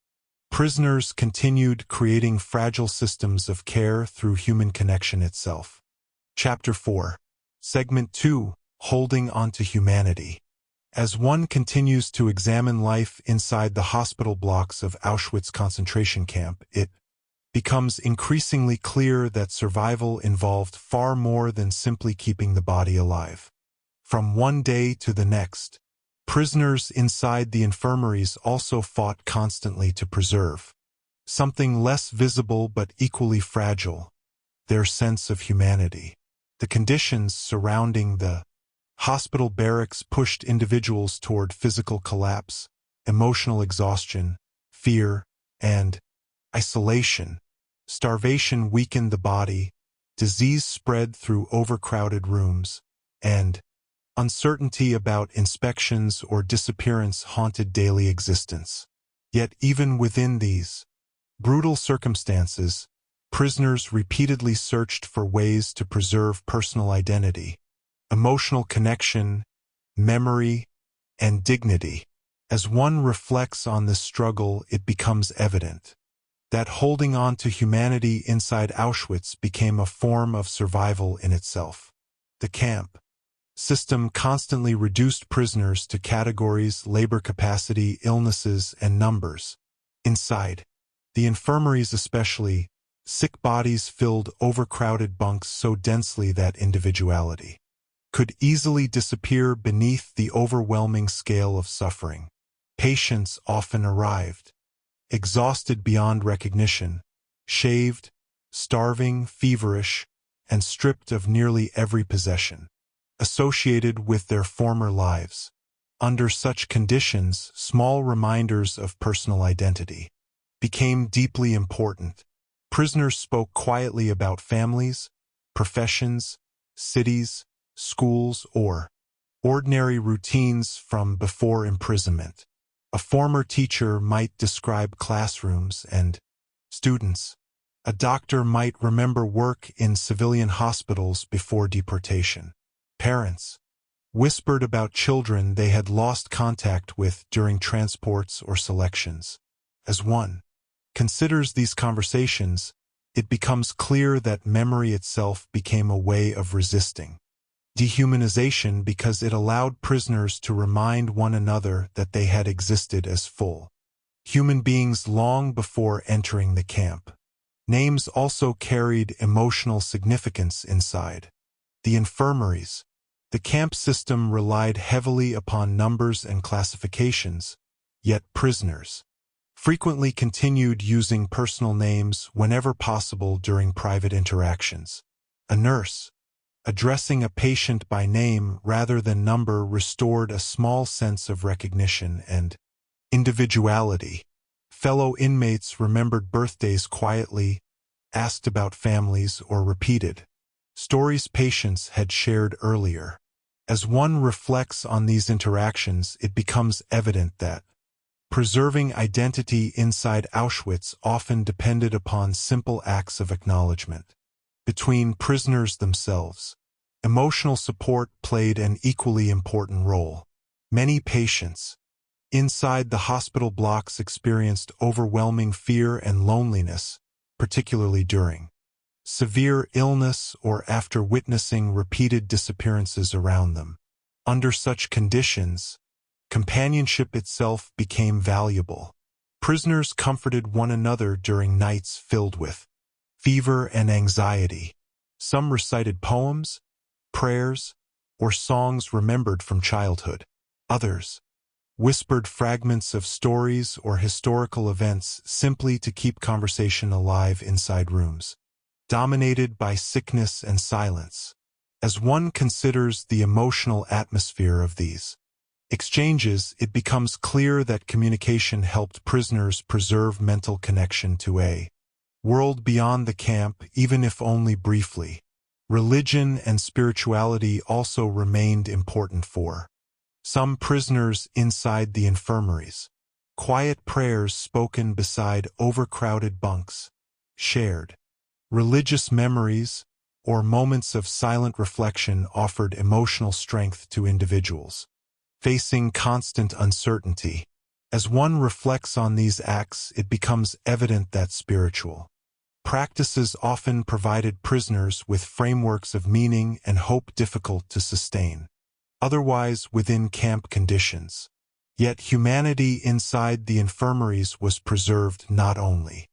Prisoners continued creating fragile systems of care through human connection itself. Chapter 4. Segment 2. Holding on to humanity. As one continues to examine life inside the hospital blocks of Auschwitz concentration camp, it becomes increasingly clear that survival involved far more than simply keeping the body alive. From one day to the next, prisoners inside the infirmaries also fought constantly to preserve something less visible but equally fragile: their sense of humanity. The conditions surrounding the hospital barracks pushed individuals toward physical collapse, emotional exhaustion, fear, and isolation. Starvation weakened the body, disease spread through overcrowded rooms, and uncertainty about inspections or disappearance haunted daily existence. Yet even within these brutal circumstances, prisoners repeatedly searched for ways to preserve personal identity, emotional connection, memory, and dignity. As one reflects on this struggle, it becomes evident that holding on to humanity inside Auschwitz became a form of survival in itself. The camp system constantly reduced prisoners to categories: labor capacity, illnesses, and numbers. Inside the infirmaries especially, sick bodies filled overcrowded bunks so densely that individuality could easily disappear beneath the overwhelming scale of suffering. Patients often arrived exhausted beyond recognition, shaved, starving, feverish, and stripped of nearly every possession associated with their former lives. Under such conditions, small reminders of personal identity became deeply important. Prisoners spoke quietly about families, professions, cities, schools, or ordinary routines from before imprisonment. A former teacher might describe classrooms and students. A doctor might remember work in civilian hospitals before deportation. Parents whispered about children they had lost contact with during transports or selections. As one considers these conversations, it becomes clear that memory itself became a way of resisting dehumanization because it allowed prisoners to remind one another that they had existed as full human beings long before entering the camp. Names also carried emotional significance inside the infirmaries. The camp system relied heavily upon numbers and classifications, yet prisoners frequently continued using personal names whenever possible during private interactions. A nurse addressing a patient by name rather than number restored a small sense of recognition and individuality. Fellow inmates remembered birthdays quietly, asked about families, or repeated stories patients had shared earlier. As one reflects on these interactions, it becomes evident that preserving identity inside Auschwitz often depended upon simple acts of acknowledgement. Between prisoners themselves, emotional support played an equally important role. Many patients inside the hospital blocks experienced overwhelming fear and loneliness, particularly during severe illness or after witnessing repeated disappearances around them. Under such conditions, companionship itself became valuable. Prisoners comforted one another during nights filled with fever and anxiety. Some recited poems, prayers, or songs remembered from childhood. Others whispered fragments of stories or historical events simply to keep conversation alive inside rooms dominated by sickness and silence. As one considers the emotional atmosphere of these exchanges, it becomes clear that communication helped prisoners preserve mental connection to a world beyond the camp, even if only briefly. Religion and spirituality also remained important for some prisoners inside the infirmaries. Quiet prayers spoken beside overcrowded bunks, shared religious memories, or moments of silent reflection offered emotional strength to individuals facing constant uncertainty. As one reflects on these acts, it becomes evident that spiritual practices often provided prisoners with frameworks of meaning and hope difficult to sustain otherwise within camp conditions. Yet humanity inside the infirmaries was preserved not only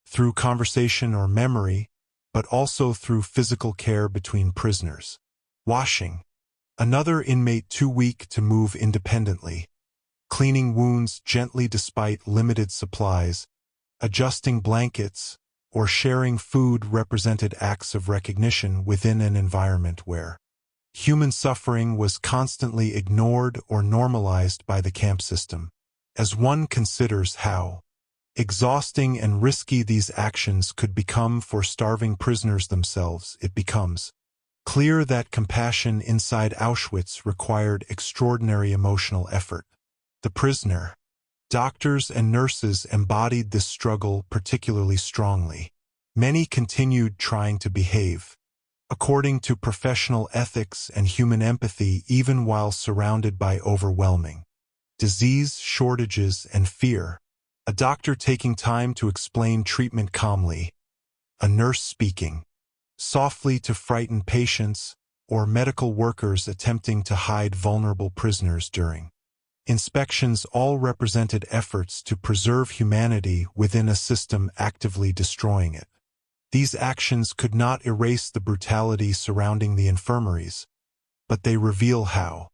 through conversation or memory, but also through physical care between prisoners. Washing another inmate too weak to move independently, cleaning wounds gently despite limited supplies, adjusting blankets, or sharing food represented acts of recognition within an environment where human suffering was constantly ignored or normalized by the camp system. As one considers how exhausting and risky these actions could become for starving prisoners themselves, it becomes clear that compassion inside Auschwitz required extraordinary emotional effort. The prisoner doctors and nurses embodied this struggle particularly strongly. Many continued trying to behave according to professional ethics and human empathy even while surrounded by overwhelming disease, shortages, and fear. A doctor taking time to explain treatment calmly, a nurse speaking softly to frighten patients, or medical workers attempting to hide vulnerable prisoners during inspections all represented efforts to preserve humanity within a system actively destroying it. These actions could not erase the brutality surrounding the infirmaries, but they reveal how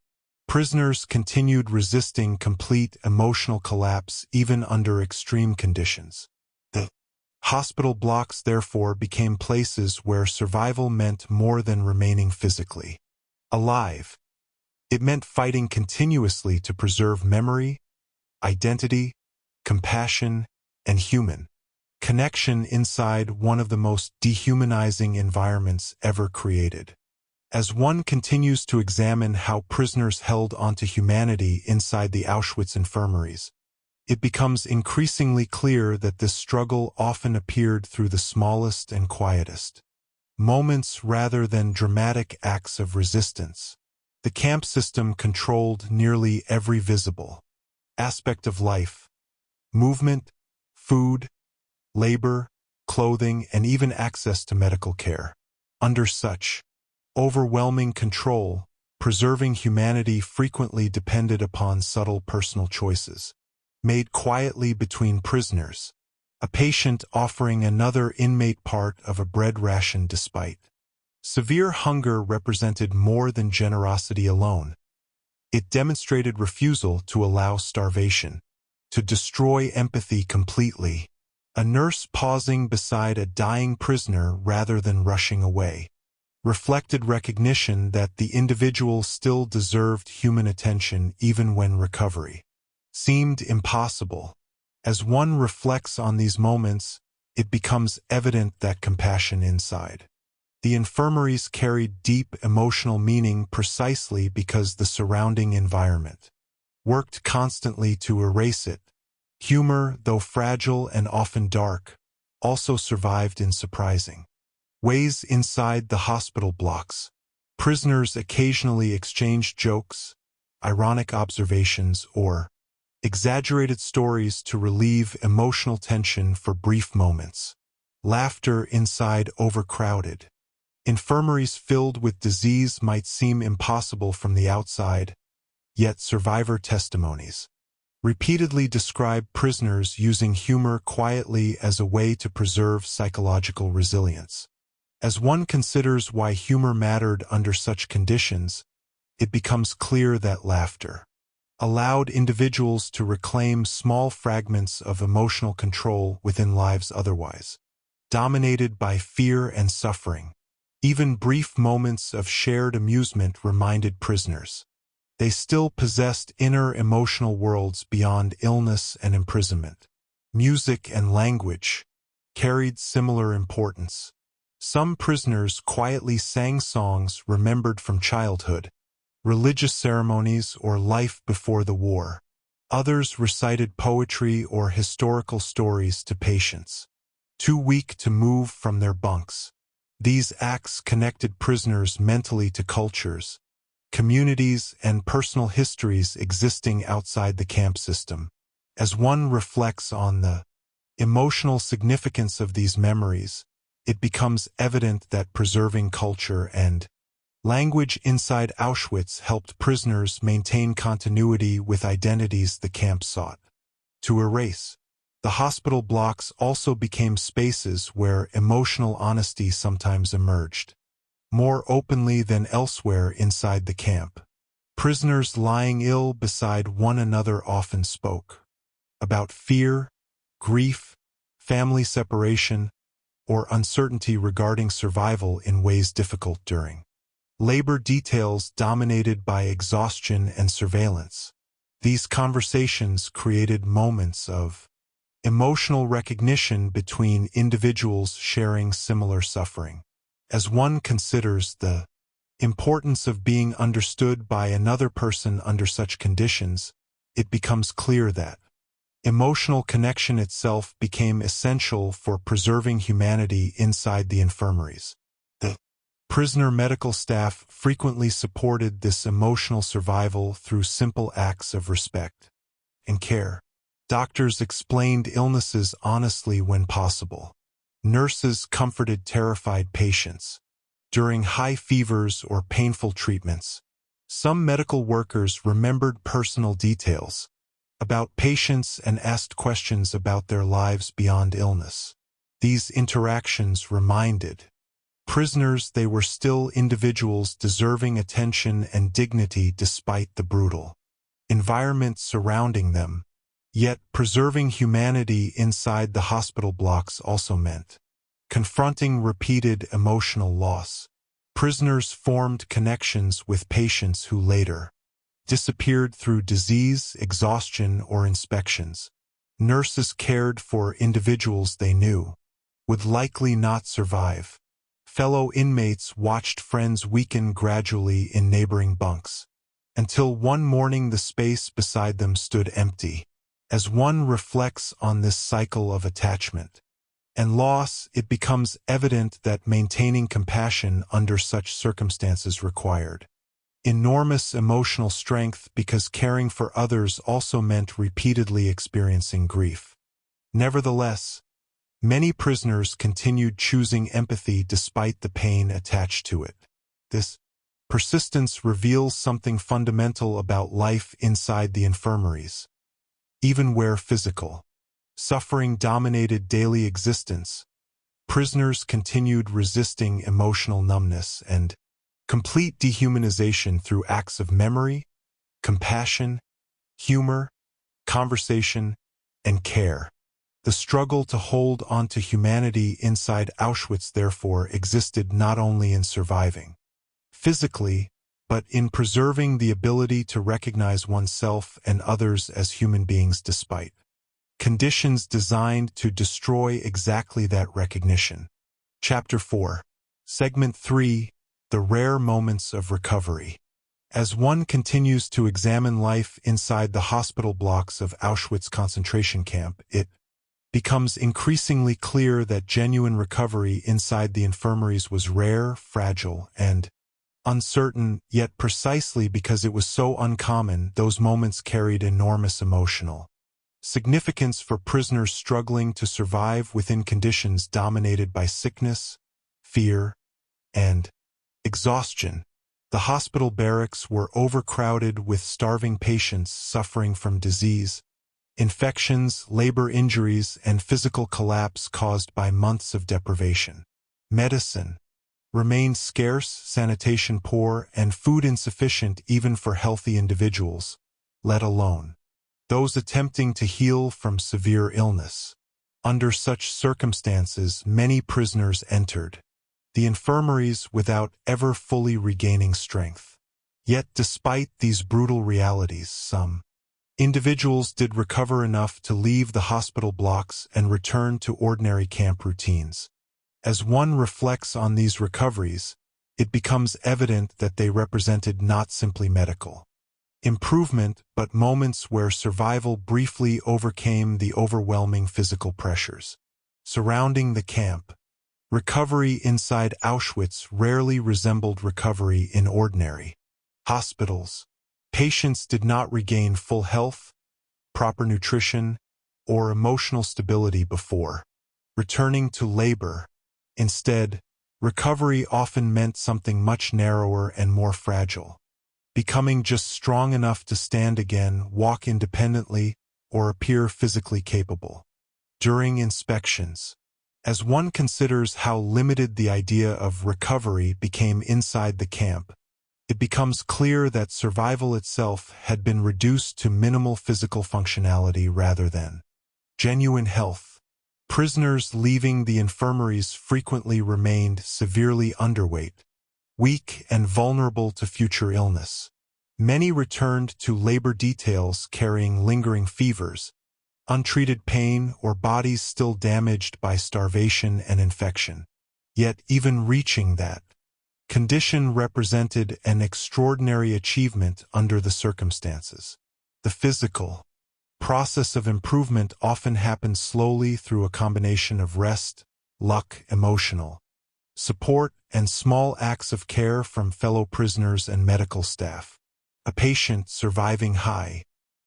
prisoners continued resisting complete emotional collapse even under extreme conditions. The hospital blocks therefore became places where survival meant more than remaining physically alive. It meant fighting continuously to preserve memory, identity, compassion, and human connection inside one of the most dehumanizing environments ever created. As one continues to examine how prisoners held onto humanity inside the Auschwitz infirmaries, it becomes increasingly clear that this struggle often appeared through the smallest and quietest moments rather than dramatic acts of resistance. The camp system controlled nearly every visible aspect of life: movement, food, labor, clothing, and even access to medical care. Under such overwhelming control, preserving humanity frequently depended upon subtle personal choices made quietly between prisoners, a patient offering another inmate part of a bread ration despite severe hunger represented more than generosity alone. It demonstrated refusal to allow starvation to destroy empathy completely. A nurse pausing beside a dying prisoner rather than rushing away reflected recognition that the individual still deserved human attention even when recovery seemed impossible. As one reflects on these moments, it becomes evident that compassion inside The infirmaries carried deep emotional meaning precisely because the surrounding environment worked constantly to erase it. Humor, though fragile and often dark, also survived in surprising ways inside the hospital blocks. Prisoners occasionally exchanged jokes, ironic observations, or exaggerated stories to relieve emotional tension for brief moments. Laughter inside overcrowded infirmaries filled with disease might seem impossible from the outside, yet survivor testimonies repeatedly describe prisoners using humor quietly as a way to preserve psychological resilience. As one considers why humor mattered under such conditions, it becomes clear that laughter allowed individuals to reclaim small fragments of emotional control within lives otherwise dominated by fear and suffering. Even brief moments of shared amusement reminded prisoners they still possessed inner emotional worlds beyond illness and imprisonment. Music and language carried similar importance. Some prisoners quietly sang songs remembered from childhood, religious ceremonies, or life before the war. Others recited poetry or historical stories to patients too weak to move from their bunks. These acts connected prisoners mentally to cultures, communities, and personal histories existing outside the camp system. As one reflects on the emotional significance of these memories, it becomes evident that preserving culture and language inside Auschwitz helped prisoners maintain continuity with identities the camp sought to erase. The hospital blocks also became spaces where emotional honesty sometimes emerged, more openly than elsewhere inside the camp. Prisoners lying ill beside one another often spoke about fear, grief, family separation, or uncertainty regarding survival in ways difficult during labor details dominated by exhaustion and surveillance. These conversations created moments of emotional recognition between individuals sharing similar suffering. As one considers the importance of being understood by another person under such conditions, it becomes clear that emotional connection itself became essential for preserving humanity inside the infirmaries. The prisoner medical staff frequently supported this emotional survival through simple acts of respect and care. Doctors explained illnesses honestly when possible. Nurses comforted terrified patients during high fevers or painful treatments. Some medical workers remembered personal details about patients and asked questions about their lives beyond illness. These interactions reminded prisoners they were still individuals deserving attention and dignity despite the brutal environment surrounding them. Yet preserving humanity inside the hospital blocks also meant confronting repeated emotional loss. Prisoners formed connections with patients who later disappeared through disease, exhaustion, or inspections. Nurses cared for individuals they knew would likely not survive. Fellow inmates watched friends weaken gradually in neighboring bunks, until one morning the space beside them stood empty. As one reflects on this cycle of attachment and loss, it becomes evident that maintaining compassion under such circumstances required enormous emotional strength because caring for others also meant repeatedly experiencing grief. Nevertheless, many prisoners continued choosing empathy despite the pain attached to it. This persistence reveals something fundamental about life inside the infirmaries. Even where physical suffering dominated daily existence, prisoners continued resisting emotional numbness and complete dehumanization through acts of memory, compassion, humor, conversation, and care. The struggle to hold on to humanity inside Auschwitz therefore existed not only in surviving physically, but in preserving the ability to recognize oneself and others as human beings despite conditions designed to destroy exactly that recognition. Chapter 4. Segment 3. The Rare Moments of Recovery. As one continues to examine life inside the hospital blocks of Auschwitz concentration camp, it becomes increasingly clear that genuine recovery inside the infirmaries was rare, fragile, and uncertain, yet precisely because it was so uncommon, those moments carried enormous emotional significance for prisoners struggling to survive within conditions dominated by sickness, fear, and exhaustion. The hospital barracks were overcrowded with starving patients suffering from disease, infections, labor injuries, and physical collapse caused by months of deprivation. Medicine remained scarce, sanitation poor, and food insufficient even for healthy individuals, let alone those attempting to heal from severe illness. Under such circumstances, many prisoners entered the infirmaries without ever fully regaining strength. Yet despite these brutal realities, some individuals did recover enough to leave the hospital blocks and return to ordinary camp routines. As one reflects on these recoveries, it becomes evident that they represented not simply medical improvement, but moments where survival briefly overcame the overwhelming physical pressures surrounding the camp. Recovery inside Auschwitz rarely resembled recovery in ordinary hospitals. Patients did not regain full health, proper nutrition, or emotional stability before returning to labor. Instead, recovery often meant something much narrower and more fragile. Becoming just strong enough to stand again, walk independently, or appear physically capable. During inspections, as one considers how limited the idea of recovery became inside the camp, it becomes clear that survival itself had been reduced to minimal physical functionality rather than genuine health. Prisoners leaving the infirmaries frequently remained severely underweight, weak, and vulnerable to future illness. Many returned to labor details carrying lingering fevers, untreated pain, or bodies still damaged by starvation and infection. Yet even reaching that condition represented an extraordinary achievement under the circumstances. The physical process of improvement often happens slowly through a combination of rest, luck, emotional support, and small acts of care from fellow prisoners and medical staff. A patient surviving high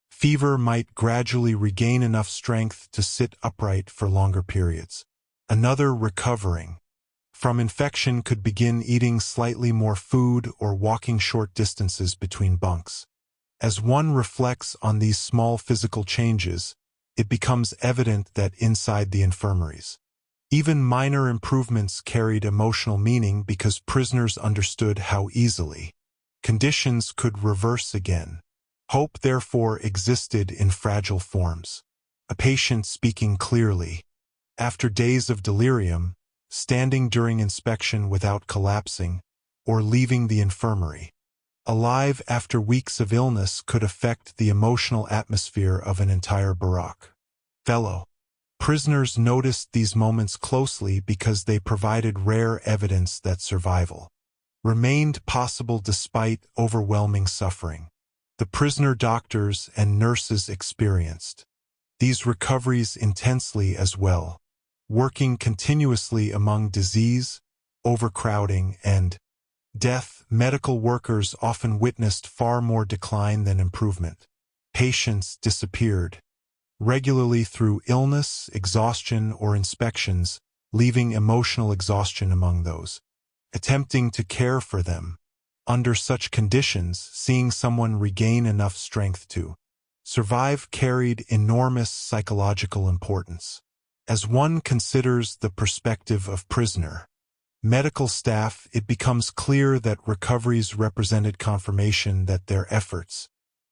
fever might gradually regain enough strength to sit upright for longer periods. Another, recovering from infection, could begin eating slightly more food or walking short distances between bunks. As one reflects on these small physical changes, it becomes evident that inside the infirmaries, even minor improvements carried emotional meaning because prisoners understood how easily conditions could reverse again. Hope therefore existed in fragile forms. A patient speaking clearly after days of delirium, standing during inspection without collapsing, or leaving the infirmary alive after weeks of illness could affect the emotional atmosphere of an entire barrack. Fellow prisoners noticed these moments closely because they provided rare evidence that survival remained possible despite overwhelming suffering. The prisoner doctors and nurses experienced these recoveries intensely as well, working continuously among disease, overcrowding, and death. Medical workers often witnessed far more decline than improvement. Patients disappeared regularly through illness, exhaustion, or inspections, leaving emotional exhaustion among those attempting to care for them. Under such conditions, seeing someone regain enough strength to survive carried enormous psychological importance. As one considers the perspective of prisoner medical staff, it becomes clear that recoveries represented confirmation that their efforts,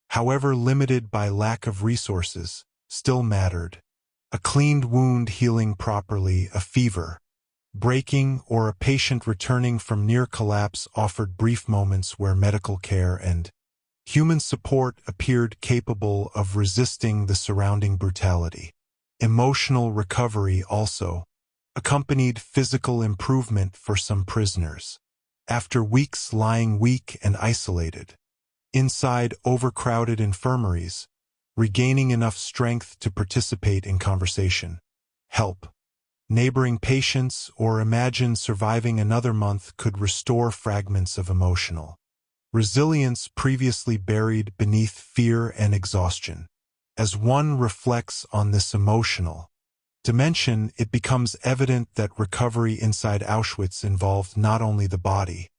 however limited by lack of resources, still mattered. A cleaned wound healing properly, a fever breaking, or a patient returning from near collapse offered brief moments where medical care and human support appeared capable of resisting the surrounding brutality. Emotional recovery also accompanied physical improvement for some prisoners. After weeks lying weak and isolated, inside overcrowded infirmaries, regaining enough strength to participate in conversation, help neighboring patients, or imagine surviving another month could restore fragments of emotional resilience previously buried beneath fear and exhaustion. As one reflects on this emotional dimension, it becomes evident that recovery inside Auschwitz involved not only the body,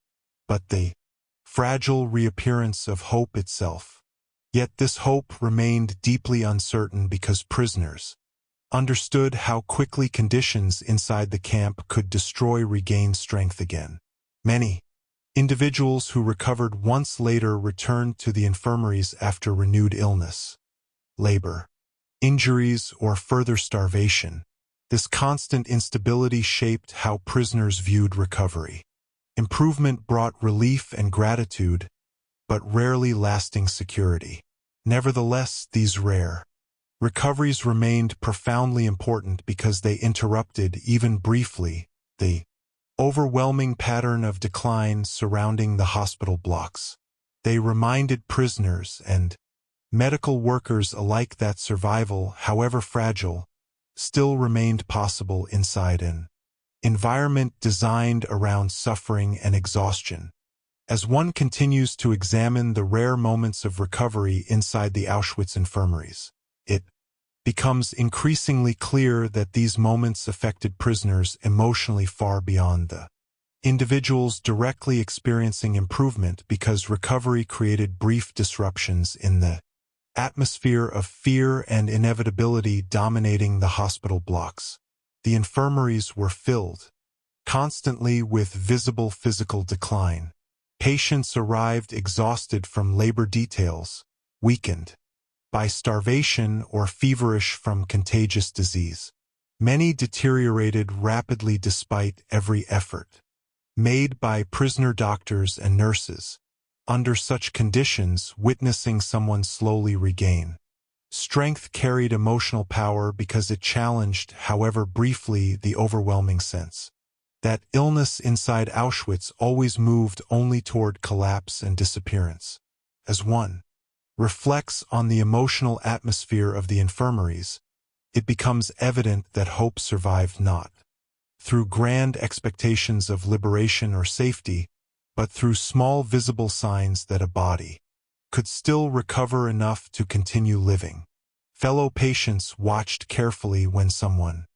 but the fragile reappearance of hope itself. Yet this hope remained deeply uncertain because prisoners understood how quickly conditions inside the camp could destroy regained strength again. Many individuals who recovered once later returned to the infirmaries after renewed illness, labor, injuries, or further starvation. This constant instability shaped how prisoners viewed recovery. Improvement brought relief and gratitude, but rarely lasting security. Nevertheless, these rare recoveries remained profoundly important because they interrupted, even briefly, the overwhelming pattern of decline surrounding the hospital blocks. They reminded prisoners and medical workers alike that survival, however fragile, still remained possible inside an environment designed around suffering and exhaustion. As one continues to examine the rare moments of recovery inside the Auschwitz infirmaries, it becomes increasingly clear that these moments affected prisoners emotionally far beyond the individuals directly experiencing improvement, because recovery created brief disruptions in the atmosphere of fear and inevitability dominating the hospital blocks. The infirmaries were filled constantly with visible physical decline. Patients arrived exhausted from labor details, weakened by starvation, or feverish from contagious disease. Many deteriorated rapidly despite every effort made by prisoner doctors and nurses. Under such conditions, witnessing someone slowly regain strength carried emotional power because it challenged, however briefly, the overwhelming sense that illness inside Auschwitz always moved only toward collapse and disappearance. As one reflects on the emotional atmosphere of the infirmaries, it becomes evident that hope survived not through grand expectations of liberation or safety, but through small visible signs that a body could still recover enough to continue living. Fellow patients watched carefully when someone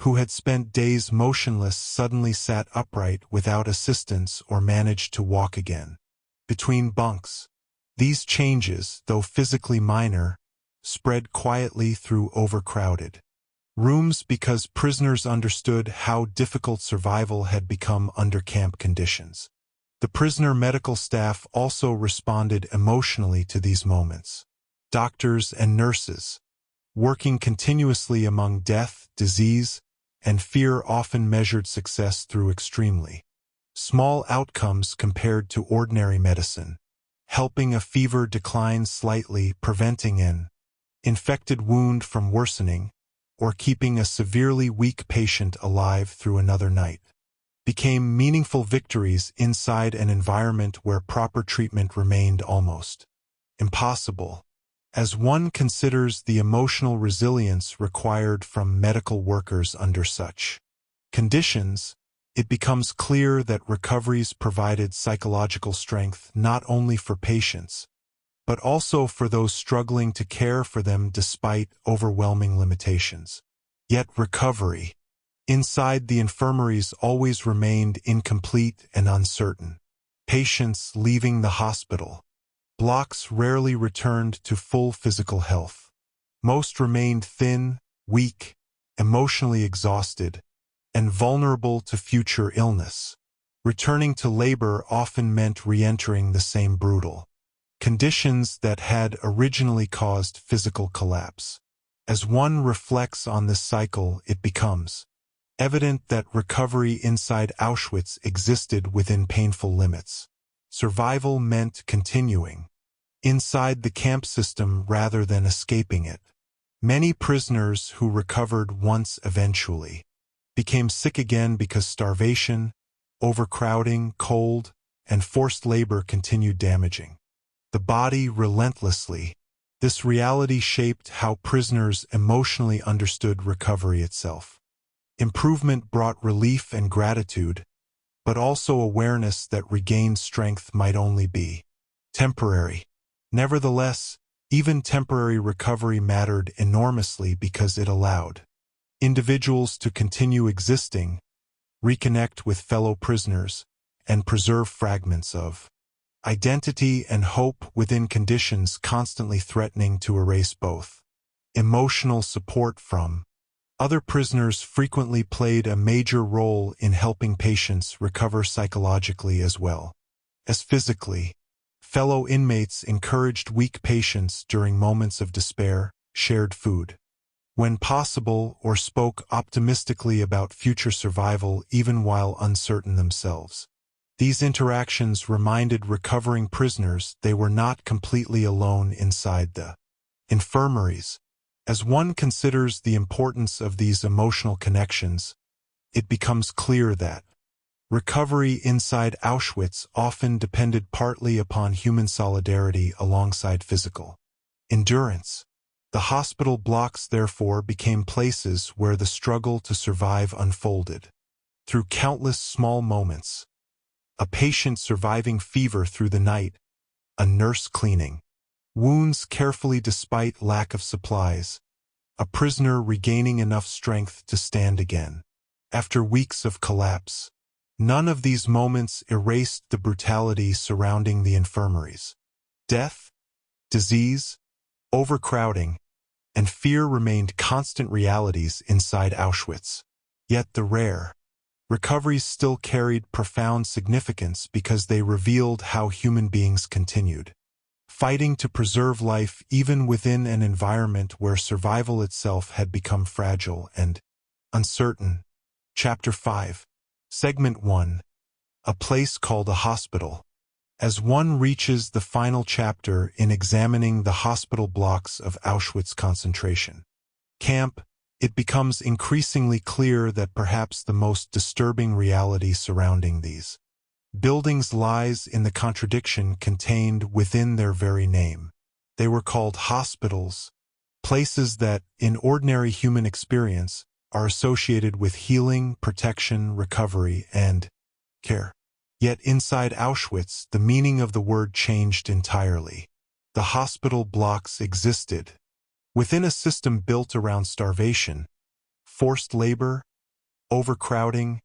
who had spent days motionless suddenly sat upright without assistance or managed to walk again. Between bunks, these changes, though physically minor, spread quietly through overcrowded rooms because prisoners understood how difficult survival had become under camp conditions. The prisoner medical staff also responded emotionally to these moments. Doctors and nurses, working continuously among death, disease, and fear, often measured success through extremely small outcomes compared to ordinary medicine. Helping a fever decline slightly, preventing an infected wound from worsening, or keeping a severely weak patient alive through another night, became meaningful victories inside an environment where proper treatment remained almost impossible. As one considers the emotional resilience required from medical workers under such conditions, it becomes clear that recoveries provided psychological strength not only for patients, but also for those struggling to care for them despite overwhelming limitations. Yet recovery inside the infirmaries always remained incomplete and uncertain. Patients leaving the hospital blocks rarely returned to full physical health. Most remained thin, weak, emotionally exhausted, and vulnerable to future illness. Returning to labor often meant re-entering the same brutal conditions that had originally caused physical collapse. As one reflects on this cycle, it becomes evident that recovery inside Auschwitz existed within painful limits. Survival meant continuing inside the camp system rather than escaping it. Many prisoners who recovered once eventually became sick again because starvation, overcrowding, cold, and forced labor continued damaging the body relentlessly. This reality shaped how prisoners emotionally understood recovery itself. Improvement brought relief and gratitude, but also awareness that regained strength might only be temporary. Nevertheless, even temporary recovery mattered enormously because it allowed individuals to continue existing, reconnect with fellow prisoners, and preserve fragments of identity and hope within conditions constantly threatening to erase both. Emotional support from other prisoners frequently played a major role in helping patients recover psychologically as well as physically. Fellow inmates encouraged weak patients during moments of despair, shared food when possible, or spoke optimistically about future survival even while uncertain themselves. These interactions reminded recovering prisoners they were not completely alone inside the infirmaries. As one considers the importance of these emotional connections, it becomes clear that recovery inside Auschwitz often depended partly upon human solidarity alongside physical endurance. The hospital blocks, therefore, became places where the struggle to survive unfolded. Through countless small moments, a patient surviving fever through the night, a nurse cleaning wounds carefully despite lack of supplies, a prisoner regaining enough strength to stand again after weeks of collapse. None of these moments erased the brutality surrounding the infirmaries. Death, disease, overcrowding, and fear remained constant realities inside Auschwitz. Yet the rare recoveries still carried profound significance because they revealed how human beings continued fighting to preserve life even within an environment where survival itself had become fragile and uncertain. Chapter 5. Segment 1. A place called a hospital. As one reaches the final chapter in examining the hospital blocks of Auschwitz concentration camp, it becomes increasingly clear that perhaps the most disturbing reality surrounding these buildings lies in the contradiction contained within their very name. They were called hospitals, places that, in ordinary human experience, are associated with healing, protection, recovery, and care. Yet inside Auschwitz, the meaning of the word changed entirely. The hospital blocks existed within a system built around starvation, forced labor, overcrowding,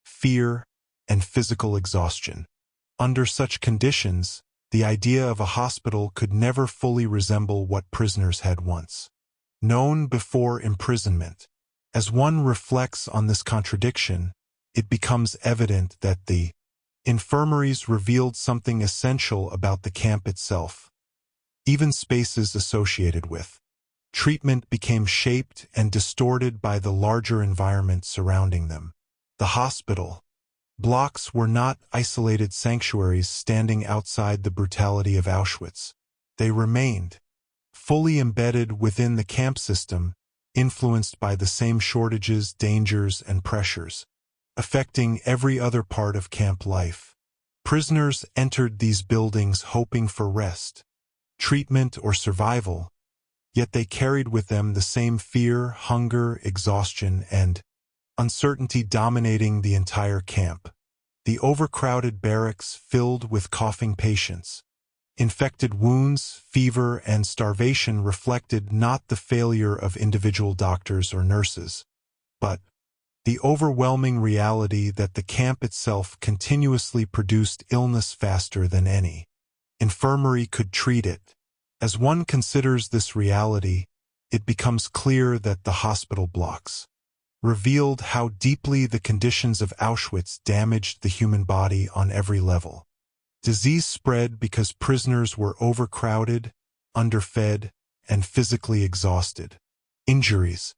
fear, and physical exhaustion. Under such conditions, the idea of a hospital could never fully resemble what prisoners had once known before imprisonment. As one reflects on this contradiction, it becomes evident that the infirmaries revealed something essential about the camp itself. Even spaces associated with treatment became shaped and distorted by the larger environment surrounding them. The hospital blocks were not isolated sanctuaries standing outside the brutality of Auschwitz. They remained fully embedded within the camp system, influenced by the same shortages, dangers, and pressures, affecting every other part of camp life. Prisoners entered these buildings hoping for rest, treatment, or survival, yet they carried with them the same fear, hunger, exhaustion, and uncertainty dominating the entire camp. The overcrowded barracks filled with coughing patients, infected wounds, fever, and starvation reflected not the failure of individual doctors or nurses, but the overwhelming reality that the camp itself continuously produced illness faster than any infirmary could treat it. As one considers this reality, it becomes clear that the hospital blocks revealed how deeply the conditions of Auschwitz damaged the human body on every level. Disease spread because prisoners were overcrowded, underfed, and physically exhausted. Injuries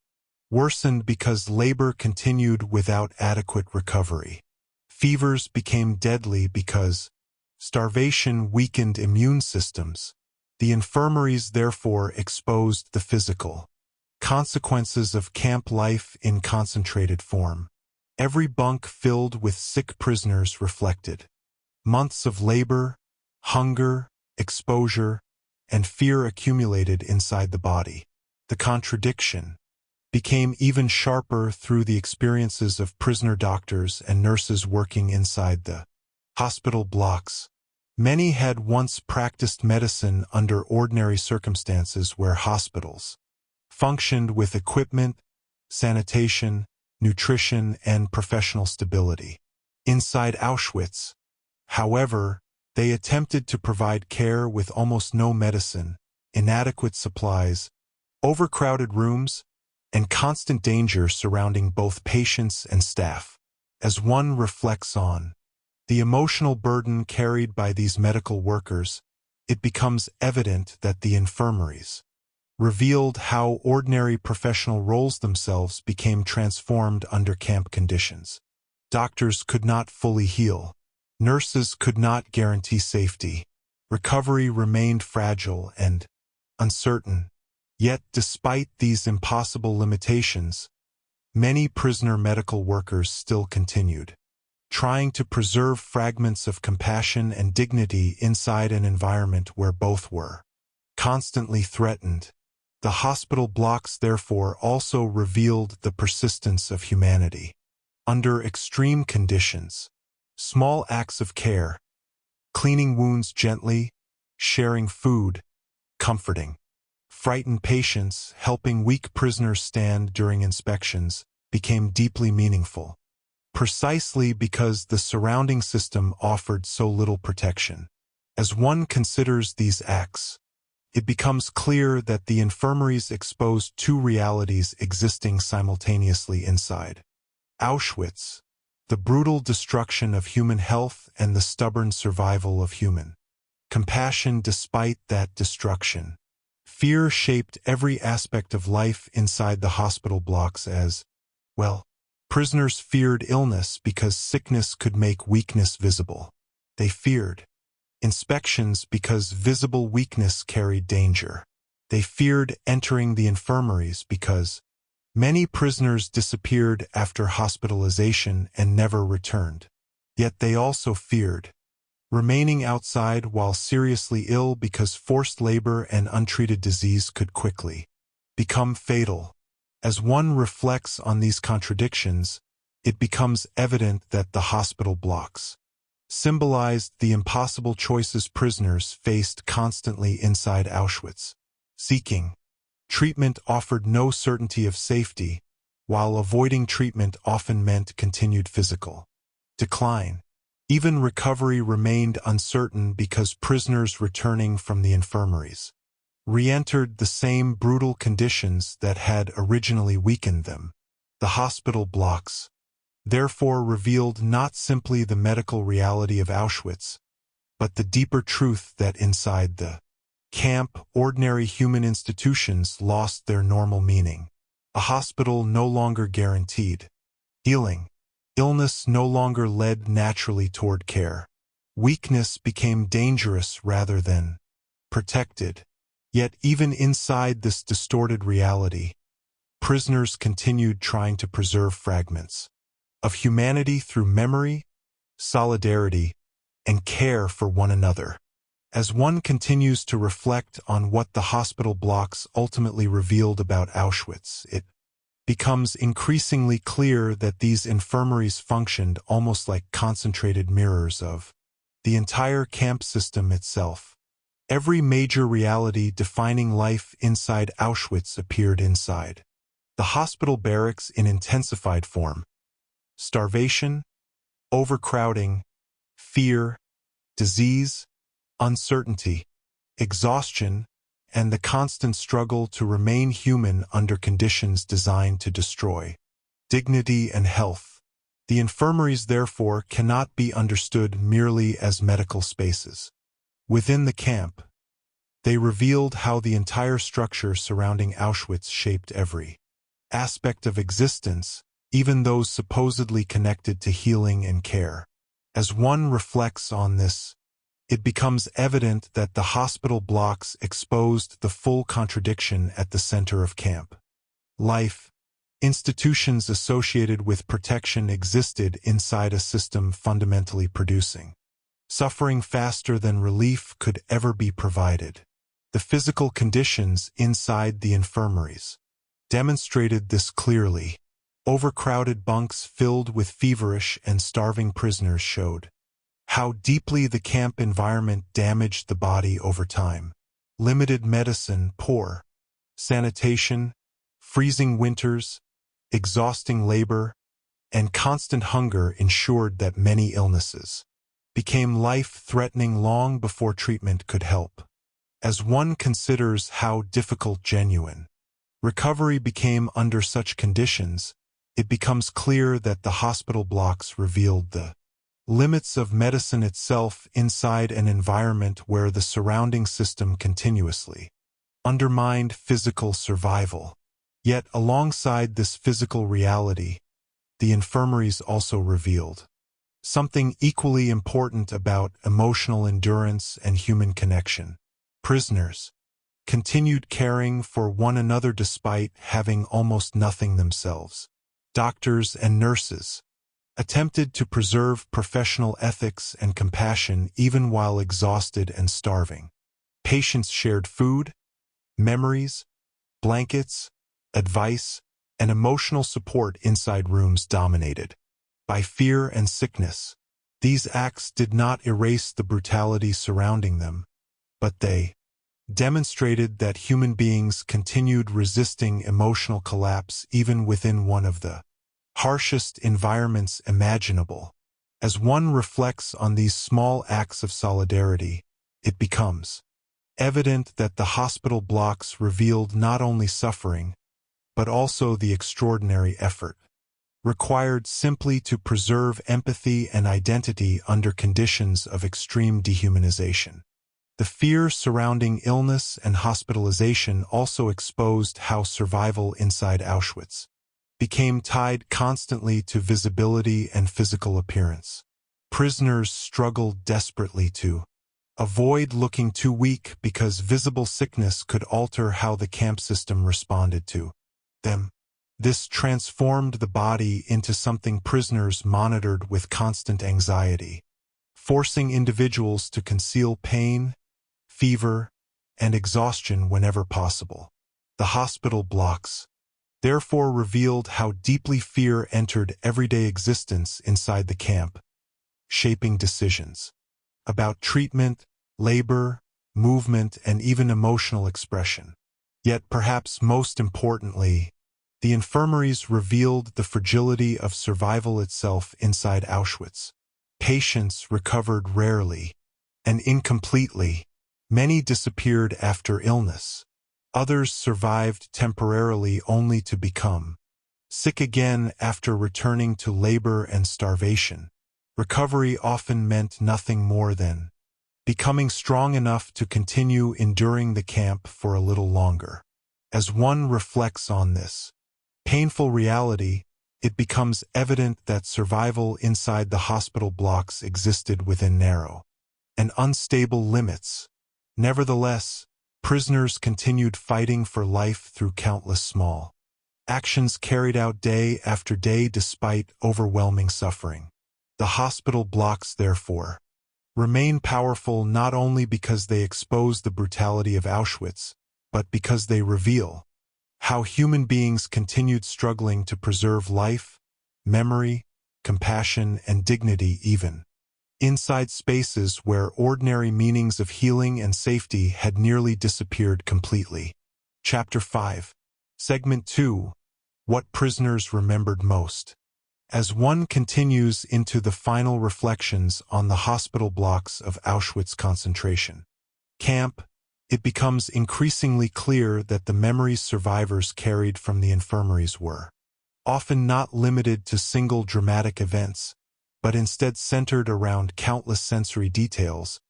worsened because labor continued without adequate recovery. Fevers became deadly because starvation weakened immune systems. The infirmaries therefore exposed the physical consequences of camp life in concentrated form. Every bunk filled with sick prisoners reflected months of labor, hunger, exposure, and fear accumulated inside the body. The contradiction became even sharper through the experiences of prisoner doctors and nurses working inside the hospital blocks. Many had once practiced medicine under ordinary circumstances where hospitals functioned with equipment, sanitation, nutrition, and professional stability. Inside Auschwitz, however, they attempted to provide care with almost no medicine, inadequate supplies, overcrowded rooms, and constant danger surrounding both patients and staff. As one reflects on the emotional burden carried by these medical workers, it becomes evident that the infirmaries revealed how ordinary professional roles themselves became transformed under camp conditions. Doctors could not fully heal. Nurses could not guarantee safety. Recovery remained fragile and uncertain. Yet, despite these impossible limitations, many prisoner medical workers still continued, trying to preserve fragments of compassion and dignity inside an environment where both were constantly threatened. The hospital blocks therefore also revealed the persistence of humanity. Under extreme conditions, small acts of care, cleaning wounds gently, sharing food, comforting frightened patients, helping weak prisoners stand during inspections, became deeply meaningful, precisely because the surrounding system offered so little protection. As one considers these acts, it becomes clear that the infirmaries exposed two realities existing simultaneously inside Auschwitz: the brutal destruction of human health and the stubborn survival of human compassion despite that destruction. Fear shaped every aspect of life inside the hospital blocks as, well, prisoners feared illness because sickness could make weakness visible. They feared inspections because visible weakness carried danger. They feared entering the infirmaries because many prisoners disappeared after hospitalization and never returned. Yet they also feared remaining outside while seriously ill because forced labor and untreated disease could quickly become fatal. As one reflects on these contradictions, it becomes evident that the hospital blocks symbolized the impossible choices prisoners faced constantly inside Auschwitz. Seeking treatment offered no certainty of safety, while avoiding treatment often meant continued physical decline. Even recovery remained uncertain because prisoners returning from the infirmaries re-entered the same brutal conditions that had originally weakened them. The hospital blocks therefore revealed not simply the medical reality of Auschwitz, but the deeper truth that inside the camp, ordinary human institutions lost their normal meaning. A hospital no longer guaranteed healing. Illness no longer led naturally toward care. Weakness became dangerous rather than protected. Yet even inside this distorted reality, prisoners continued trying to preserve fragments of humanity through memory, solidarity, and care for one another. As one continues to reflect on what the hospital blocks ultimately revealed about Auschwitz, it becomes increasingly clear that these infirmaries functioned almost like concentrated mirrors of the entire camp system itself. Every major reality defining life inside Auschwitz appeared inside the hospital barracks in intensified form. Starvation, overcrowding, fear, disease, uncertainty, exhaustion, and the constant struggle to remain human under conditions designed to destroy dignity and health. The infirmaries, therefore, cannot be understood merely as medical spaces. Within the camp, they revealed how the entire structure surrounding Auschwitz shaped every aspect of existence, even those supposedly connected to healing and care. As one reflects on this, it becomes evident that the hospital blocks exposed the full contradiction at the center of camp life. Institutions associated with protection existed inside a system fundamentally producing suffering faster than relief could ever be provided. The physical conditions inside the infirmaries demonstrated this clearly. Overcrowded bunks filled with feverish and starving prisoners showed how deeply the camp environment damaged the body over time. Limited medicine, poor sanitation, freezing winters, exhausting labor, and constant hunger ensured that many illnesses became life-threatening long before treatment could help. As one considers how difficult genuine recovery became under such conditions, it becomes clear that the hospital blocks revealed the limits of medicine itself inside an environment where the surrounding system continuously undermined physical survival. Yet alongside this physical reality, the infirmaries also revealed something equally important about emotional endurance and human connection. Prisoners continued caring for one another despite having almost nothing themselves. Doctors and nurses attempted to preserve professional ethics and compassion even while exhausted and starving. Patients shared food, memories, blankets, advice, and emotional support inside rooms dominated by fear and sickness. These acts did not erase the brutality surrounding them, but they demonstrated that human beings continued resisting emotional collapse even within one of the harshest environments imaginable. As one reflects on these small acts of solidarity, it becomes evident that the hospital blocks revealed not only suffering, but also the extraordinary effort required simply to preserve empathy and identity under conditions of extreme dehumanization. The fear surrounding illness and hospitalization also exposed how survival inside Auschwitz became tied constantly to visibility and physical appearance. Prisoners struggled desperately to avoid looking too weak because visible sickness could alter how the camp system responded to them. This transformed the body into something prisoners monitored with constant anxiety, forcing individuals to conceal pain, fever, and exhaustion whenever possible. The hospital blocks therefore revealed how deeply fear entered everyday existence inside the camp, shaping decisions about treatment, labor, movement, and even emotional expression. Yet perhaps most importantly, the infirmaries revealed the fragility of survival itself inside Auschwitz. Patients recovered rarely and incompletely. Many disappeared after illness. Others survived temporarily only to become sick again after returning to labor and starvation. Recovery often meant nothing more than becoming strong enough to continue enduring the camp for a little longer. As one reflects on this painful reality, it becomes evident that survival inside the hospital blocks existed within narrow and unstable limits. Nevertheless, prisoners continued fighting for life through countless small actions carried out day after day despite overwhelming suffering. The hospital blocks, therefore, remain powerful not only because they expose the brutality of Auschwitz, but because they reveal how human beings continued struggling to preserve life, memory, compassion, and dignity even inside spaces where ordinary meanings of healing and safety had nearly disappeared completely. Chapter 5. Segment 2. What prisoners remembered most. As one continues into the final reflections on the hospital blocks of Auschwitz concentration camp, it becomes increasingly clear that the memories survivors carried from the infirmaries were often not limited to single dramatic events, but instead centered around countless sensory details,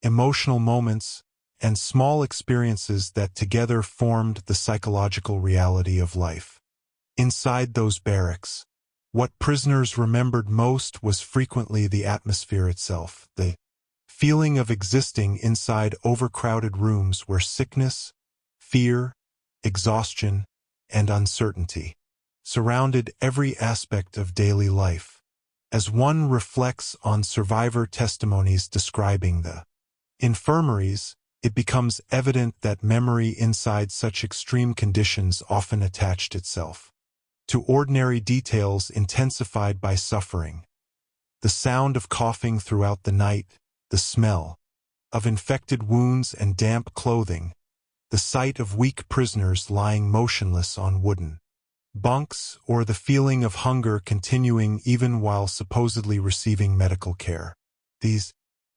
emotional moments, and small experiences that together formed the psychological reality of life. Inside those barracks, what prisoners remembered most was frequently the atmosphere itself, the feeling of existing inside overcrowded rooms where sickness, fear, exhaustion, and uncertainty surrounded every aspect of daily life. As one reflects on survivor testimonies describing the infirmaries, it becomes evident that memory inside such extreme conditions often attached itself to ordinary details intensified by suffering. The sound of coughing throughout the night, the smell of infected wounds and damp clothing, the sight of weak prisoners lying motionless on wooden bunks, or the feeling of hunger continuing even while supposedly receiving medical care. These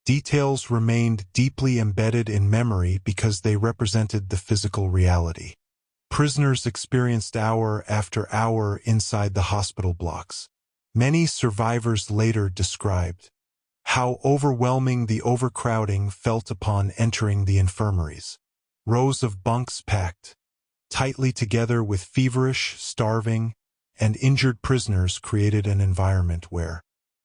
details remained deeply embedded in memory because they represented the physical reality prisoners experienced hour after hour inside the hospital blocks. Many survivors later described how overwhelming the overcrowding felt upon entering the infirmaries. Rows of bunks packed tightly together with feverish, starving, and injured prisoners created an environment where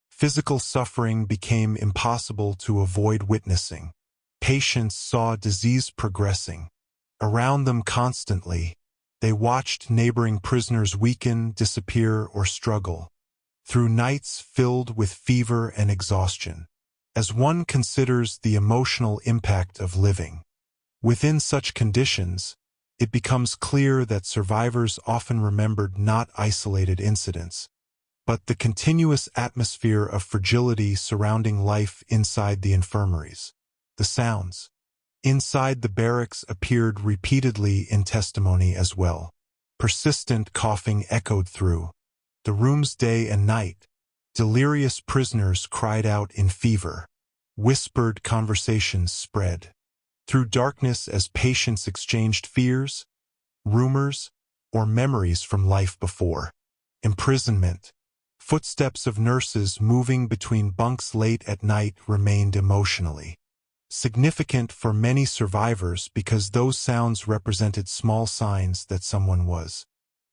physical suffering became impossible to avoid witnessing. Patients saw disease progressing around them constantly. They watched neighboring prisoners weaken, disappear, or struggle through nights filled with fever and exhaustion. As one considers the emotional impact of living within such conditions, it becomes clear that survivors often remembered not isolated incidents, but the continuous atmosphere of fragility surrounding life inside the infirmaries. The sounds inside the barracks appeared repeatedly in testimony as well. Persistent coughing echoed through the rooms day and night. Delirious prisoners cried out in fever. Whispered conversations spread through darkness as patients exchanged fears, rumors, or memories from life before imprisonment. Footsteps of nurses moving between bunks late at night remained emotionally significant for many survivors because those sounds represented small signs that someone was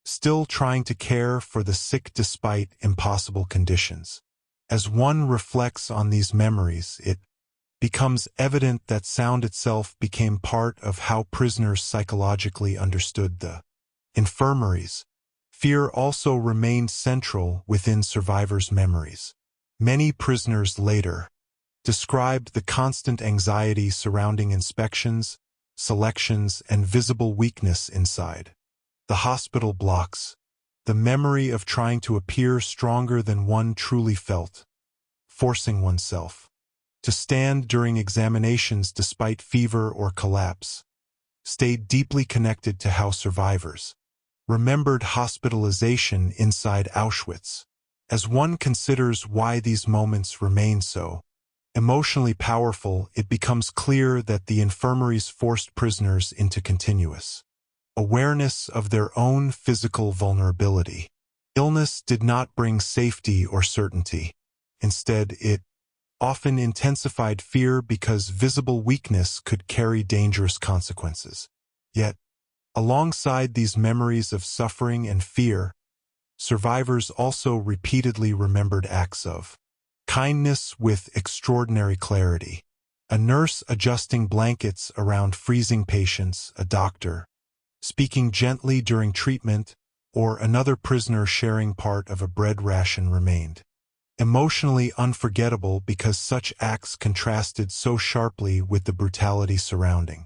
still trying to care for the sick despite impossible conditions. As one reflects on these memories, it becomes evident that sound itself became part of how prisoners psychologically understood the infirmaries. Fear also remained central within survivors' memories. Many prisoners later described the constant anxiety surrounding inspections, selections, and visible weakness inside the hospital blocks. The memory of trying to appear stronger than one truly felt, forcing oneself to stand during examinations despite fever or collapse, stayed deeply connected to how survivors remembered hospitalization inside Auschwitz. As one considers why these moments remain so emotionally powerful, it becomes clear that the infirmaries forced prisoners into continuous awareness of their own physical vulnerability. Illness did not bring safety or certainty. Instead, it often intensified fear because visible weakness could carry dangerous consequences. Yet, alongside these memories of suffering and fear, survivors also repeatedly remembered acts of kindness with extraordinary clarity. A nurse adjusting blankets around freezing patients, a doctor speaking gently during treatment, or another prisoner sharing part of a bread ration remained emotionally unforgettable because such acts contrasted so sharply with the brutality surrounding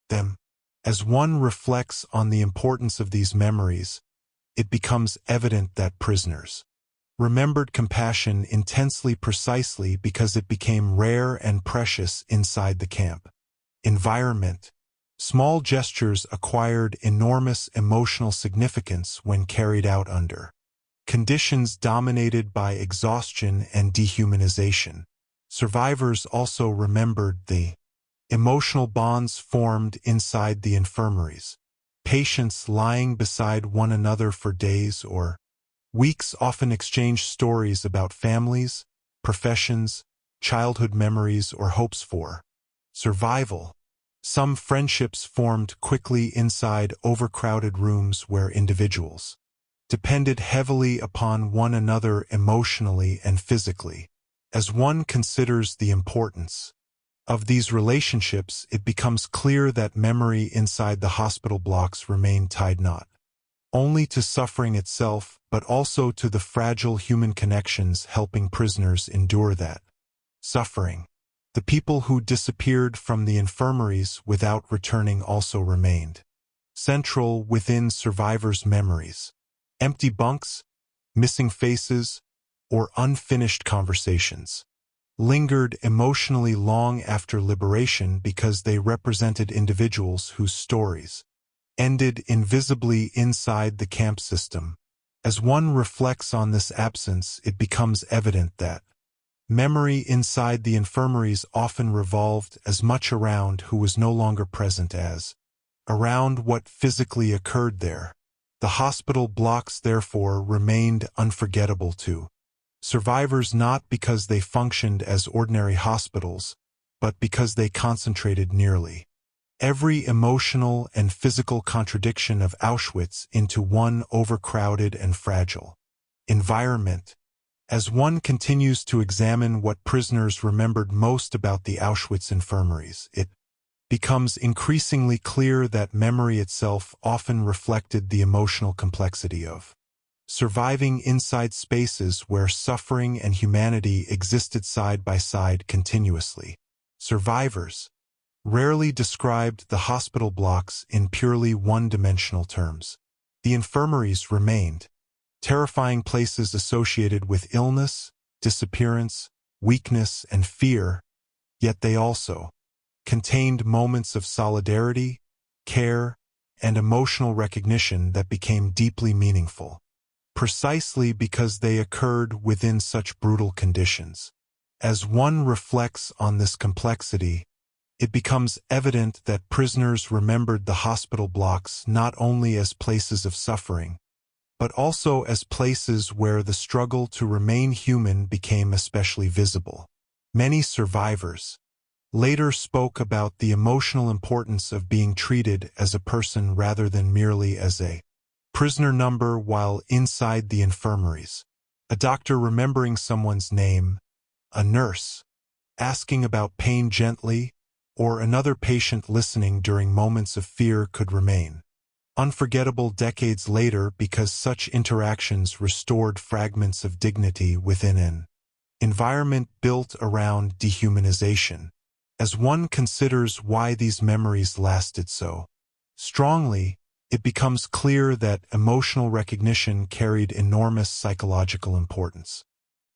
them. As one reflects on the importance of these memories, it becomes evident that prisoners remembered compassion intensely precisely because it became rare and precious inside the camp environment. Small gestures acquired enormous emotional significance when carried out under conditions dominated by exhaustion and dehumanization. Survivors also remembered the emotional bonds formed inside the infirmaries. Patients lying beside one another for days or weeks often exchanged stories about families, professions, childhood memories, or hopes for survival. Some friendships formed quickly inside overcrowded rooms where individuals depended heavily upon one another emotionally and physically. As one considers the importance of these relationships, it becomes clear that memory inside the hospital blocks remained tied not only to suffering itself, but also to the fragile human connections helping prisoners endure that suffering. The people who disappeared from the infirmaries without returning also remained central within survivors' memories. Empty bunks, missing faces, or unfinished conversations lingered emotionally long after liberation because they represented individuals whose stories ended invisibly inside the camp system. As one reflects on this absence, it becomes evident that memory inside the infirmaries often revolved as much around who was no longer present as around what physically occurred there. The hospital blocks, therefore, remained unforgettable to survivors, not because they functioned as ordinary hospitals, but because they concentrated nearly every emotional and physical contradiction of Auschwitz into one overcrowded and fragile environment. As one continues to examine what prisoners remembered most about the Auschwitz infirmaries, it becomes increasingly clear that memory itself often reflected the emotional complexity of surviving inside spaces where suffering and humanity existed side by side continuously. Survivors rarely described the hospital blocks in purely one-dimensional terms. The infirmaries remained terrifying places associated with illness, disappearance, weakness, and fear, yet they also contained moments of solidarity, care, and emotional recognition that became deeply meaningful, precisely because they occurred within such brutal conditions. As one reflects on this complexity, it becomes evident that prisoners remembered the hospital blocks not only as places of suffering, but also as places where the struggle to remain human became especially visible. Many survivors later spoke about the emotional importance of being treated as a person rather than merely as a prisoner number while inside the infirmaries. A doctor remembering someone's name, a nurse asking about pain gently, or another patient listening during moments of fear could remain unforgettable decades later because such interactions restored fragments of dignity within an environment built around dehumanization. As one considers why these memories lasted so strongly, it becomes clear that emotional recognition carried enormous psychological importance.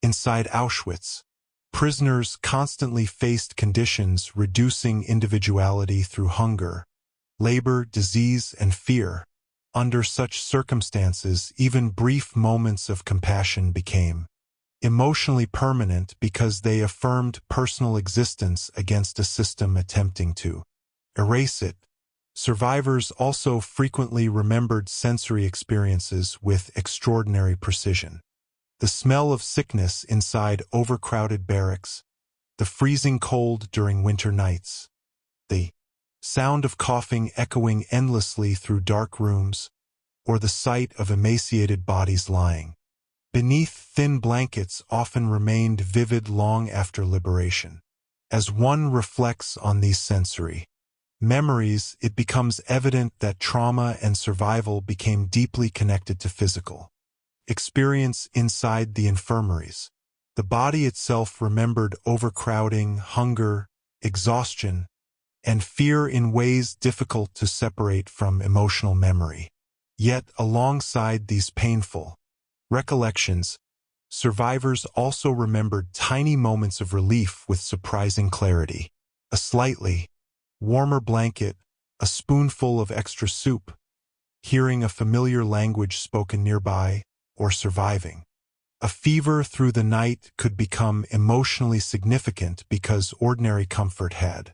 Inside Auschwitz, prisoners constantly faced conditions reducing individuality through hunger, labor, disease, and fear. Under such circumstances, even brief moments of compassion became emotionally permanent because they affirmed personal existence against a system attempting to erase it. Survivors also frequently remembered sensory experiences with extraordinary precision. The smell of sickness inside overcrowded barracks, the freezing cold during winter nights, the sound of coughing echoing endlessly through dark rooms, or the sight of emaciated bodies lying beneath thin blankets often remained vivid long after liberation. As one reflects on these sensory memories, it becomes evident that trauma and survival became deeply connected to physical experience inside the infirmaries. The body itself remembered overcrowding, hunger, exhaustion, and fear in ways difficult to separate from emotional memory. Yet, alongside these painful recollections, survivors also remembered tiny moments of relief with surprising clarity. A slightly warmer blanket, a spoonful of extra soup, hearing a familiar language spoken nearby, or surviving a fever through the night could become emotionally significant because ordinary comfort had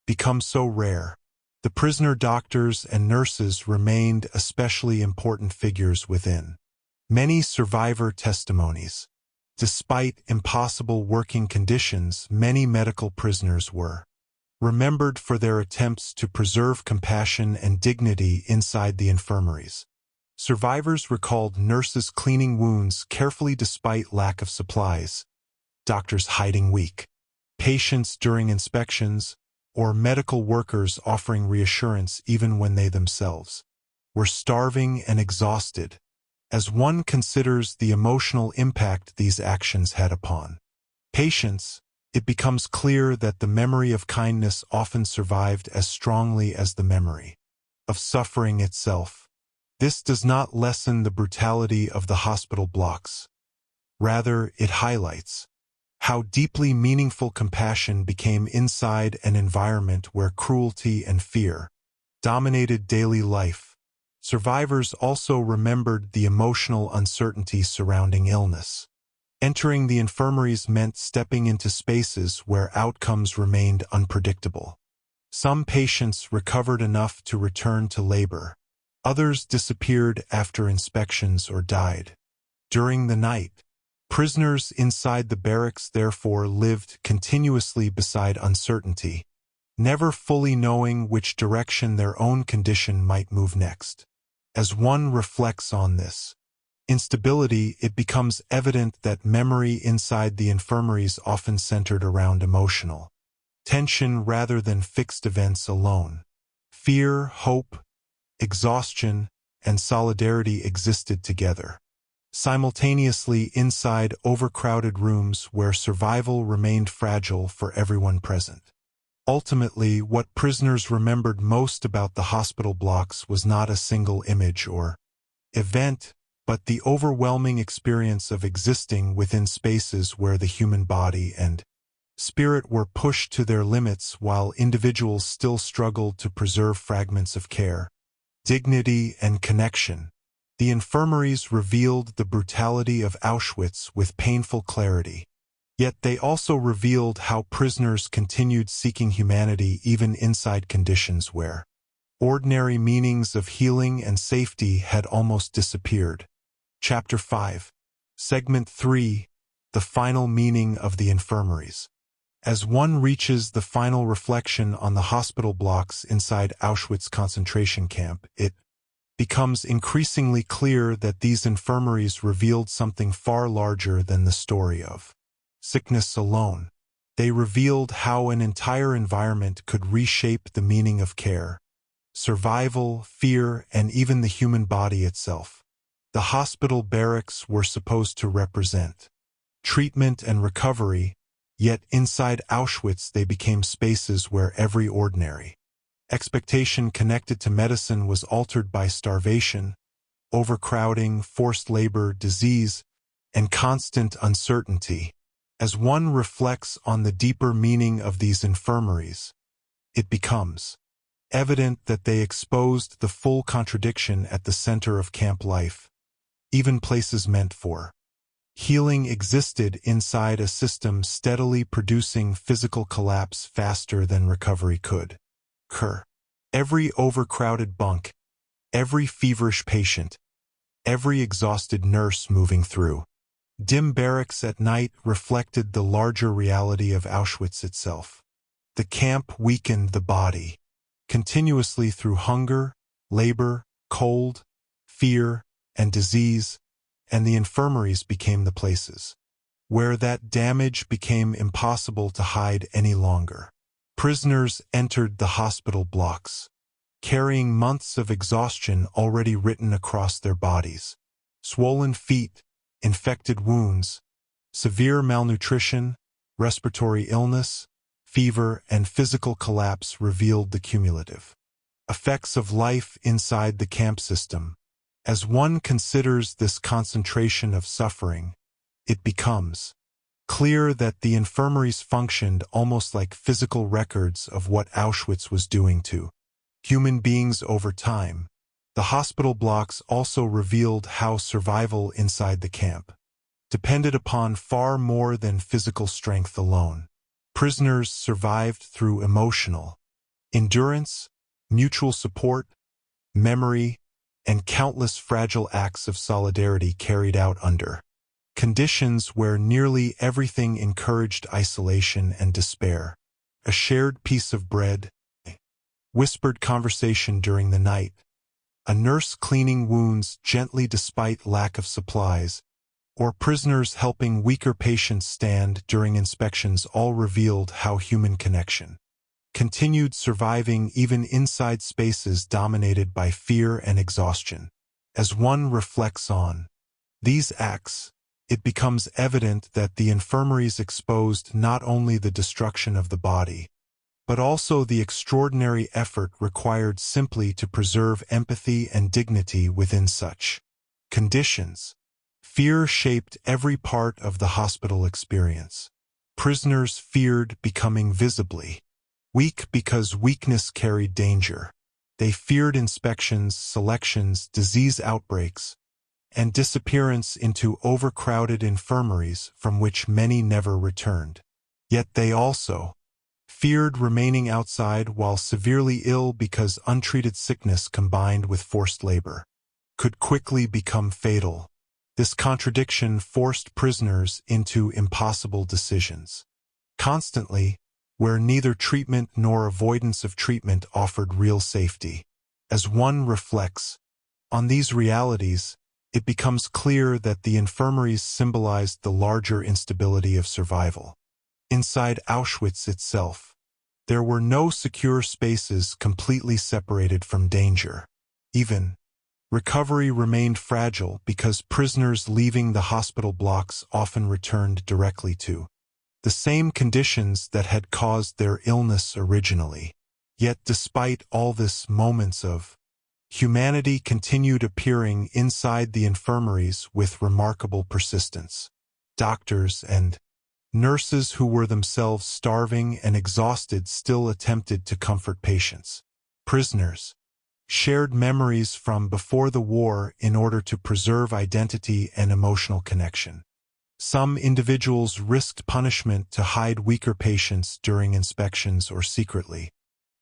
become so rare. The prisoner doctors and nurses remained especially important figures within many survivor testimonies. Despite impossible working conditions, many medical prisoners were remembered for their attempts to preserve compassion and dignity inside the infirmaries. Survivors recalled nurses cleaning wounds carefully despite lack of supplies, doctors hiding weak patients during inspections, or medical workers offering reassurance even when they themselves were starving and exhausted. As one considers the emotional impact these actions had upon patients, it becomes clear that the memory of kindness often survived as strongly as the memory of suffering itself. This does not lessen the brutality of the hospital blocks. Rather, it highlights how deeply meaningful compassion became inside an environment where cruelty and fear dominated daily life. Survivors also remembered the emotional uncertainty surrounding illness. Entering the infirmaries meant stepping into spaces where outcomes remained unpredictable. Some patients recovered enough to return to labor. Others disappeared after inspections or died. During the night, prisoners inside the barracks therefore lived continuously beside uncertainty, never fully knowing which direction their own condition might move next. As one reflects on this instability, it becomes evident that memory inside the infirmaries often centered around emotional tension rather than fixed events alone. Fear, hope, exhaustion, and solidarity existed together, simultaneously inside overcrowded rooms where survival remained fragile for everyone present. Ultimately, what prisoners remembered most about the hospital blocks was not a single image or event, but the overwhelming experience of existing within spaces where the human body and spirit were pushed to their limits while individuals still struggled to preserve fragments of care, dignity, and connection. The infirmaries revealed the brutality of Auschwitz with painful clarity. Yet they also revealed how prisoners continued seeking humanity even inside conditions where ordinary meanings of healing and safety had almost disappeared. Chapter 5. Segment 3. The Final Meaning of the Infirmaries. As one reaches the final reflection on the hospital blocks inside Auschwitz concentration camp, it becomes increasingly clear that these infirmaries revealed something far larger than the story of sickness alone. They revealed how an entire environment could reshape the meaning of care, survival, fear, and even the human body itself. The hospital barracks were supposed to represent treatment and recovery, yet inside Auschwitz they became spaces where every ordinary expectation connected to medicine was altered by starvation, overcrowding, forced labor, disease, and constant uncertainty. As one reflects on the deeper meaning of these infirmaries, it becomes evident that they exposed the full contradiction at the center of camp life. Even places meant for healing existed inside a system steadily producing physical collapse faster than recovery could occur. Every overcrowded bunk, every feverish patient, every exhausted nurse moving through dim barracks at night reflected the larger reality of Auschwitz itself. The camp weakened the body continuously through hunger, labor, cold, fear, and disease, and the infirmaries became the places where that damage became impossible to hide any longer. Prisoners entered the hospital blocks, carrying months of exhaustion already written across their bodies. Swollen feet, infected wounds, severe malnutrition, respiratory illness, fever, and physical collapse revealed the cumulative effects of life inside the camp system. As one considers this concentration of suffering, it becomes clear that the infirmaries functioned almost like physical records of what Auschwitz was doing to human beings over time. The hospital blocks also revealed how survival inside the camp depended upon far more than physical strength alone. Prisoners survived through emotional endurance, mutual support, memory, and countless fragile acts of solidarity carried out under conditions where nearly everything encouraged isolation and despair. A shared piece of bread, whispered conversation during the night, a nurse cleaning wounds gently despite lack of supplies, or prisoners helping weaker patients stand during inspections all revealed how human connection continued surviving even inside spaces dominated by fear and exhaustion. As one reflects on these acts, it becomes evident that the infirmaries exposed not only the destruction of the body, but also the extraordinary effort required simply to preserve empathy and dignity within such conditions. Fear shaped every part of the hospital experience. Prisoners feared becoming visibly weak because weakness carried danger. They feared inspections, selections, disease outbreaks, and disappearance into overcrowded infirmaries from which many never returned. Yet they also feared remaining outside while severely ill because untreated sickness combined with forced labor could quickly become fatal. This contradiction forced prisoners into impossible decisions. Constantly, where neither treatment nor avoidance of treatment offered real safety. As one reflects on these realities, it becomes clear that the infirmaries symbolized the larger instability of survival. Inside Auschwitz itself, there were no secure spaces completely separated from danger. Even recovery remained fragile because prisoners leaving the hospital blocks often returned directly to the same conditions that had caused their illness originally. Yet despite all this, moments of humanity continued appearing inside the infirmaries with remarkable persistence. Doctors and nurses who were themselves starving and exhausted still attempted to comfort patients. Prisoners shared memories from before the war in order to preserve identity and emotional connection. Some individuals risked punishment to hide weaker patients during inspections or secretly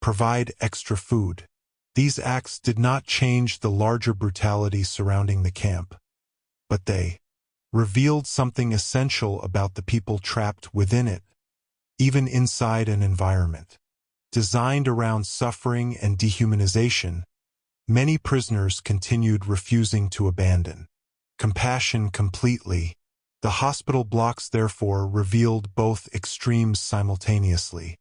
provide extra food. These acts did not change the larger brutality surrounding the camp, but they revealed something essential about the people trapped within it, even inside an environment designed around suffering and dehumanization. Many prisoners continued refusing to abandon compassion completely. The hospital blocks therefore revealed both extremes simultaneously: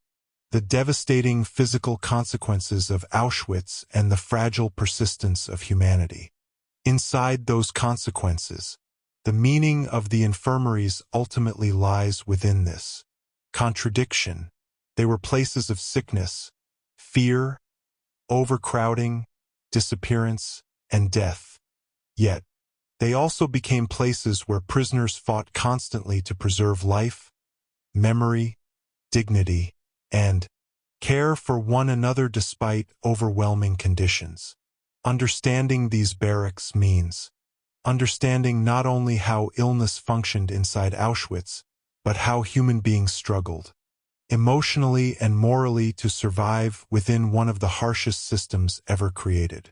the devastating physical consequences of Auschwitz and the fragile persistence of humanity. Inside those consequences, the meaning of the infirmaries ultimately lies within this contradiction. They were places of sickness, fear, overcrowding, disappearance, and death. Yet, they also became places where prisoners fought constantly to preserve life, memory, dignity, and care for one another despite overwhelming conditions. Understanding these barracks means understanding not only how illness functioned inside Auschwitz, but how human beings struggled emotionally and morally to survive within one of the harshest systems ever created.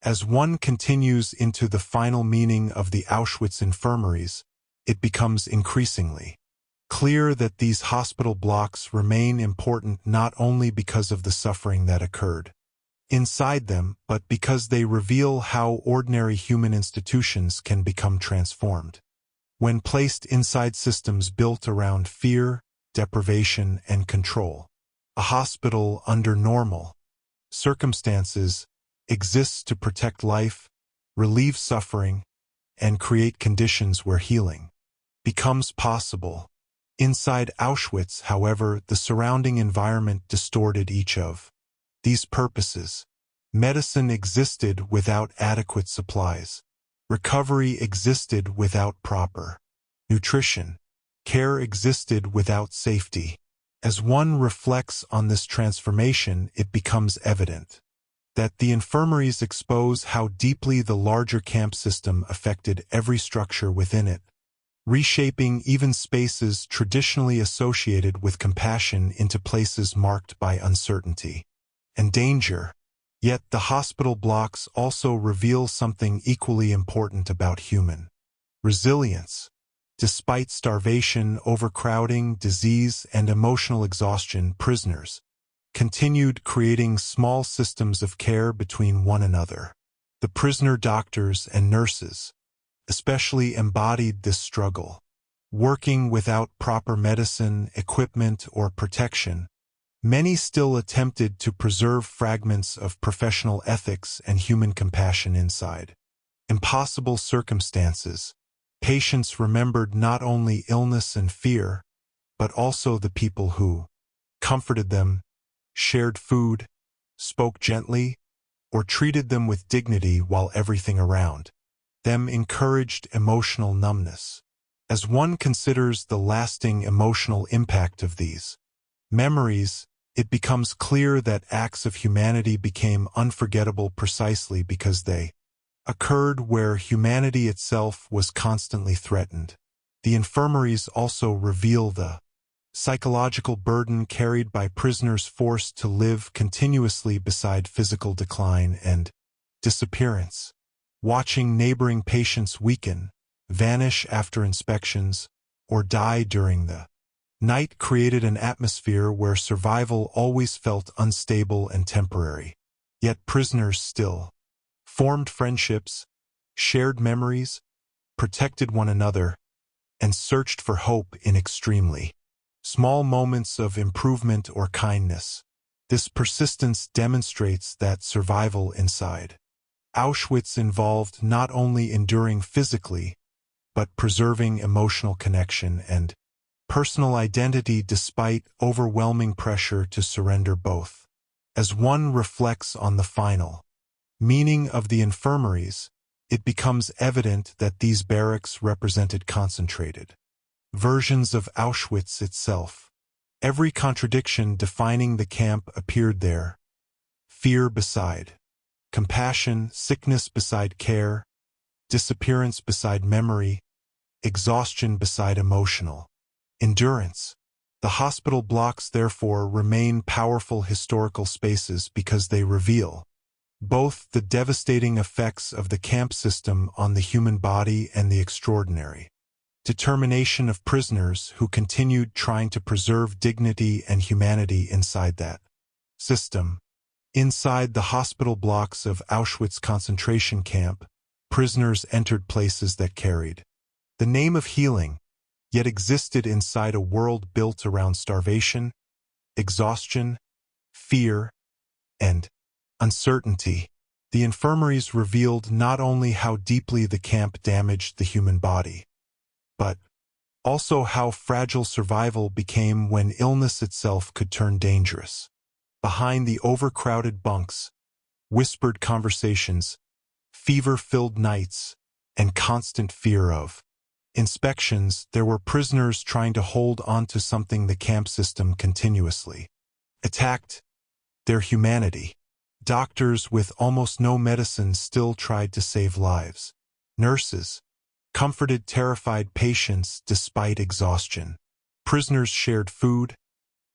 As one continues into the final meaning of the Auschwitz infirmaries, it becomes increasingly clear that these hospital blocks remain important not only because of the suffering that occurred inside them, but because they reveal how ordinary human institutions can become transformed when placed inside systems built around fear, deprivation, and control. A hospital under normal circumstances exists to protect life, relieve suffering, and create conditions where healing becomes possible. Inside Auschwitz, however, the surrounding environment distorted each of these purposes. Medicine existed without adequate supplies. Recovery existed without proper nutrition. Care existed without safety. As one reflects on this transformation, it becomes evident that the infirmaries expose how deeply the larger camp system affected every structure within it, reshaping even spaces traditionally associated with compassion into places marked by uncertainty and danger. Yet the hospital blocks also reveal something equally important about human resilience. Despite starvation, overcrowding, disease, and emotional exhaustion, prisoners continued creating small systems of care between one another. The prisoner doctors and nurses especially embodied this struggle, working without proper medicine, equipment, or protection. Many still attempted to preserve fragments of professional ethics and human compassion inside. Impossible circumstances. Patients remembered not only illness and fear, but also the people who comforted them, shared food, spoke gently, or treated them with dignity while everything around them encouraged emotional numbness. As one considers the lasting emotional impact of these memories, it becomes clear that acts of humanity became unforgettable precisely because they occurred where humanity itself was constantly threatened. The infirmaries also reveal the psychological burden carried by prisoners forced to live continuously beside physical decline and disappearance. Watching neighboring patients weaken, vanish after inspections, or die during the night created an atmosphere where survival always felt unstable and temporary. Yet prisoners still formed friendships, shared memories, protected one another, and searched for hope in extremely small moments of improvement or kindness. This persistence demonstrates that survival inside Auschwitz involved not only enduring physically, but preserving emotional connection and personal identity despite overwhelming pressure to surrender both. As one reflects on the final meaning of the infirmaries, it becomes evident that these barracks represented concentrated versions of Auschwitz itself. Every contradiction defining the camp appeared there. Fear beside compassion, sickness beside care, disappearance beside memory, exhaustion beside emotional endurance. The hospital blocks therefore remain powerful historical spaces because they reveal both the devastating effects of the camp system on the human body and the extraordinary determination of prisoners who continued trying to preserve dignity and humanity inside that system. Inside the hospital blocks of Auschwitz concentration camp, prisoners entered places that carried the name of healing, yet existed inside a world built around starvation, exhaustion, fear, and uncertainty. The infirmaries revealed not only how deeply the camp damaged the human body, but also how fragile survival became when illness itself could turn dangerous. Behind the overcrowded bunks, whispered conversations, fever-filled nights, and constant fear of inspections, there were prisoners trying to hold on to something the camp system continuously attacked: their humanity. Doctors with almost no medicine still tried to save lives. Nurses comforted terrified patients despite exhaustion. Prisoners shared food,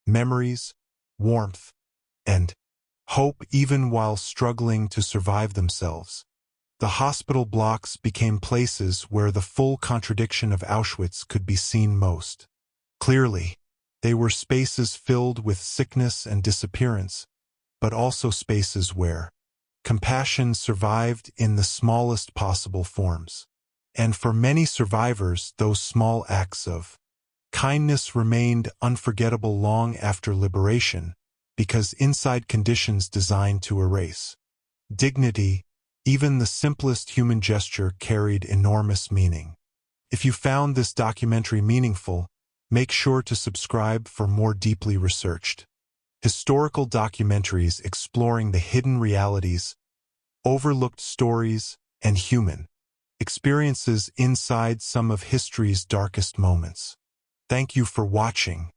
memories, warmth, and hope even while struggling to survive themselves. The hospital blocks became places where the full contradiction of Auschwitz could be seen most clearly. They were spaces filled with sickness and disappearance, but also spaces where compassion survived in the smallest possible forms. And for many survivors, those small acts of kindness remained unforgettable long after liberation, because inside conditions designed to erase dignity, even the simplest human gesture carried enormous meaning. If you found this documentary meaningful, make sure to subscribe for more deeply researched historical documentaries exploring the hidden realities, overlooked stories, and human experiences inside some of history's darkest moments. Thank you for watching.